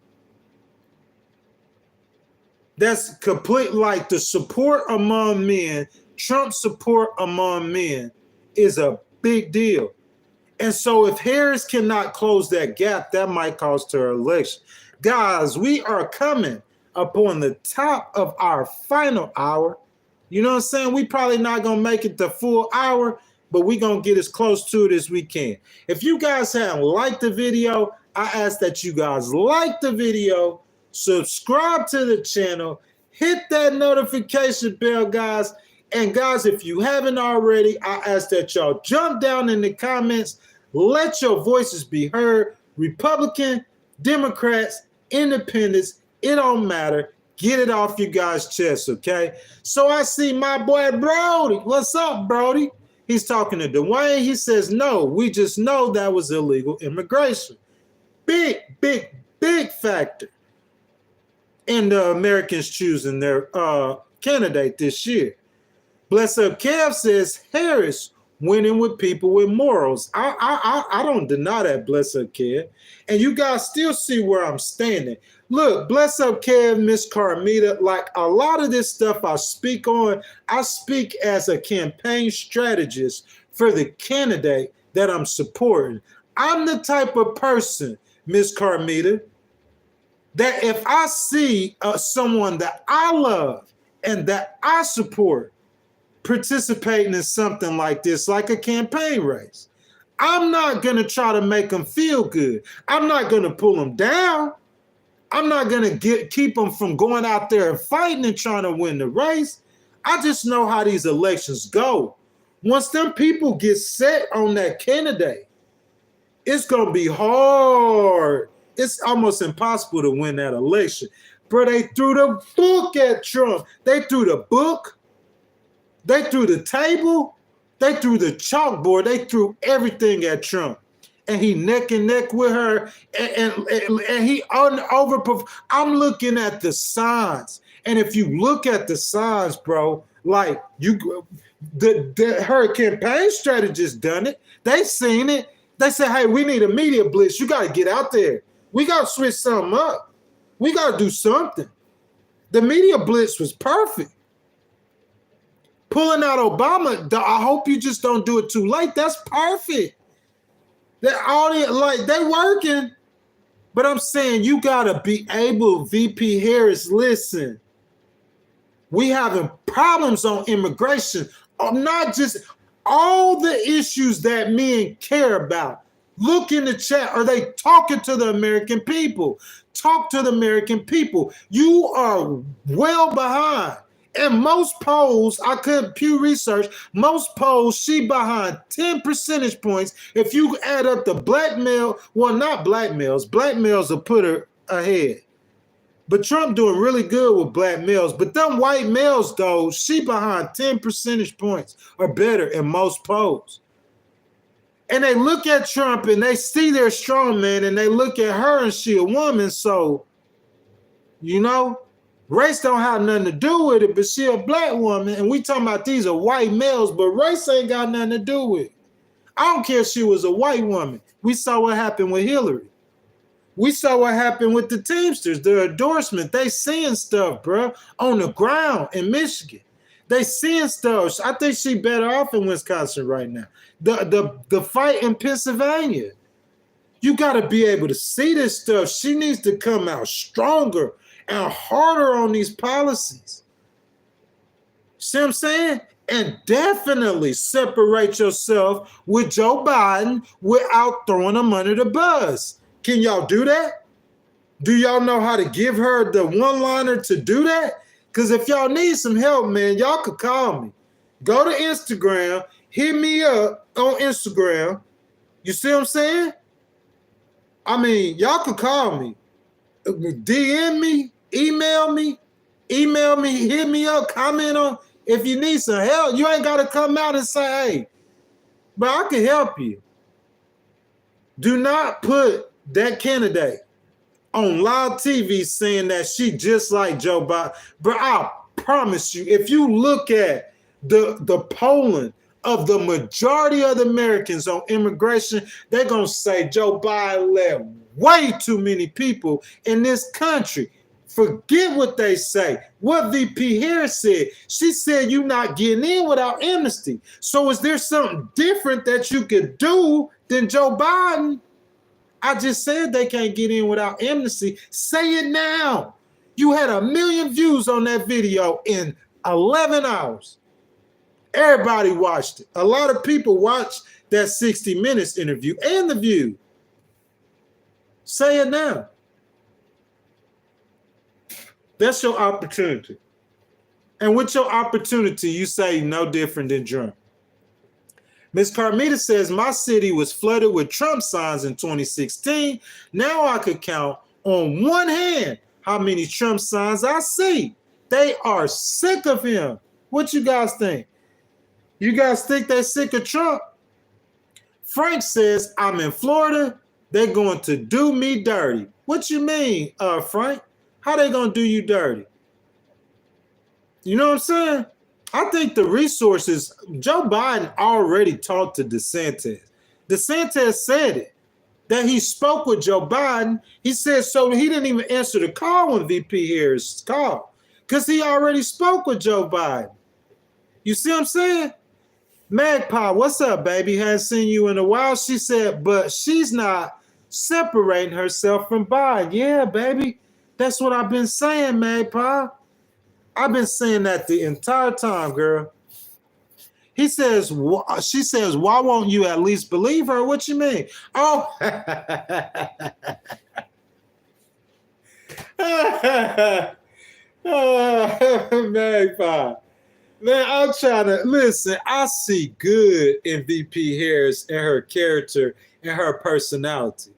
S1: That's complete, like the support among men, Trump's support among men is a big deal. And so if Harris cannot close that gap, that might cost her election. Guys, we are coming upon the top of our final hour. You know what I'm saying? We probably not going to make it the full hour, but we're going to get as close to it as we can. If you guys haven't liked the video, I ask that you guys like the video, subscribe to the channel, hit that notification bell, guys. And guys, if you haven't already, I ask that y'all jump down in the comments, let your voices be heard. Republican, Democrats, Independents, it don't matter. Get it off your guys' chest, okay? So I see my boy Brody. What's up, Brody? He's talking to Dwayne. He says, no, we just know that was illegal immigration. Big, big, big factor in the Americans choosing their candidate this year. Bless Up Kev says Harris winning with people with morals. I don't deny that, Bless Up Kev. And you guys still see where I'm standing. Look, Bless Up Kev, Miss Carmita, like a lot of this stuff I speak on, I speak as a campaign strategist for the candidate that I'm supporting. I'm the type of person, Miss Carmita, that if I see someone that I love and that I support participating in something like this, like a campaign race, I'm not going to try to make them feel good. I'm not going to pull them down. I'm not going to keep them from going out there and fighting and trying to win the race. I just know how these elections go. Once them people get set on that candidate, it's going to be hard. It's almost impossible to win that election. Bro, they threw the book at Trump. They threw the book. They threw the table. They threw the chalkboard. They threw everything at Trump. And he neck and neck with her. And he overperformed. I'm looking at the signs. And if you look at the signs, bro, like her campaign strategist done it. They seen it. They said, hey, we need a media blitz. You got to get out there. We got to switch something up. We got to do something. The media blitz was perfect. Pulling out Obama, I hope you just don't do it too late. That's perfect. They working. But I'm saying you got to be able, VP Harris, listen. We having problems on immigration. Not just all the issues that men care about. Look in the chat. Are they talking to the American people? Talk to the American people. You are well behind. And most polls, I couldn't Pew Research, most polls, she behind 10 percentage points. If you add up the black male, well, not black males will put her ahead. But Trump doing really good with black males. But them white males, though, she behind 10 percentage points or better in most polls. And they look at Trump and they see their strongman and they look at her and she a woman. So, you know, race don't have nothing to do with it, but she a black woman. And we talking about these are white males, but race ain't got nothing to do with it. I don't care if she was a white woman. We saw what happened with Hillary. We saw what happened with the Teamsters, their endorsement. They seeing stuff, bro, on the ground in Michigan. They seeing stuff. I think she better off in Wisconsin right now. The fight in Pennsylvania. You got to be able to see this stuff. She needs to come out stronger and harder on these policies. See what I'm saying? And definitely separate yourself with Joe Biden without throwing him under the bus. Can y'all do that? Do y'all know how to give her the one-liner to do that? Because if y'all need some help, man, y'all could call me. Go to Instagram. Hit me up on Instagram. You see what I'm saying? I mean, y'all could call me. DM me. Email me, hit me up, comment on. If you need some help, you ain't got to come out and say, hey, but I can help you. Do not put that candidate on live TV saying that she just like Joe Biden. But I promise you, if you look at the polling of the majority of the Americans on immigration, they're going to say Joe Biden let way too many people in this country. Forget what they say. What VP Harris said. She said you're not getting in without amnesty. So is there something different that you could do than Joe Biden? I just said they can't get in without amnesty. Say it now. You had 1 million views on that video in 11 hours. Everybody watched it. A lot of people watched that 60 Minutes interview and The View. Say it now. That's your opportunity. And with your opportunity, you say no different than Trump. Ms. Carmita says, my city was flooded with Trump signs in 2016. Now I could count on one hand how many Trump signs I see. They are sick of him. What you guys think? You guys think they're sick of Trump? Frank says, I'm in Florida. They're going to do me dirty. What you mean, Frank? How they going to do you dirty? You know what I'm saying? I think the resources, Joe Biden already talked to DeSantis. DeSantis said it, that he spoke with Joe Biden. He said so he didn't even answer the call when VP Harris called because he already spoke with Joe Biden. You see what I'm saying? Magpie, what's up, baby? Hadn't seen you in a while. She said, but she's not separating herself from Biden. Yeah, baby. That's what I've been saying, Magpie. I've been saying that the entire time, girl. He says, she says, why won't you at least believe her? What you mean? Oh, Magpie. Man, I'm trying to listen. I see good in VP Harris and her character and her personality.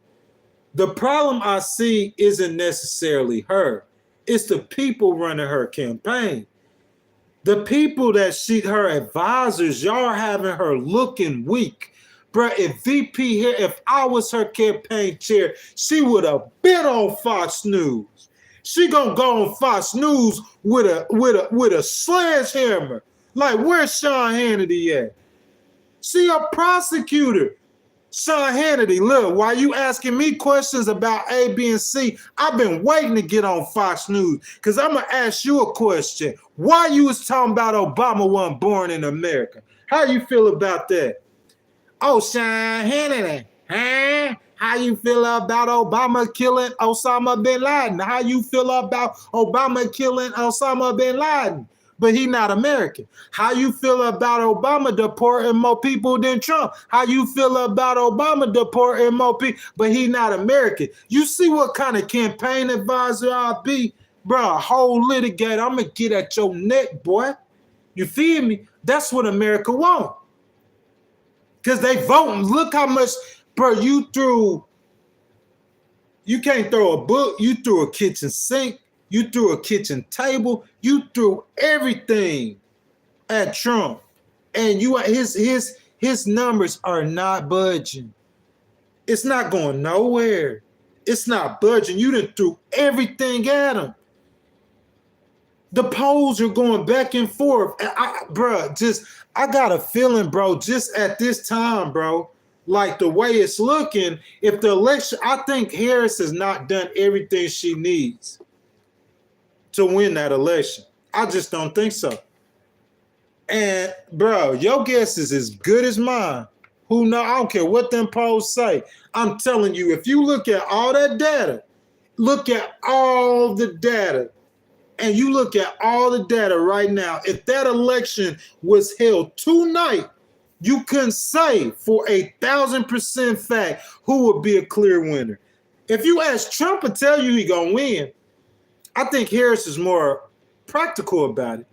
S1: The problem I see isn't necessarily her. It's the people running her campaign. The people that her advisors, y'all are having her looking weak. Bro, if VP here, if I was her campaign chair, she would have been on Fox News. She gonna go on Fox News with a sledgehammer. Like, where's Sean Hannity at? She a prosecutor. Sean Hannity, look, while you asking me questions about A, B, and C, I've been waiting to get on Fox News because I'm going to ask you a question. Why you was talking about Obama wasn't born in America? How you feel about that? Oh, Sean Hannity, huh? How you feel about Obama killing Osama bin Laden? How you feel about Obama killing Osama bin Laden? But he not American. How you feel about Obama deporting more people than Trump? How you feel about Obama deporting more people, but he not American? You see what kind of campaign advisor I'll be? Bro, a whole litigator. I'm going to get at your neck, boy. You feel me? That's what America want. Because they voting. Look how much, bro, you can't throw a book. You threw a kitchen sink. You threw a kitchen table. You threw everything at Trump, and his numbers are not budging. It's not going nowhere. It's not budging. You done threw everything at him. The polls are going back and forth. I got a feeling, bro, just at this time, bro, like the way it's looking, if the election, I think Harris has not done everything she needs to win that election. I just don't think so. And bro, your guess is as good as mine. Who know? I don't care what them polls say. I'm telling you, if you look at all that data, and you look at all the data right now, if that election was held tonight, you couldn't say for 1,000% fact who would be a clear winner. If you ask Trump to tell you he gonna win, I think Harris is more practical about it.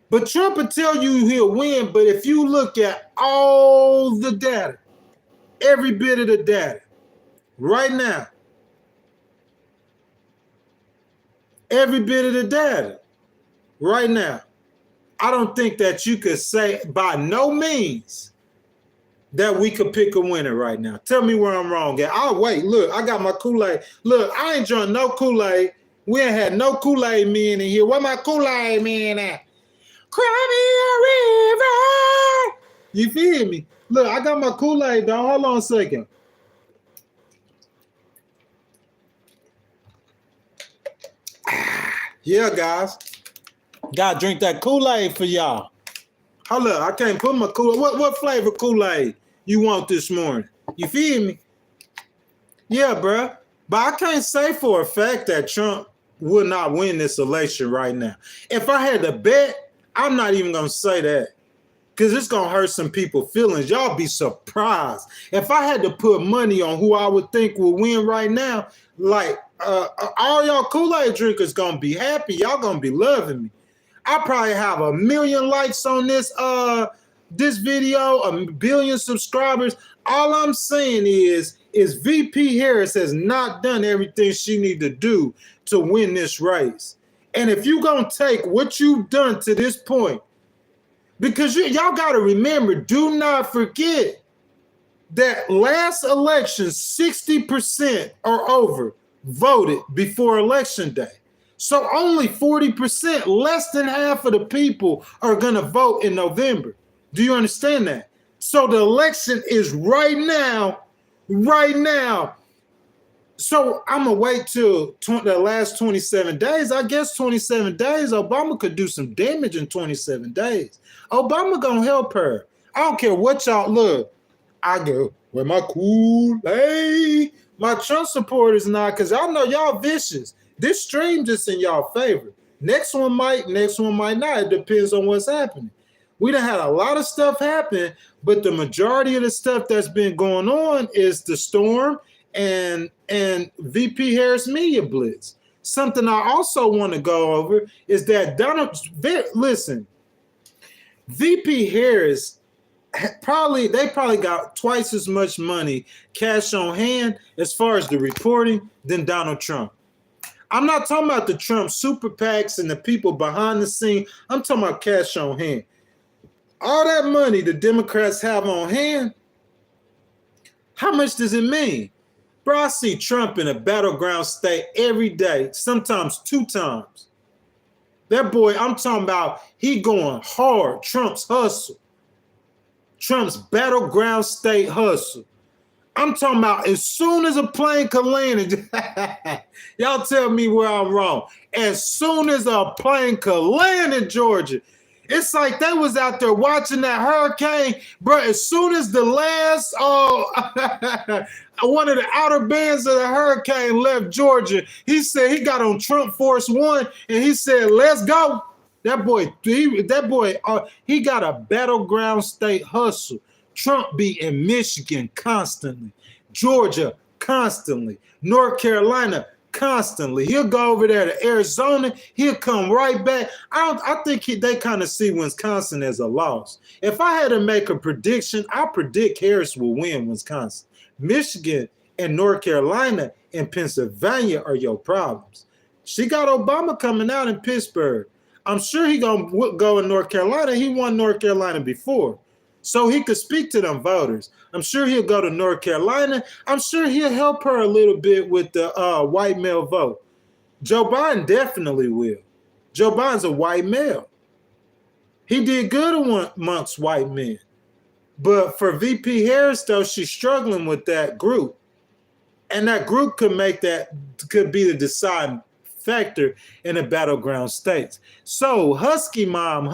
S1: But Trump will tell you he'll win, but if you look at all the data, every bit of the data, right now, every bit of the data, right now, I don't think that you could say by no means that we could pick a winner right now. Tell me where I'm wrong at. I'll wait. Look, I got my Kool-Aid. Look, I ain't drunk no Kool-Aid. We ain't had no Kool-Aid men in here. Where my Kool-Aid men at? Cry me a river. You feel me? Look, I got my Kool-Aid, dog. Hold on a second. Yeah, guys. Gotta drink that Kool-Aid for y'all. Hold up, I can't put my Kool-Aid. What flavor Kool-Aid you want this morning? You feel me? Yeah, bruh. But I can't say for a fact that Trump will not win this election right now. If I had to bet, I'm not even going to say that because it's going to hurt some people's feelings. Y'all be surprised. If I had to put money on who I would think will win right now, like all y'all Kool-Aid drinkers going to be happy. Y'all going to be loving me. I probably have 1 million likes on this video, 1 billion subscribers. All I'm saying is VP Harris has not done everything she need to do to win this race. And if you're going to take what you've done to this point, because y'all got to remember, do not forget that last election, 60% or over voted before election day. So only 40%, less than half of the people are going to vote in November. Do you understand that? So the election is right now. So I'm going to wait till the last 27 days. I guess 27 days, Obama could do some damage in 27 days. Obama going to help her. I don't care what y'all look. I go, where my Kool-Aid? My Trump supporters not, because I know y'all vicious. This stream just in y'all favor. Next one might not. It depends on what's happening. We done had a lot of stuff happen, but the majority of the stuff that's been going on is the storm and VP Harris media blitz. Something I also want to go over is that VP Harris probably got twice as much money cash on hand as far as the reporting than Donald Trump. I'm not talking about the Trump super PACs and the people behind the scene. I'm talking about cash on hand. All that money the Democrats have on hand, how much does it mean? Bro, I see Trump in a battleground state every day, sometimes 2 times. That boy, I'm talking about, he going hard. Trump's hustle. Trump's battleground state hustle. I'm talking about as soon as a plane can land, y'all tell me where I'm wrong. As soon as a plane could land in Georgia, it's like they was out there watching that hurricane, bro. As soon as the last one of the outer bands of the hurricane left Georgia, he said he got on Trump Force One and he said, "Let's go." That boy, he got a battleground state hustle. Trump be in Michigan constantly, Georgia constantly, North Carolina constantly. He'll go over there to Arizona. He'll come right back. I think they kind of see Wisconsin as a loss. If I had to make a prediction, I predict Harris will win Wisconsin. Michigan and North Carolina and Pennsylvania are your problems. She got Obama coming out in Pittsburgh. I'm sure he gonna go in North Carolina. He won North Carolina before. So he could speak to them voters. I'm sure he'll go to North Carolina. I'm sure he'll help her a little bit with the white male vote. Joe Biden definitely will. Joe Biden's a white male. He did good amongst white men. But for VP Harris, though, she's struggling with that group. And that group could be the deciding factor in the battleground states. So Husky Mom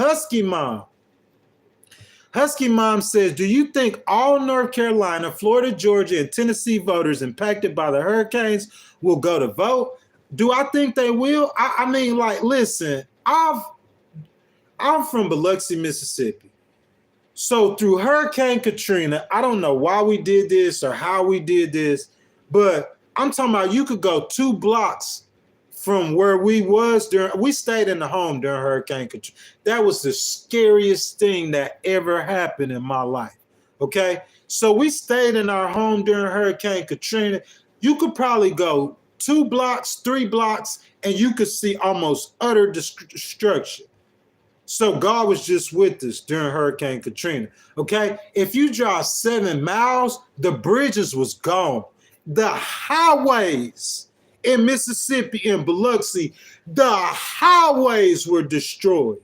S1: says, do you think all North Carolina, Florida, Georgia, and Tennessee voters impacted by the hurricanes will go to vote? Do I think they will? I mean, like, listen, I'm from Biloxi, Mississippi. So through Hurricane Katrina, I don't know why we did this or how we did this, but I'm talking about you could go 2 blocks from where we stayed in the home during Hurricane Katrina. That was the scariest thing that ever happened in my life. Okay. So we stayed in our home during Hurricane Katrina. You could probably go 2 blocks, 3 blocks, and you could see almost utter destruction. So God was just with us during Hurricane Katrina. Okay. If you drive 7 miles, the bridges was gone. The highways in Mississippi and Biloxi, the highways were destroyed.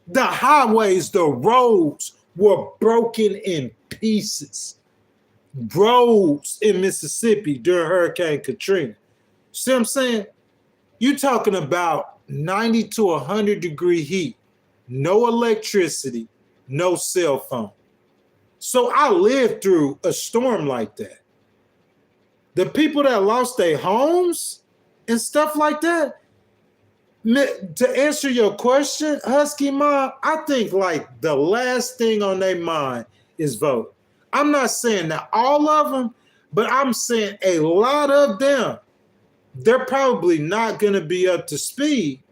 S1: The highways, the roads were broken in pieces. Roads in Mississippi during Hurricane Katrina. See what I'm saying? You talking about 90 to 100-degree heat, no electricity, no cell phone. So I lived through a storm like that. The people that lost their homes and stuff like that, to answer your question, Husky Mom, I think like the last thing on their mind is vote. I'm not saying that all of them, but I'm saying a lot of them, they're probably not going to be up to speed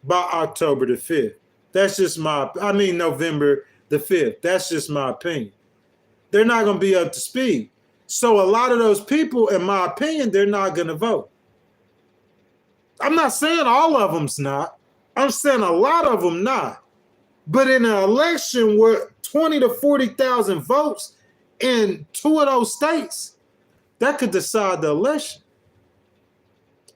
S1: by October the 5th. That's just November the 5th. That's just my opinion. They're not going to be up to speed. So a lot of those people, in my opinion, they're not going to vote. I'm not saying all of them's not. I'm saying a lot of them not. But in an election where 20 to 40,000 votes in 2 of those states, that could decide the election.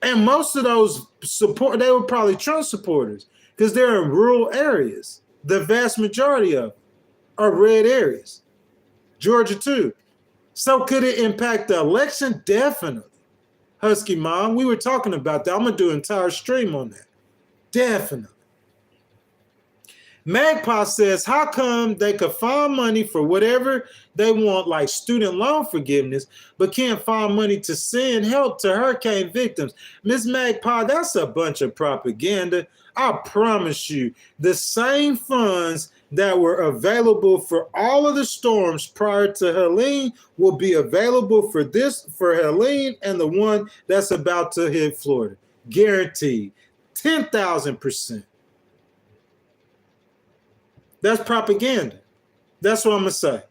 S1: And most of those they were probably Trump supporters because they're in rural areas. The vast majority of them are red areas. Georgia too. So could it impact the election? Definitely. Husky Mom, we were talking about that. I'm going to do an entire stream on that. Definitely. Magpie says, how come they could find money for whatever they want, like student loan forgiveness, but can't find money to send help to hurricane victims? Miss Magpie, that's a bunch of propaganda. I promise you, the same funds that were available for all of the storms prior to Helene will be available for Helene and the one that's about to hit Florida. Guaranteed. 10,000%. That's propaganda. That's what I'm going to say.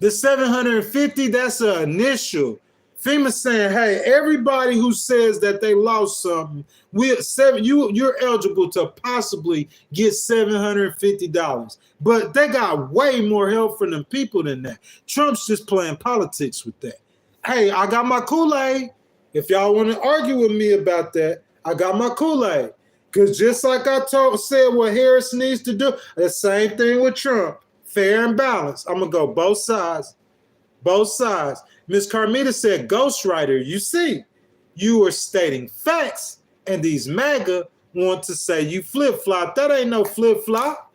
S1: The 750, that's an initial. FEMA saying, hey, everybody who says that they lost something, you're eligible to possibly get $750. But they got way more help from them people than that. Trump's just playing politics with that. Hey, I got my Kool-Aid. If y'all want to argue with me about that, I got my Kool-Aid. Because just like I said what Harris needs to do, the same thing with Trump. Fair and balanced. I'm going to go both sides. Both sides. Ms. Carmita said, ghostwriter, you see, you are stating facts, and these MAGA want to say you flip-flop. That ain't no flip-flop.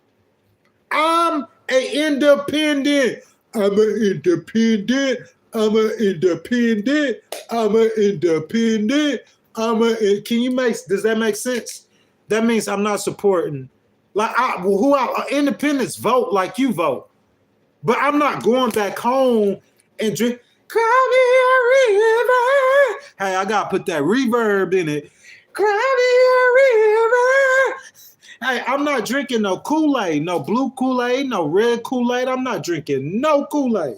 S1: I'm an independent. I'm an independent. I'm an independent. I'm an independent. Does that make sense? That means I'm not supporting. Like independents vote like you vote. But I'm not going back home and drink. Cry me a river. Hey, I got to put that reverb in it. Cry me a river. Hey, I'm not drinking no Kool-Aid, no blue Kool-Aid, no red Kool-Aid. I'm not drinking no Kool-Aid.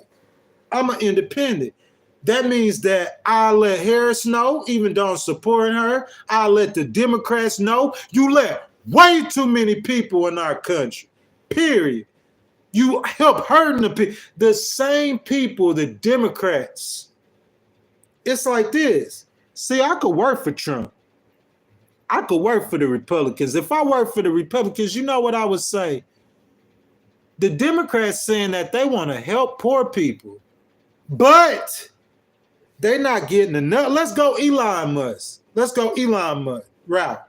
S1: I'm an independent. That means that I let Harris know, even though I'm supporting her. I let the Democrats know. You let way too many people in our country, period. You help hurting the people. The same people, the Democrats. It's like this. See, I could work for Trump. I could work for the Republicans. If I work for the Republicans, you know what I would say? The Democrats saying that they want to help poor people, but they're not getting enough. Let's go Elon Musk. Let's go Elon Musk route.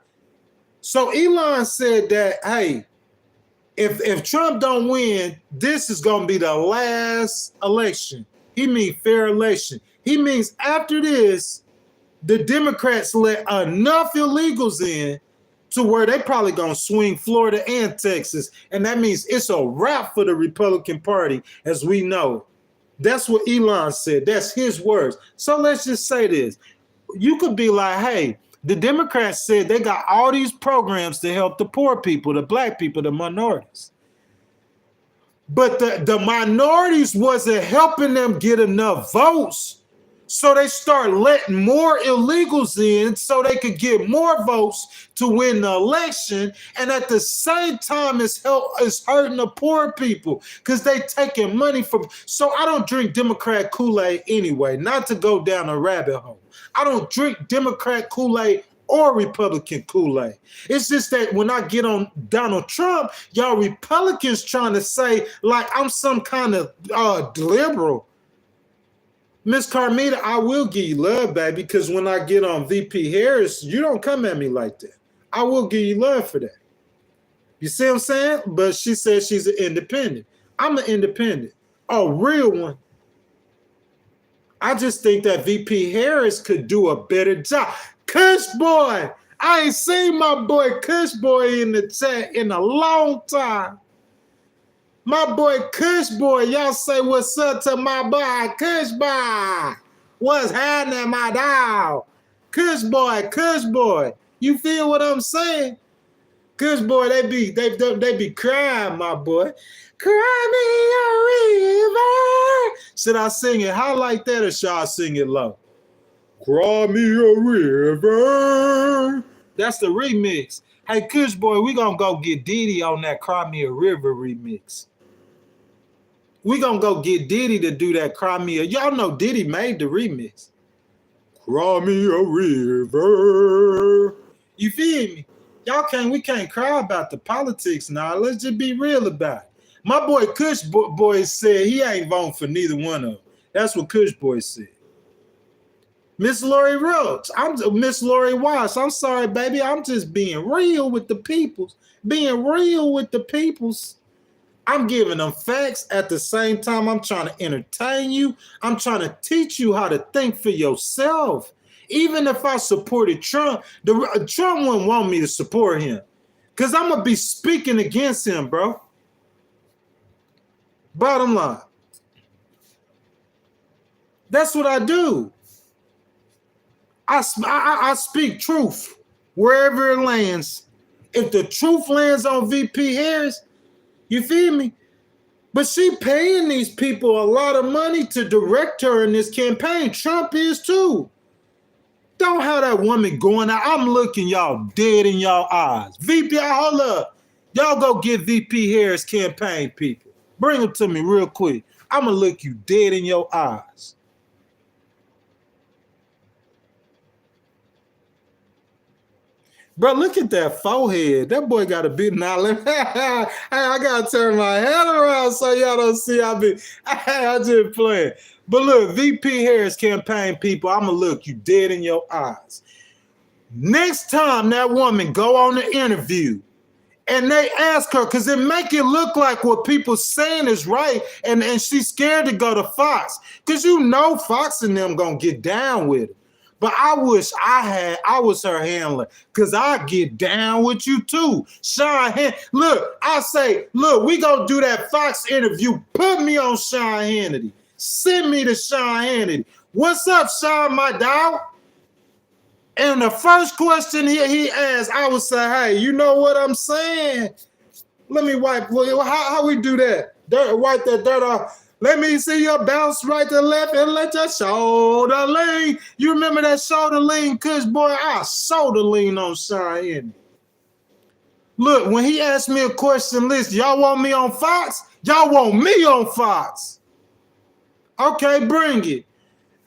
S1: So Elon said that, hey, if Trump don't win, this is going to be the last election. He means fair election. He means after this, the Democrats let enough illegals in to where they probably going to swing Florida and Texas. And that means it's a wrap for the Republican Party as we know. That's what Elon said. That's his words. So let's just say this. You could be like, hey, the Democrats said they got all these programs to help the poor people, the black people, the minorities. But the minorities wasn't helping them get enough votes. So they start letting more illegals in so they could get more votes to win the election. And at the same time, it's hurting the poor people because they taking money from. So I don't drink Democrat Kool-Aid anyway, not to go down a rabbit hole. I don't drink Democrat Kool-Aid or Republican Kool-Aid. It's just that when I get on Donald Trump, y'all Republicans trying to say like I'm some kind of liberal. Miss Carmita, I will give you love, baby, because when I get on VP Harris, you don't come at me like that. I will give you love for that. You see what I'm saying? But she says she's an independent. I'm an independent, a real one. I just think that VP Harris could do a better job. Kush boy, I ain't seen my boy Kush boy in the chat in a long time. My boy Kush boy, y'all say what's up to my boy Kush boy. What's happening, my dog? Kush boy. You feel what I'm saying? Kush boy, they be crying, my boy. Cry me a river. Should I sing it high like that or should I sing it low? Cry me a river. That's the remix. Hey, Kush boy, we gonna go get Diddy on that Cry Me a River remix. We gonna go get Diddy to do that Cry Me a... Y'all know Diddy made the remix. Cry me a river. You feel me? We can't cry about the politics now. Let's just be real about it. My boy Kush boy said he ain't voting for neither one of them. That's what Kush boy said. Miss Lori Roach, Miss Lori Watts. I'm sorry, baby. I'm just being real with the peoples. I'm giving them facts at the same time. I'm trying to entertain you. I'm trying to teach you how to think for yourself. Even if I supported Trump, Trump wouldn't want me to support him because I'm going to be speaking against him, bro. Bottom line. That's what I do. I speak truth wherever it lands. If the truth lands on VP Harris, you feel me? But she paying these people a lot of money to direct her in this campaign. Trump is too. Don't have that woman going out. I'm looking y'all dead in y'all eyes. VP, hold up. Y'all go get VP Harris campaign people. Bring them to me real quick. I'm going to look you dead in your eyes. Bro, look at that forehead. That boy got a big knowledge. Hey, I got to turn my head around so y'all don't see I just playing. But look, VP Harris campaign people, I'm going to look you dead in your eyes. Next time that woman go on the interview and they ask her, because it make it look like what people saying is right, and she's scared to go to Fox. Because you know Fox and them going to get down with it. But I wish I was her handler, because I get down with you too. Sean, look, I say, look, we gonna do that Fox interview. Put me on Sean Hannity. Send me to Sean Hannity. What's up, Sean, my dog? And the first question he asked, I would say, hey, you know what I'm saying? Let me wipe. How we do that? Wipe that dirt off. Let me see your bounce right to left and let your shoulder lean. You remember that shoulder lean, Kush boy? I shoulder lean on Sean Hannity. Look, when he asked me a question, listen, y'all want me on Fox? Y'all want me on Fox? Okay, bring it.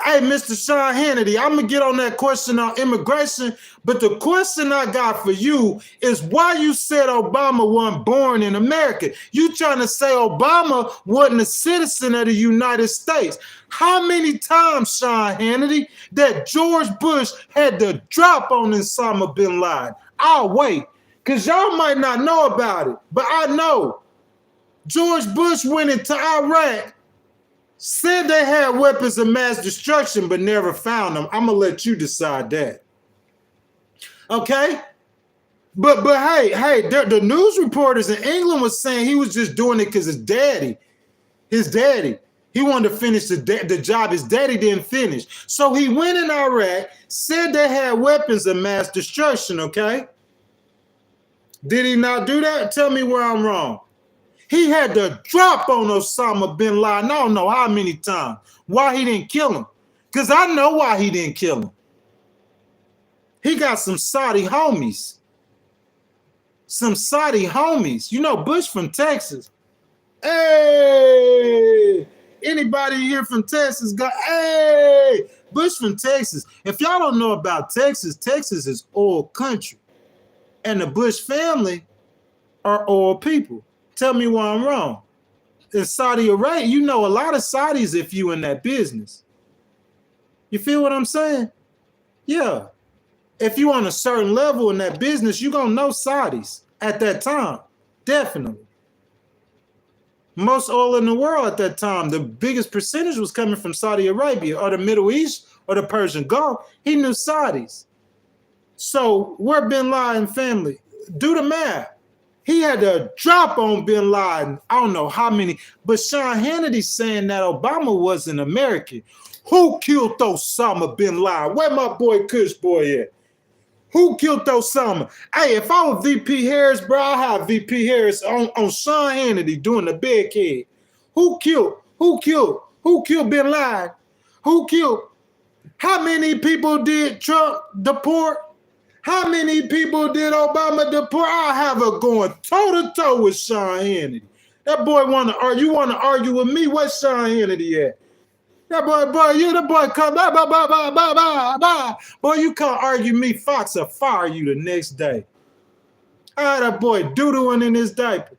S1: Hey, Mr. Sean Hannity, I'm going to get on that question on immigration, but the question I got for you is why you said Obama wasn't born in America. You trying to say Obama wasn't a citizen of the United States. How many times, Sean Hannity, that George Bush had to drop on Osama bin Laden? I'll wait, because y'all might not know about it, but I know. George Bush went into Iraq, said they had weapons of mass destruction, but never found them. I'm going to let you decide that. Okay? But hey, the news reporters in England was saying he was just doing it because his daddy, he wanted to finish the job his daddy didn't finish. So he went in Iraq, said they had weapons of mass destruction, okay? Did he not do that? Tell me where I'm wrong. He had to drop on Osama bin Laden. I don't know how many times. Why he didn't kill him? Because I know why he didn't kill him. He got some Saudi homies. You know Bush from Texas. Hey! Anybody here from Texas? Hey! Bush from Texas. If y'all don't know about Texas, Texas is oil country. And the Bush family are oil people. Tell me why I'm wrong. In Saudi Arabia, you know a lot of Saudis if you in that business. You feel what I'm saying? Yeah. If you on a certain level in that business, you're going to know Saudis at that time. Definitely. Most oil in the world at that time, the biggest percentage was coming from Saudi Arabia or the Middle East or the Persian Gulf. He knew Saudis. So where Bin Laden family? Do the math. He had to drop on Bin Laden. I don't know how many, but Sean Hannity saying that Obama wasn't American. Who killed Osama Bin Laden? Where my boy Kush boy at? Who killed Osama? Hey, if I was VP Harris, bro, I have VP Harris on Sean Hannity doing the big head. Who killed Bin Laden? Who killed? How many people did Trump deport? How many people did Obama deport? I have her going toe-to-toe with Sean Hannity. That boy want to argue. You want to argue with me? Where's Sean Hannity at? That boy, you the boy come, boy, you can't argue me. Fox will fire you the next day. That boy doodling in his diaper.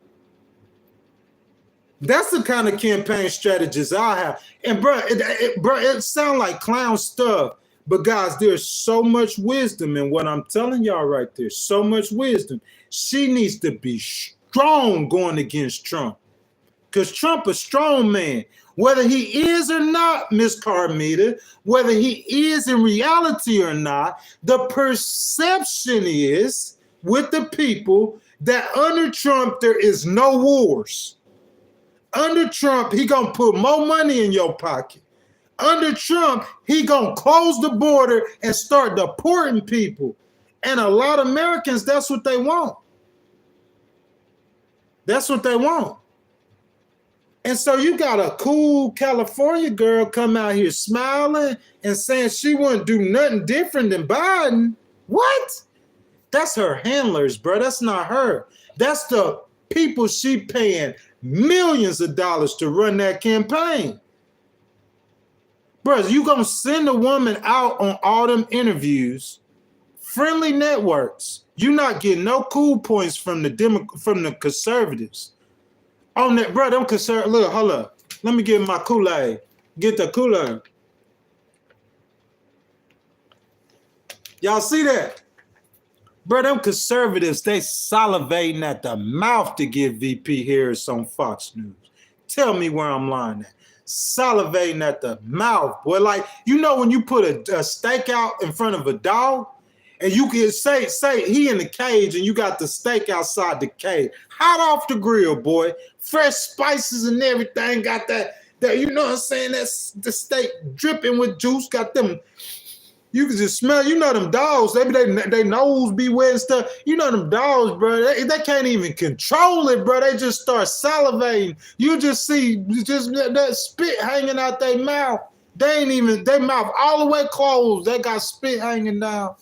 S1: That's the kind of campaign strategies I have. And bro, it sounds like clown stuff. But guys, there's so much wisdom in what I'm telling y'all right there. So much wisdom. She needs to be strong going against Trump. Because Trump a strong man. Whether he is or not, Miss Carmita, whether he is in reality or not, the perception is with the people that under Trump, there is no wars. Under Trump, he gonna put more money in your pocket. Under Trump, he gonna close the border and start deporting people. And a lot of Americans, that's what they want. That's what they want. And so you got a cool California girl come out here smiling and saying she wouldn't do nothing different than Biden. What? That's her handlers, bro. That's not her. That's the people she paying millions of dollars to run that campaign. Bro, you gonna send a woman out on all them interviews, friendly networks. You not getting no cool points from the conservatives. On that, bro, them conservatives. Look, hold up. Let me get my Kool-Aid. Get the Kool-Aid. Y'all see that? Bro, them conservatives, they salivating at the mouth to get VP Harris on Fox News. Tell me where I'm lying at. Salivating at the mouth, boy. Like, you know when you put a steak out in front of a dog and you can say he in the cage and you got the steak outside the cage, hot off the grill, boy. Fresh spices and everything. Got that you know what I'm saying? That's the steak dripping with juice. Got them. You can just smell. You know them dogs. They nose be wet and stuff. You know them dogs, bro. They can't even control it, bro. They just start salivating. You just see just that spit hanging out their mouth. They ain't even their mouth all the way closed. They got spit hanging down.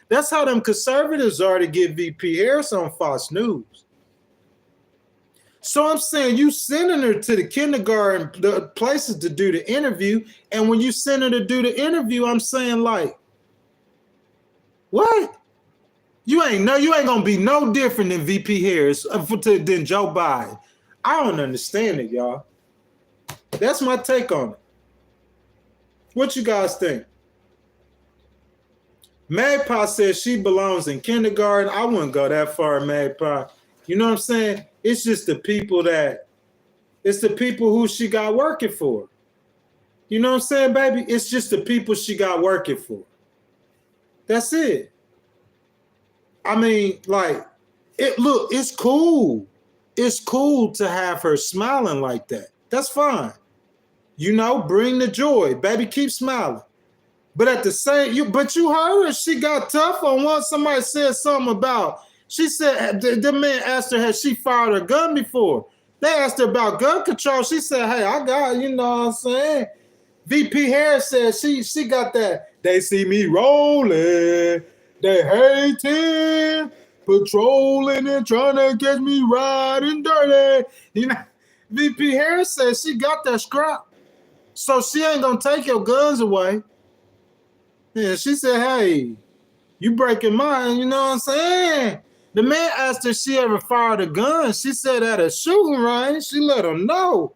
S1: That's how them conservatives are to get VP Harris on Fox News. So I'm saying you sending her to the kindergarten, the places to do the interview, and when you send her to do the interview, I'm saying like, what? You ain't gonna be no different than VP Harris than Joe Biden. I don't understand it, y'all. That's my take on it. What you guys think? Magpie says she belongs in kindergarten. I wouldn't go that far, Magpie. You know what I'm saying? It's just the people who she got working for. You know what I'm saying, baby? It's just the people she got working for. That's it. I mean, like, it's cool. It's cool to have her smiling like that. That's fine. You know, bring the joy. Baby, keep smiling. But at the same, but you heard her. She got tough on once somebody said something about. She said the man asked her, has she fired her gun before? They asked her about gun control. She said, hey, I got, you know what I'm saying? VP Harris said she got that. They see me rolling. They hating, patrolling and trying to catch me riding dirty. You know, VP Harris said she got that scrap. So she ain't going to take your guns away. Yeah, she said, hey, you breaking mine, you know what I'm saying? The man asked her if she ever fired a gun. She said at a shooting range. She let him know.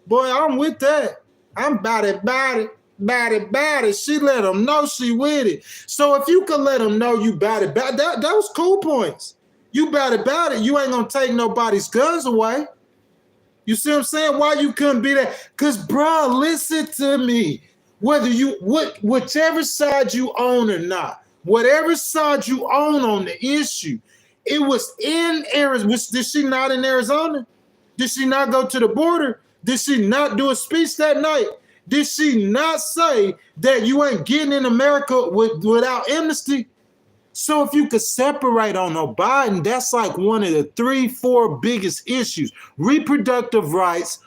S1: Boy, I'm with that. I'm about it. About it. She let them know she with it. So if you could let them know you about it, that was cool points. You about it. You ain't gonna take nobody's guns away. You see what I'm saying? Why you couldn't be that? Because, bro, listen to me. Whichever side you own or not, whatever side you own on the issue, it was in Arizona. Did she not in Arizona? Did she not go to the border? Did she not do a speech that night? Did she not say that you ain't getting in America without amnesty? So if you could separate on Biden, that's like one of the 3-4 biggest issues. Reproductive rights,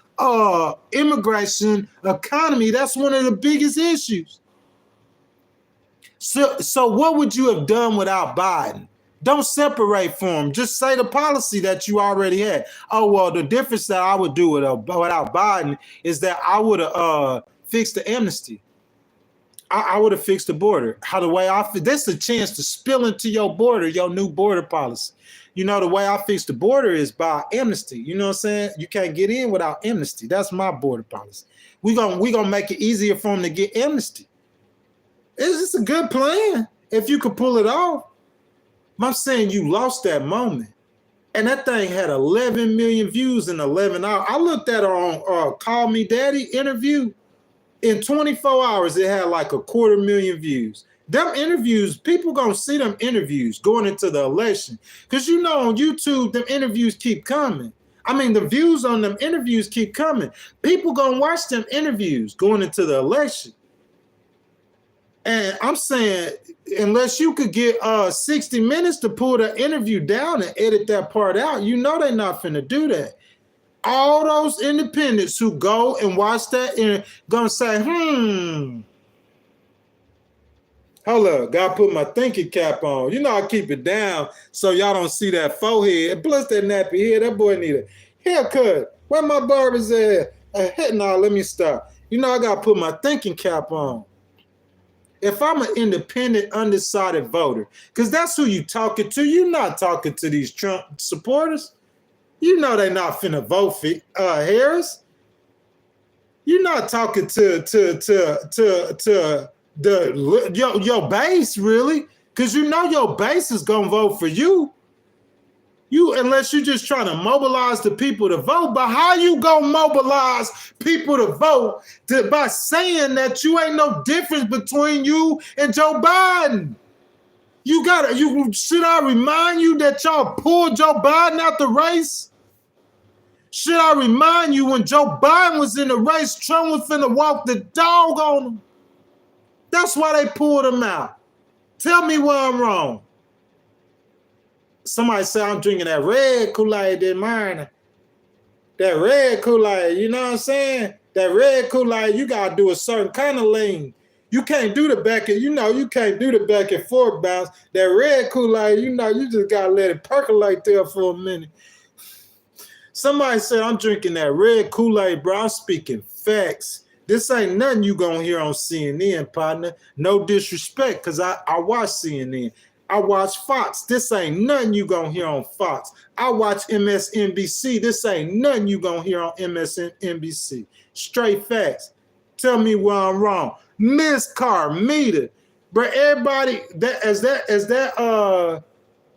S1: immigration, economy, that's one of the biggest issues. So what would you have done without Biden? Don't separate from him. Just say the policy that you already had. Oh, well, the difference that I would do without Biden is that I would have fixed the amnesty. I would have fixed the border. That's a chance to spill into your border, your new border policy. You know, the way I fix the border is by amnesty. You know what I'm saying? You can't get in without amnesty. That's my border policy. We gonna make it easier for them to get amnesty. It's a good plan if you could pull it off. I'm saying you lost that moment. And that thing had 11 million views in 11 hours. I looked at her on Call Me Daddy interview. In 24 hours, it had like 250,000 views. Them interviews, people gonna see them interviews going into the election. Because you know on YouTube, them interviews keep coming. I mean, the views on them interviews keep coming. People gonna watch them interviews going into the election. And I'm saying, unless you could get 60 minutes to pull the interview down and edit that part out, you know they're not finna do that. All those independents who go and watch that and gonna say, hold up, gotta put my thinking cap on. You know I keep it down so y'all don't see that forehead. And plus that nappy head, that boy need a haircut. Where my barber's at? No, let me stop. You know I gotta put my thinking cap on. If I'm an independent, undecided voter, because that's who you talking to. You're not talking to these Trump supporters. You know they're not finna vote for Harris. You're not talking to your base, really, because you know your base is gonna vote for you. Unless you're just trying to mobilize the people to vote. But how you gonna mobilize people to vote by saying that you ain't no difference between you and Joe Biden? Should I remind you that y'all pulled Joe Biden out the race? Should I remind you when Joe Biden was in the race, Trump was finna walk the dog on him? That's why they pulled him out. Tell me where I'm wrong. Somebody say I'm drinking that red Kool-Aid this morning. That red Kool-Aid, you know what I'm saying? That red Kool-Aid, you gotta do a certain kind of lean. You can't do the back and you can't do the back and forth bounce. That red Kool-Aid, you just gotta let it percolate there for a minute. Somebody said I'm drinking that red Kool-Aid, bro. I'm speaking facts. This ain't nothing you gonna hear on CNN, partner. No disrespect, because I watch CNN. I watch Fox. This ain't nothing you gonna hear on Fox. I watch MSNBC. This ain't nothing you gonna hear on MSNBC. Straight facts. Tell me where I'm wrong. Miss Carmita. Bro, everybody,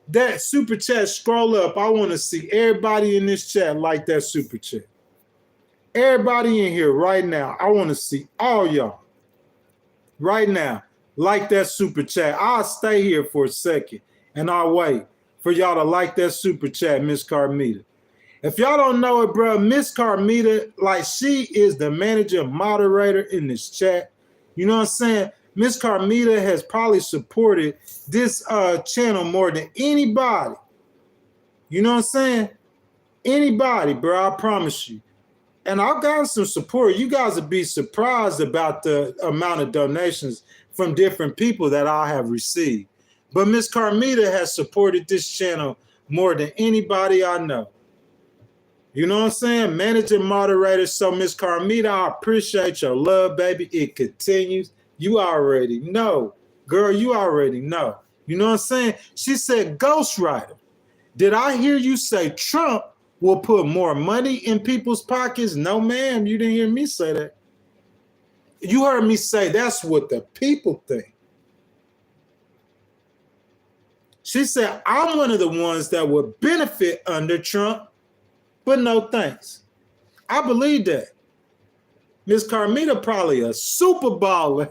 S1: that super chat scroll up, I want to see everybody in this chat like that super chat. Everybody in here right now, I want to see all y'all right now like that super chat. I'll stay here for a second and I'll wait for y'all to like that super chat, Miss Carmita. If y'all don't know it, bro, Miss Carmita, like she is the manager moderator in this chat. You know what I'm saying? Miss Carmita has probably supported this channel more than anybody. You know what I'm saying? Anybody, bro, I promise you. And I've gotten some support. You guys would be surprised about the amount of donations from different people that I have received. But Miss Carmita has supported this channel more than anybody I know. You know what I'm saying? Manager, moderator. So Miss Carmita, I appreciate your love, baby. It continues. You already know. Girl, you already know. You know what I'm saying? She said, Ghostwriter, did I hear you say Trump will put more money in people's pockets? No, ma'am, you didn't hear me say that. You heard me say that's what the people think. She said, I'm one of the ones that would benefit under Trump, but no thanks. I believe that. Miss Carmita probably a super baller.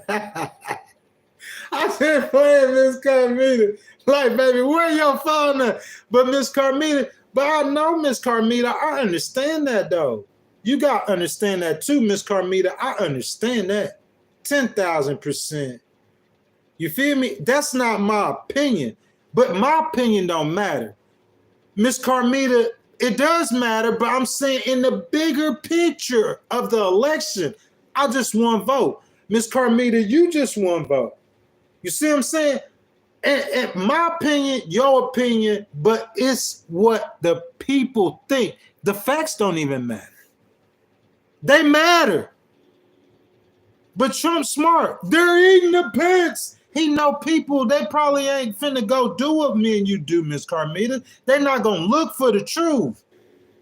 S1: I said, playing Miss Carmita. Like, baby, where your phone at? But Miss Carmita, but I know Miss Carmita, I understand that though. You got to understand that too, Miss Carmita. I understand that. 10,000%. You feel me? That's not my opinion. But my opinion don't matter. Miss Carmita, it does matter, but I'm saying in the bigger picture of the election, I just one vote. Miss Carmita, you just one vote. You see what I'm saying? And my opinion, your opinion, but it's what the people think. The facts don't even matter. They matter. But Trump's smart. They're eating the pits. He know people, they probably ain't finna go do what me and you do, Miss Carmita. They're not gonna look for the truth.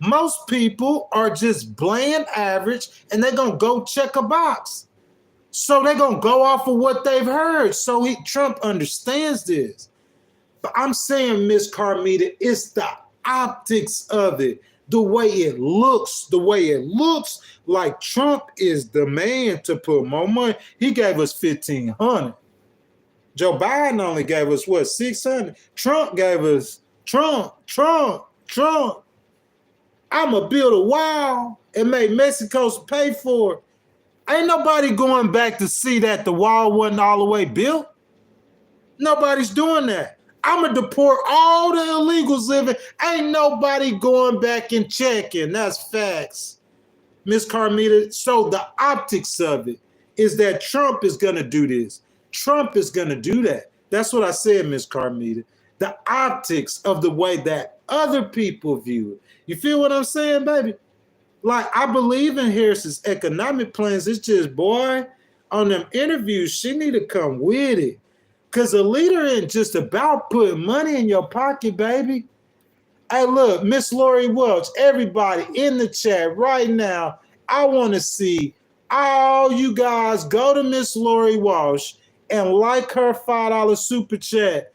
S1: Most people are just bland average and they're gonna go check a box. So they're gonna go off of what they've heard. So Trump understands this. But I'm saying, Miss Carmita, it's the optics of it. The way it looks like Trump is the man to put more money. He gave us $1,500. Joe Biden only gave us, what, $600? Trump gave us, Trump. I'm going to build a wall and make Mexico pay for it. Ain't nobody going back to see that the wall wasn't all the way built. Nobody's doing that. I'm going to deport all the illegals living. Ain't nobody going back and checking. That's facts. Miss Carmita, so the optics of it is that Trump is going to do this. Trump is going to do that. That's what I said, Miss Carmita. The optics of the way that other people view it. You feel what I'm saying, baby? Like, I believe in Harris's economic plans. It's just, boy, on them interviews, she need to come with it. Because a leader ain't just about putting money in your pocket, baby. Hey, look, Miss Lori Welch, everybody in the chat right now, I want to see all you guys go to Miss Lori Walsh and like her $5 super chat.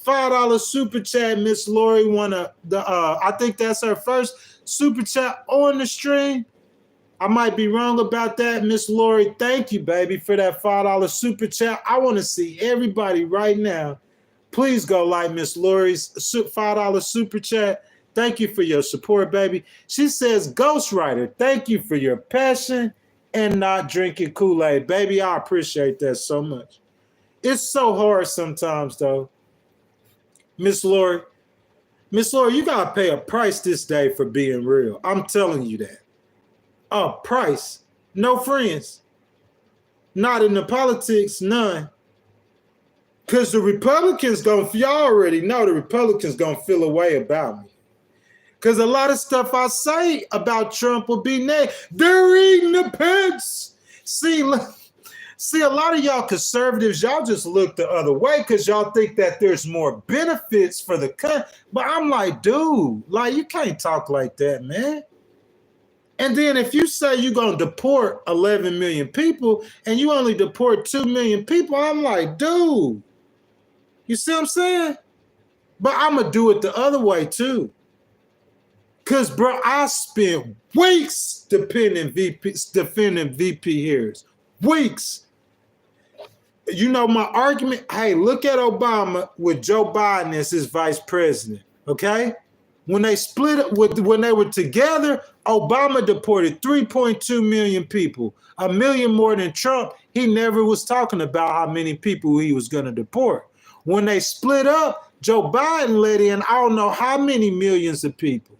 S1: $5 super chat, Miss Lori, I think that's her first super chat on the stream. I might be wrong about that, Miss Lori. Thank you, baby, for that $5 super chat. I want to see everybody right now. Please go like Miss Lori's $5 super chat. Thank you for your support, baby. She says, Ghostwriter, thank you for your passion and not drinking Kool-Aid. Baby, I appreciate that so much. It's so hard sometimes, though. Miss Lori, you got to pay a price this day for being real. I'm telling you that. A price. No friends. Not in the politics, none. Because the Republicans y'all already know the Republicans gonna feel a way about me. Because a lot of stuff I say about Trump will be negative. They're eating the pits. See, a lot of y'all conservatives, y'all just look the other way because y'all think that there's more benefits for the country. But I'm like, dude, like, you can't talk like that, man. And then if you say you're going to deport 11 million people and you only deport 2 million people, I'm like, dude, you see what I'm saying? But I'm going to do it the other way too. Because, bro, I spent weeks defending VP hearings. Weeks. You know my argument? Hey, look at Obama with Joe Biden as his vice president, okay? When they when they were together, Obama deported 3.2 million people, 1 million more than Trump. He never was talking about how many people he was going to deport. When they split up, Joe Biden let in I don't know how many millions of people.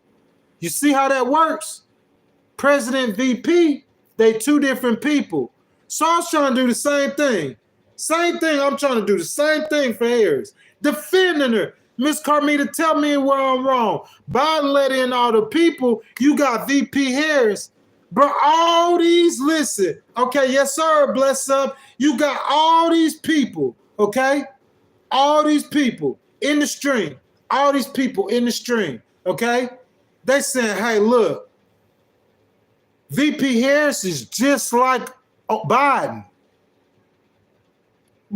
S1: You see how that works? President, VP, they two different people. So I was trying to do the same thing. Same thing, I'm trying to do the same thing for Harris. Defending her. Miss Carmita, tell me where I'm wrong. Biden let in all the people. You got VP Harris. Bro, all these, listen. Okay, yes, sir, bless up. You got all these people, okay? All these people in the stream. All these people in the stream, okay? They saying, hey, look, VP Harris is just like Biden.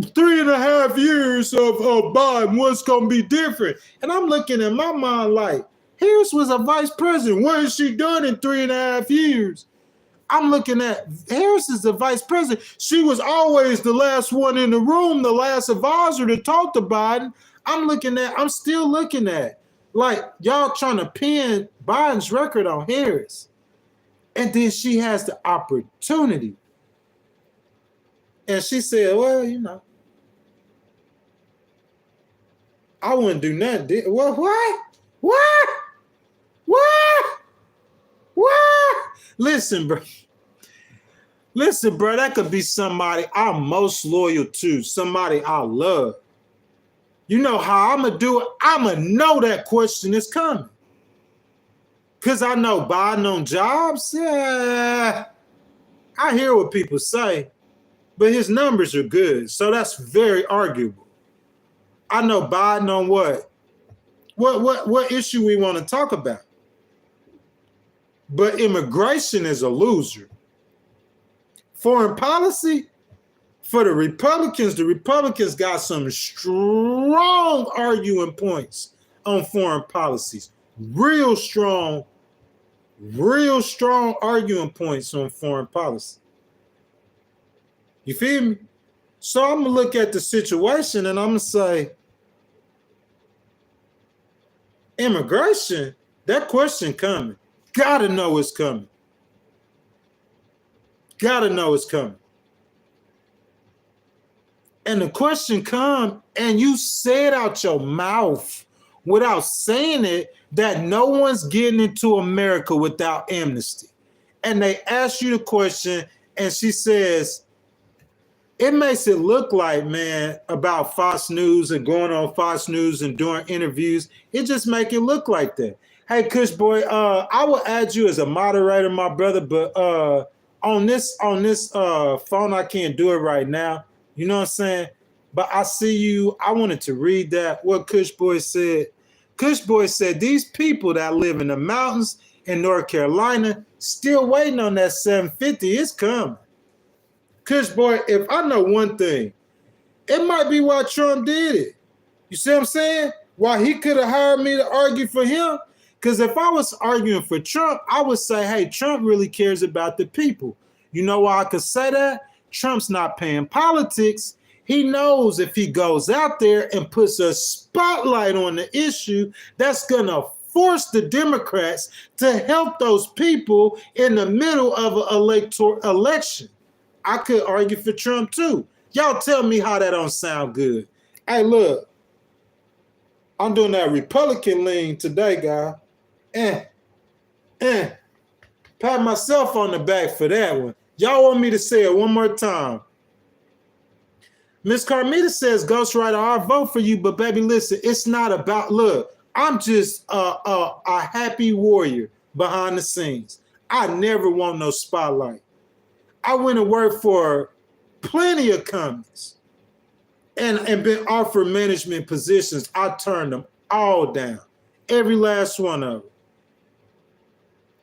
S1: 3.5 years of Biden, what's going to be different? And I'm looking at my mind like, Harris was a vice president. What has she done in 3.5 years? I'm looking at Harris is the vice president. She was always the last one in the room, the last advisor to talk to Biden. I'm still looking at, like, y'all trying to pin Biden's record on Harris. And then she has the opportunity. And she said, well, I wouldn't do nothing. What? Listen, bro, that could be somebody I'm most loyal to, somebody I love. You know how I'm going to do it? I'm going to know that question is coming. Because I know Biden on jobs, I hear what people say, but his numbers are good. So that's very arguable. I know Biden on what? What issue we want to talk about? But immigration is a loser. Foreign policy, for the Republicans got some strong arguing points on foreign policies. Real strong arguing points on foreign policy. You feel me? So I'm going to look at the situation and I'm going to say, immigration, that question coming. Gotta know it's coming. And the question come, and you say it out your mouth without saying it, that no one's getting into America without amnesty. And they ask you the question, and she says, it makes it look like, man, about Fox News and going on Fox News and doing interviews, it just make it look like that. Hey, Kush boy, I will add you as a moderator, my brother, but on this phone, I can't do it right now. You know what I'm saying? But I see you. I wanted to read that, what Kush boy said. Kush boy said, these people that live in the mountains in North Carolina still waiting on that 750. It's coming. Kush boy, if I know one thing, it might be why Trump did it. You see what I'm saying? Why he could have hired me to argue for him. Because if I was arguing for Trump, I would say, hey, Trump really cares about the people. You know why I could say that? Trump's not paying politics. He knows if he goes out there and puts a spotlight on the issue, that's going to force the Democrats to help those people in the middle of an election. I could argue for Trump too. Y'all tell me how that don't sound good. Hey, look, I'm doing that Republican lean today, guy. Pat myself on the back for that one. Y'all want me to say it one more time. Miss Carmita says, Ghostwriter, I'll vote for you, but baby, listen, it's not about, look, I'm just a happy warrior behind the scenes. I never want no spotlight. I went and worked for plenty of companies and been offered management positions. I turned them all down. Every last one of them.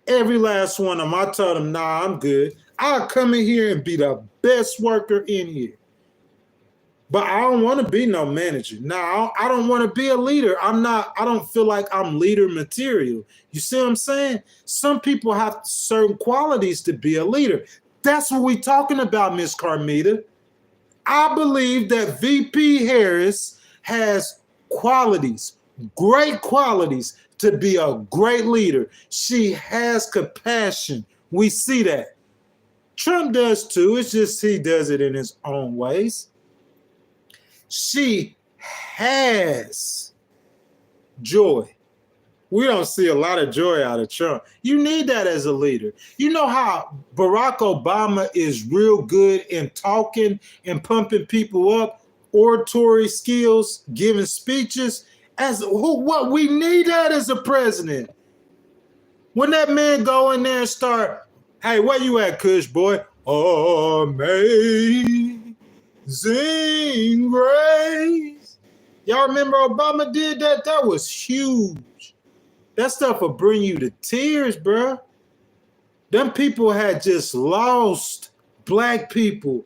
S1: I told them, nah, I'm good. I'll come in here and be the best worker in here. But I don't want to be no manager. No, I don't want to be a leader. I don't feel like I'm leader material. You see what I'm saying? Some people have certain qualities to be a leader. That's what we're talking about, Miss Carmita. I believe that VP Harris has qualities, great qualities to be a great leader. She has compassion. We see that. Trump does too. It's just he does it in his own ways. She has joy. We don't see a lot of joy out of Trump. You need that as a leader. You know how Barack Obama is real good in talking and pumping people up, oratory skills, giving speeches. What we need that as a president. When that man go in there and start, hey, where you at, Kush boy? Amazing grace. Y'all remember Obama did that? That was huge. That stuff will bring you to tears, bro. Them people had just lost black people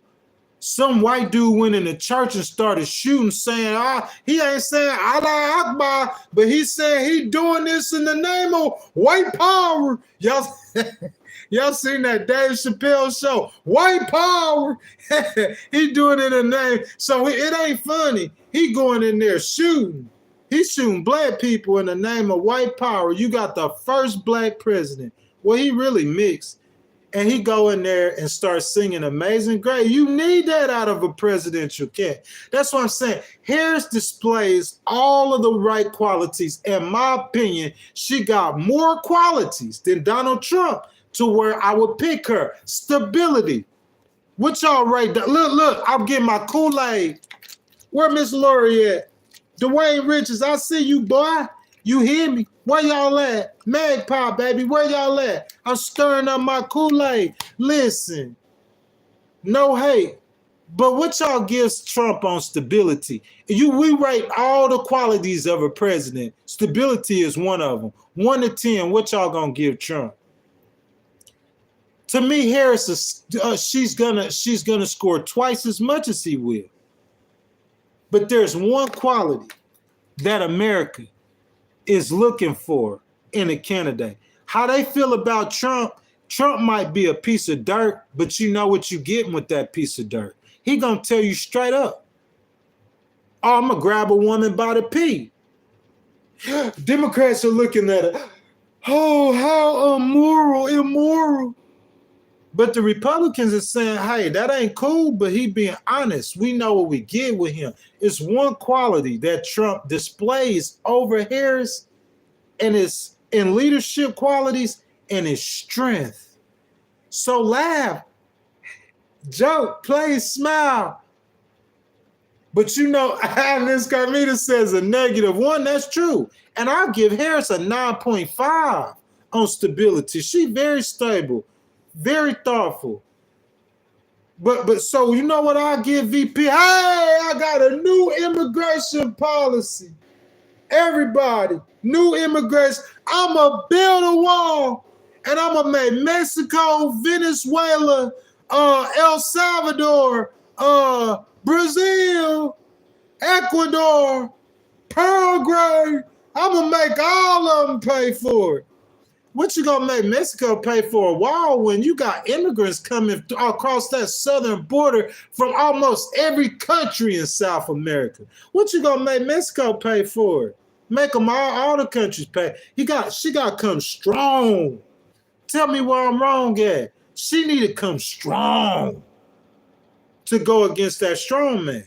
S1: Some white dude went in the church and started shooting, saying, he ain't saying Allah Akbar, but he said he doing this in the name of white power. Y'all seen that Dave Chappelle show? White power. He doing it in the name. So it ain't funny. He going in there shooting. He's shooting black people in the name of white power. You got the first black president. Well, he really mixed. And he go in there and start singing Amazing Grace. You need that out of a presidential candidate. That's what I'm saying. Harris displays all of the right qualities. In my opinion, she got more qualities than Donald Trump to where I would pick her. Stability. What y'all rate? Look, I'm getting my Kool-Aid. Where Miss Lori at? Dwayne Richards, I see you, boy. You hear me? Where y'all at? Magpie, baby, where y'all at? I'm stirring up my Kool-Aid. Listen, no hate, but what y'all gives Trump on stability? We rate all the qualities of a president. Stability is one of them. 1 to 10, what y'all gonna give Trump? To me, Harris is she's gonna score twice as much as he will. But there's one quality that America is looking for in a candidate. How they feel about Trump might be a piece of dirt, but you know what you're getting with that piece of dirt. He gonna tell you straight up, oh, I'm gonna grab a woman by the pee. Democrats are looking at it. Oh, how immoral. But the Republicans are saying, hey, that ain't cool, but he being honest. We know what we get with him. It's one quality that Trump displays over Harris, and it's in leadership qualities and his strength. So laugh, joke, play, smile. But you know, Ms. Carmita says a -1. That's true. And I'll give Harris a 9.5 on stability. She very stable. Very thoughtful. But so you know what I'll give VP? Hey, I got a new immigration policy. Everybody, new immigration. I'm going to build a wall, and I'm going to make Mexico, Venezuela, El Salvador, Brazil, Ecuador, Paraguay. I'm going to make all of them pay for it. What you gonna make Mexico pay for a wall when you got immigrants coming across that southern border from almost every country in South America? What you gonna make Mexico pay for it? Make them all the countries pay. She got to come strong. Tell me where I'm wrong at. She need to come strong to go against that strongman.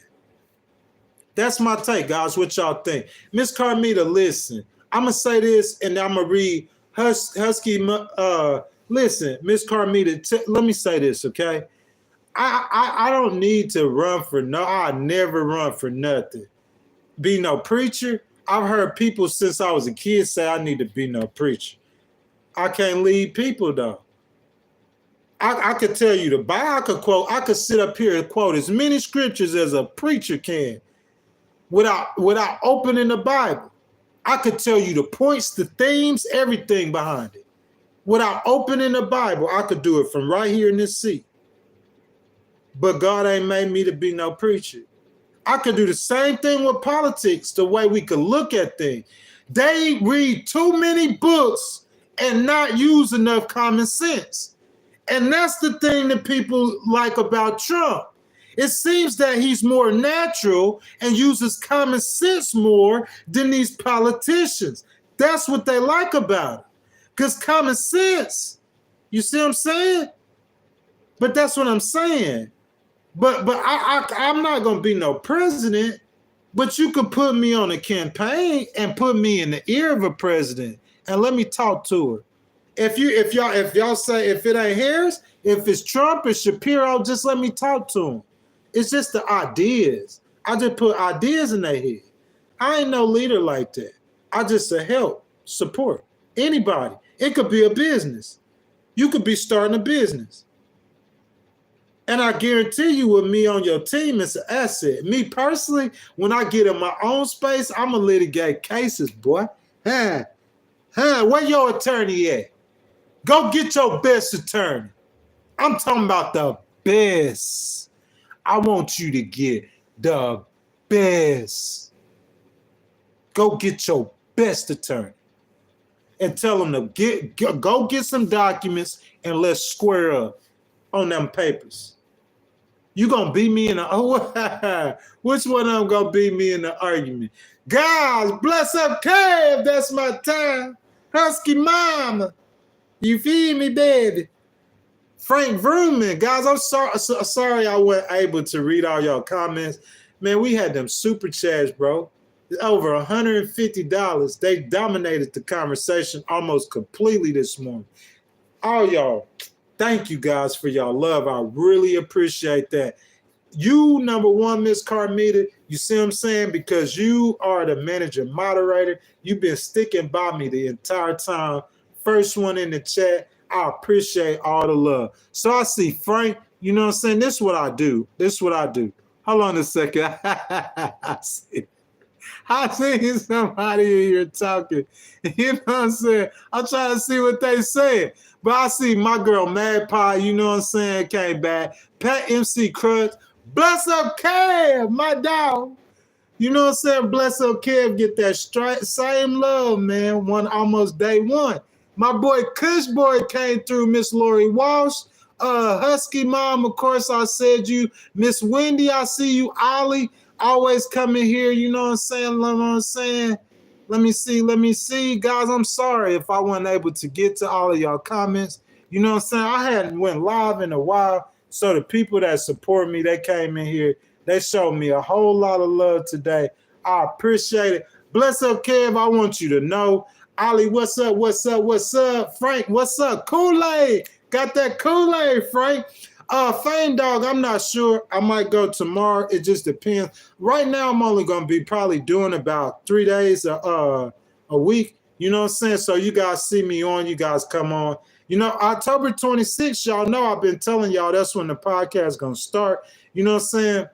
S1: That's my take, guys. What y'all think? Miss Carmita, listen. I'm gonna say this and I'm gonna read Husky, listen, Miss Carmita, let me say this, okay? I don't need to run for I never run for nothing. Be no preacher. I've heard people since I was a kid say I need to be no preacher. I can't lead people though. I could tell you the Bible, I could sit up here and quote as many scriptures as a preacher can without opening the Bible. I could tell you the points, the themes, everything behind it. Without opening the Bible, I could do it from right here in this seat. But God ain't made me to be no preacher. I could do the same thing with politics, the way we could look at things. They read too many books and not use enough common sense. And that's the thing that people like about Trump. It seems that he's more natural and uses common sense more than these politicians. That's what they like about him. Because common sense, you see what I'm saying? But that's what I'm saying. But I'm not going to be no president, but you could put me on a campaign and put me in the ear of a president and let me talk to her. If y'all say if it ain't Harris, if it's Trump or Shapiro, just let me talk to him. It's just the ideas. I just put ideas in their head. I ain't no leader like that. I just say help, support anybody. It could be a business. You could be starting a business. And I guarantee you with me on your team, it's an asset. Me personally, when I get in my own space, I'm going to litigate cases, boy. Where your attorney at? Go get your best attorney. I'm talking about the best. I want you to get the best. Go get your best attorney and tell them to go get some documents and let's square up on them papers. You gonna beat me in the which one of them gonna beat me in the argument? Guys, bless up Kev, that's my time. Husky mama. You feel me, baby? Frank Vrooman, guys, I'm sorry I wasn't able to read all y'all comments. Man, we had them super chats, bro. Over $150. They dominated the conversation almost completely this morning. All y'all, thank you guys for y'all love. I really appreciate that. You, number one, Miss Carmita, you see what I'm saying? Because you are the manager moderator. You've been sticking by me the entire time. First one in the chat. I appreciate all the love. So I see Frank, you know what I'm saying? This is what I do. Hold on a second. I see somebody in here talking. You know what I'm saying? I'm trying to see what they saying. But I see my girl Mad Pie, you know what I'm saying, came back. Pat MC Crutch. Bless up Kev, my dog. You know what I'm saying? Bless up Kev, get that same love, man. Almost day one. My boy Kush Boy came through, Miss Lori Walsh. Husky Mom, of course, I said you. Miss Wendy, I see you. Ollie, always coming here, you know what I'm saying? Let me see. Guys, I'm sorry if I wasn't able to get to all of y'all comments. You know what I'm saying? I hadn't went live in a while, so the people that support me, they came in here. They showed me a whole lot of love today. I appreciate it. Bless up, Kev. I want you to know. Ollie, what's up? Frank, what's up? Kool-Aid. Got that Kool-Aid, Frank. Fame Dog, I'm not sure. I might go tomorrow. It just depends. Right now, I'm only going to be probably doing about 3 days a week. You know what I'm saying? So you guys see me on. You guys come on. You know, October 26th, y'all know I've been telling y'all that's when the podcast is going to start. You know what I'm saying?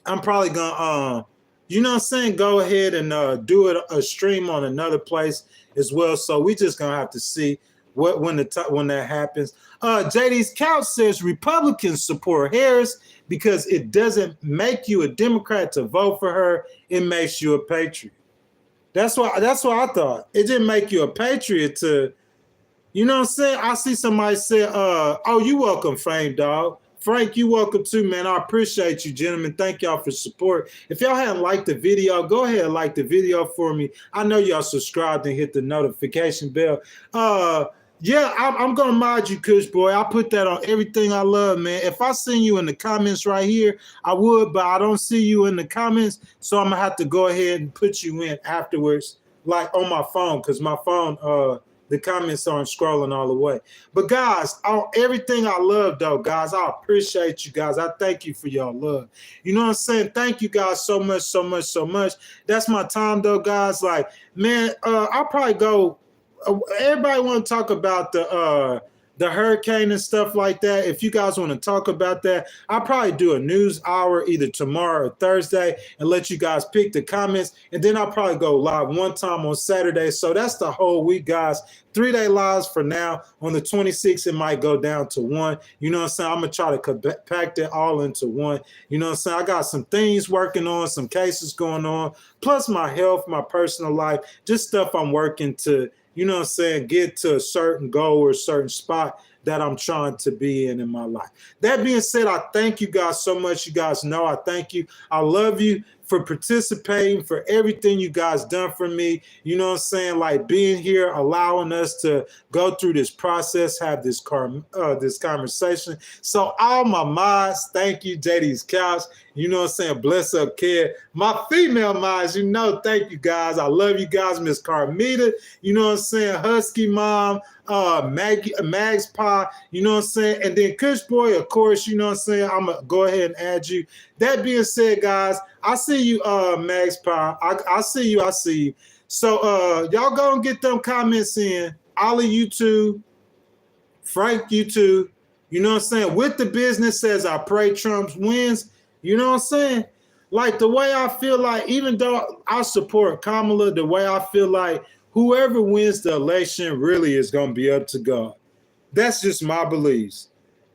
S1: I'm probably going to, you know what I'm saying, go ahead and do a stream on another place as well. So we just going to have to see when that happens. JD's Couch says Republicans support Harris because it doesn't make you a Democrat to vote for her. It makes you a patriot. That's what I thought. It didn't make you a patriot to, you know what I'm saying? I see somebody say, oh, you welcome, Fame Dog. Frank, you welcome too, man. I appreciate you, gentlemen. Thank y'all for support. If y'all hadn't liked the video, go ahead and like the video for me. I know y'all subscribed and hit the notification bell. Yeah, I'm going to mod you, Kush Boy. I put that on everything I love, man. If I see you in the comments right here, I would, but I don't see you in the comments, so I'm going to have to go ahead and put you in afterwards, like on my phone, because my phone, the comments aren't scrolling all the way. But, guys, everything I love, though, guys, I appreciate you guys. I thank you for y'all love. You know what I'm saying? Thank you guys so much. That's my time, though, guys. Like, man, I'll probably go. Everybody want to talk about the hurricane and stuff like that. If you guys want to talk about that, I'll probably do a news hour either tomorrow or Thursday and let you guys pick the comments. And then I'll probably go live one time on Saturday. So that's the whole week, guys. 3-day lives for now. On the 26th, it might go down to 1. You know what I'm saying? I'm going to try to compact it all into 1. You know what I'm saying? I got some things working on, some cases going on, plus my health, my personal life, just stuff I'm working to, you know what I'm saying, get to a certain goal or a certain spot that I'm trying to be in my life. That being said, I thank you guys so much. You guys know I thank you. I love you for participating, for everything you guys done for me. You know what I'm saying? Like being here, allowing us to go through this process, have this conversation. So all my mods, thank you, JD's Couch. You know what I'm saying? Bless up, kid. My female mods, you know, thank you guys. I love you guys, Miss Carmita. You know what I'm saying? Husky Mom, Mags Pie, you know what I'm saying? And then Kush Boy, of course, you know what I'm saying? I'm going to go ahead and add you. That being said, guys, I see you, Mags Pie. I see you. So y'all go and get them comments in. Ollie, YouTube. Frank, YouTube. You know what I'm saying? With the business says I pray Trump wins. You know what I'm saying? Like the way I feel like, even though I support Kamala, the way I feel like whoever wins the election really is going to be up to God. That's just my beliefs.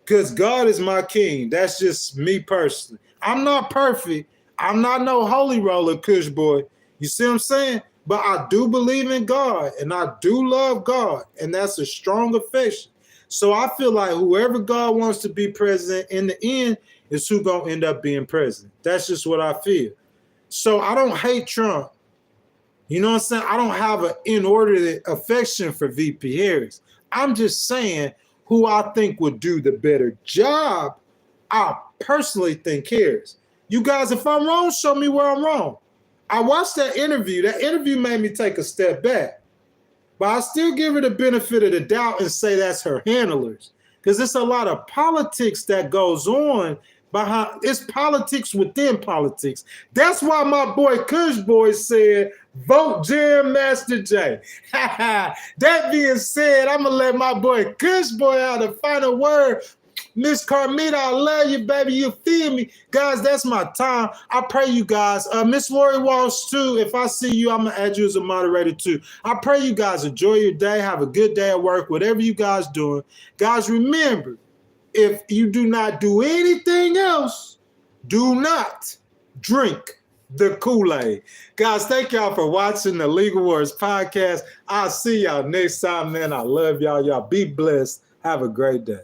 S1: because God is my king. That's just me personally. I'm not perfect. I'm not no holy roller Kush boy. You see what I'm saying? But I do believe in God, and I do love God, and that's a strong affection. So I feel like whoever God wants to be president in the end is who gonna end up being president. That's just what I feel. So I don't hate Trump. You know what I'm saying? I don't have an inordinate affection for VP Harris. I'm just saying who I think would do the better job. I personally think Harris. You guys, if I'm wrong, show me where I'm wrong. I watched that interview. That interview made me take a step back. But I still give her the benefit of the doubt and say that's her handlers. Because it's a lot of politics that goes on behind. It's politics within politics. That's why my boy Kush Boy said, vote Jam Master J. That being said, I'm going to let my boy Kush Boy have the final word. Miss Carmita, I love you, baby. You feel me? Guys, that's my time. I pray you guys. Miss Lori Walsh, too. If I see you, I'm going to add you as a moderator, too. I pray you guys enjoy your day. Have a good day at work, whatever you guys doing. Guys, remember, if you do not do anything else, do not drink the Kool-Aid. Guys, thank y'all for watching the Legal Wars podcast. I'll see y'all next time, man. I love y'all. Y'all be blessed. Have a great day.